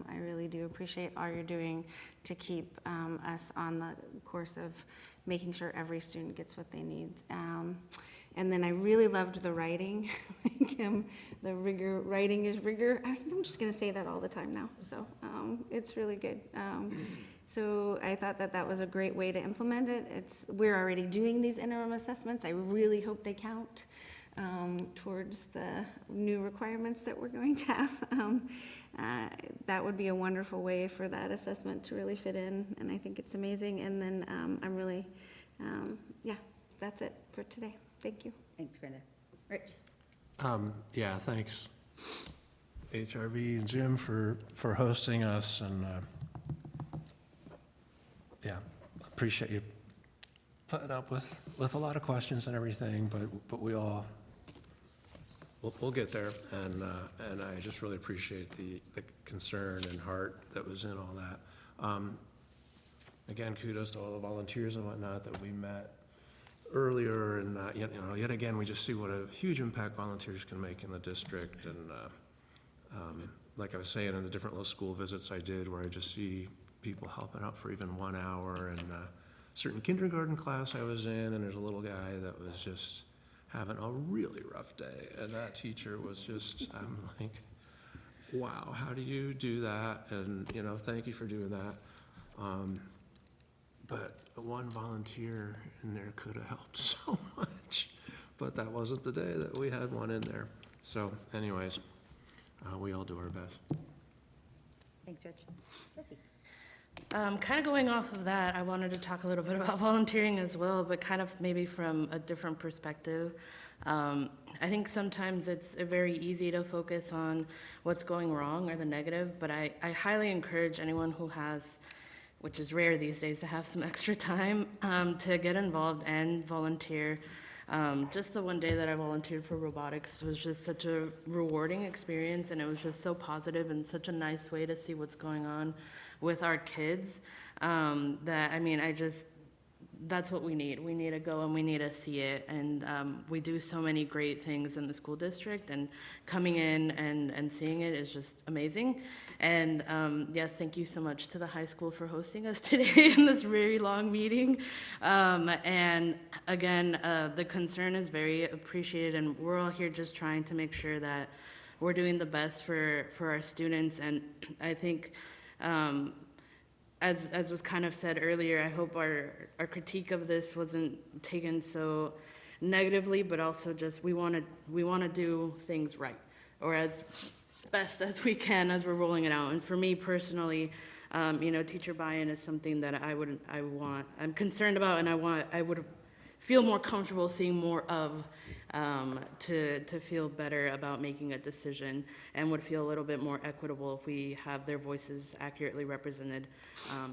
I really do appreciate all you're doing to keep us on the course of making sure every student gets what they need. And then I really loved the writing. The rigor, writing is rigor. I think I'm just gonna say that all the time now. So it's really good. So I thought that that was a great way to implement it. We're already doing these interim assessments. I really hope they count towards the new requirements that we're going to have. That would be a wonderful way for that assessment to really fit in, and I think it's amazing. And then I'm really, yeah, that's it for today. Thank you. Thanks, Brenda. Rich? Yeah, thanks, HRV and Jim, for hosting us, and yeah, appreciate you putting up with a lot of questions and everything, but we'll get there, and I just really appreciate the concern and heart that was in all that. Again, kudos to all the volunteers and whatnot that we met earlier, and yet again, we just see what a huge impact volunteers can make in the district. And like I was saying, in the different little school visits I did, where I just see people helping out for even 1 hour. And a certain kindergarten class I was in, and there's a little guy that was just having a really rough day, and that teacher was just, I'm like, wow, how do you do that? And thank you for doing that. But one volunteer in there could have helped so much, but that wasn't the day that we had one in there. So anyways, we all do our best. Thanks, Rich. Jessie? Kind of going off of that, I wanted to talk a little bit about volunteering as well, but kind of maybe from a different perspective. I think sometimes it's very easy to focus on what's going wrong or the negative, but I highly encourage anyone who has, which is rare these days, to have some extra time to get involved and volunteer. Just the one day that I volunteered for robotics was just such a rewarding experience, and it was just so positive and such a nice way to see what's going on with our kids, that, I mean, that's what we need. We need to go and we need to see it. And we do so many great things in the school district, and coming in and seeing it is just amazing. And yes, thank you so much to the high school for hosting us today in this very long meeting. And again, the concern is very appreciated, and we're all here just trying to make sure that we're doing the best for our students. And I think, as was kind of said earlier, I hope our critique of this wasn't taken so negatively, but also just we want to do things right, or as best as we can as we're rolling it out. And for me personally, teacher buy-in is something that I'm concerned about, and I would feel more comfortable seeing more of, to feel better about making a decision, and would feel a little bit more equitable if we have their voices accurately represented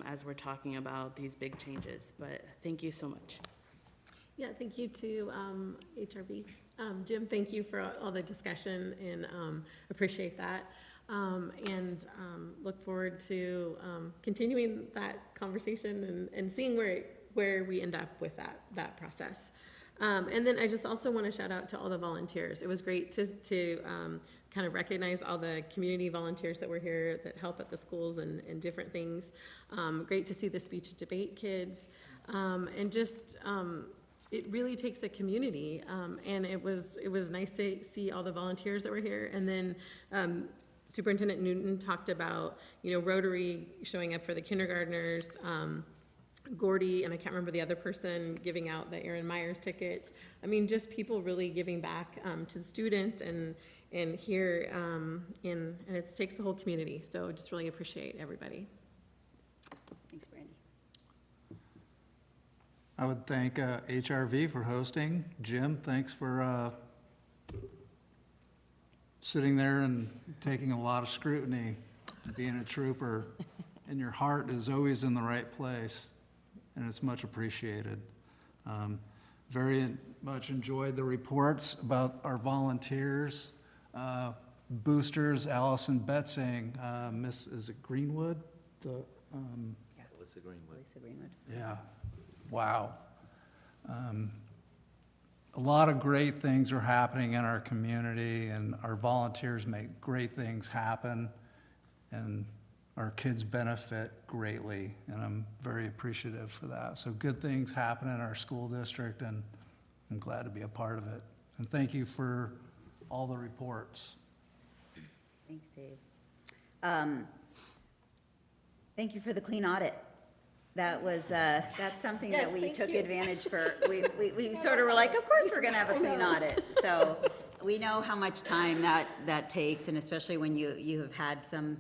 as we're talking about these big changes. But thank you so much. Yeah, thank you to HRV. Jim, thank you for all the discussion, and appreciate that. And look forward to continuing that conversation and seeing where we end up with that process. And then I just also want to shout out to all the volunteers. It was great to kind of recognize all the community volunteers that were here that help at the schools and different things. Great to see the speech and debate kids, and just it really takes a community, and it was nice to see all the volunteers that were here. And then Superintendent Newton talked about, Rotary showing up for the kindergartners, Gordy, and I can't remember the other person, giving out the Aaron Myers tickets. I mean, just people really giving back to the students and here, and it takes the whole community. So just really appreciate everybody. Thanks, Brandy. I would thank HRV for hosting. Jim, thanks for sitting there and taking a lot of scrutiny, being a trooper, and your heart is always in the right place, and it's much appreciated. Very much enjoyed the reports about our volunteers, boosters, Allison Betzing, Miss, is it Greenwood? Alyssa Greenwood. Lisa Greenwood. Yeah, wow. A lot of great things are happening in our community, and our volunteers make great things happen, and our kids benefit greatly, and I'm very appreciative for that. So good things happen in our school district, and I'm glad to be a part of it. And thank you for all the reports. Thanks, Dave. Thank you for the clean audit. That was, that's something that we took advantage for. We sort of were like, of course we're gonna have a clean audit. So we know how much time that takes, and especially when you have had some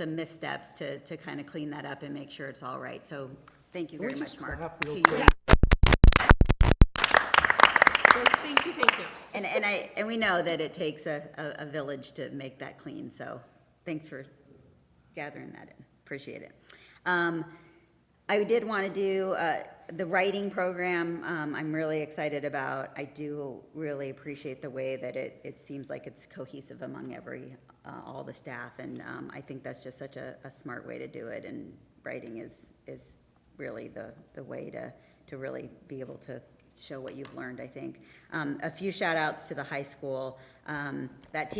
missteps to kind of clean that up and make sure it's all right. So thank you very much, Mark. To you. Thank you. And we know that it takes a village to make that clean, so thanks for gathering that in. Appreciate it. I did want to do the writing program. I'm really excited about. I do really appreciate the way that it seems like it's cohesive among all the staff, and I think that's just such a smart way to do it, and writing is really the way to really be able to show what you've learned, I think. A few shout outs to the high school. That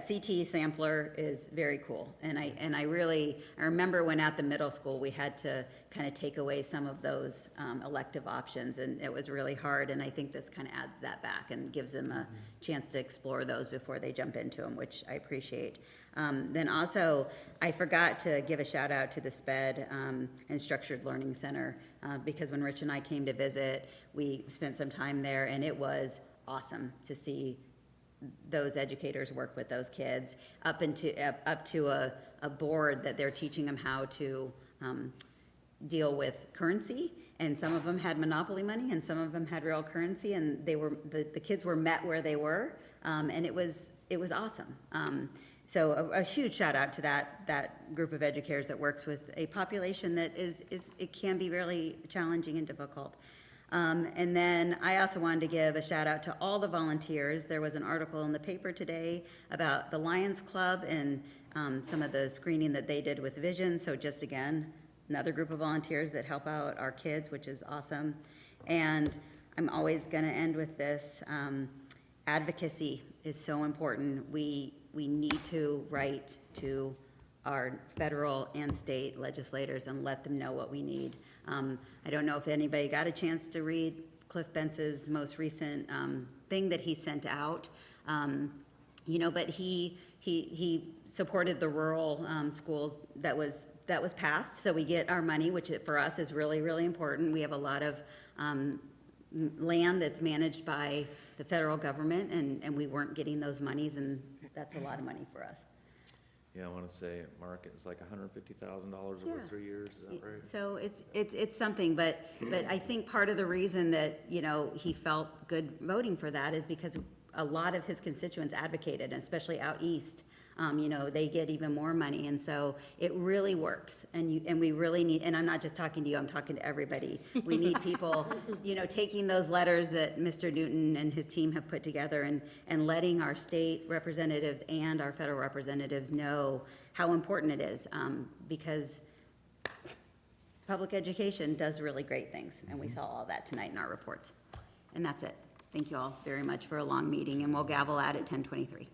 CT sampler is very cool. And I remember when at the middle school, we had to kind of take away some of those elective options, and it was really hard. And I think this kind of adds that back and gives them a chance to explore those before they jump into them, which I appreciate. Then also, I forgot to give a shout out to the SPED and Structured Learning Center, because when Rich and I came to visit, we spent some time there, and it was awesome to see those educators work with those kids up to a board that they're teaching them how to deal with currency. And some of them had monopoly money, and some of them had real currency, and the kids were met where they were, and it was awesome. So a huge shout out to that group of educators that works with a population that it can be really challenging and difficult. And then I also wanted to give a shout out to all the volunteers. There was an article in the paper today about the Lions Club and some of the screening that they did with Vision. So just again, another group of volunteers that help out our kids, which is awesome. And I'm always going to end with this. Advocacy is so important. We need to write to our federal and state legislators and let them know what we need. I don't know if anybody got a chance to read Cliff Bence's most recent thing that he sent out, but he supported the rural schools that was passed, so we get our money, which for us is really, really important. We have a lot of land that's managed by the federal government, and we weren't getting those monies, and that's a lot of money for us. Yeah, I want to say, Mark, it's like $150,000 over 3 years, is that right? So it's something, but I think part of the reason that, he felt good voting for that is because a lot of his constituents advocated, especially out east. They get even more money, and so it really works. And we really need, and I'm not just talking to you, I'm talking to everybody. We need people, taking those letters that Mr. Newton and his team have put together and letting our state representatives and our federal representatives know how important it is, because public education does really great things, and we saw all that tonight in our reports. And that's it. Thank you all very much for a long meeting, and we'll gavel out at 10:23.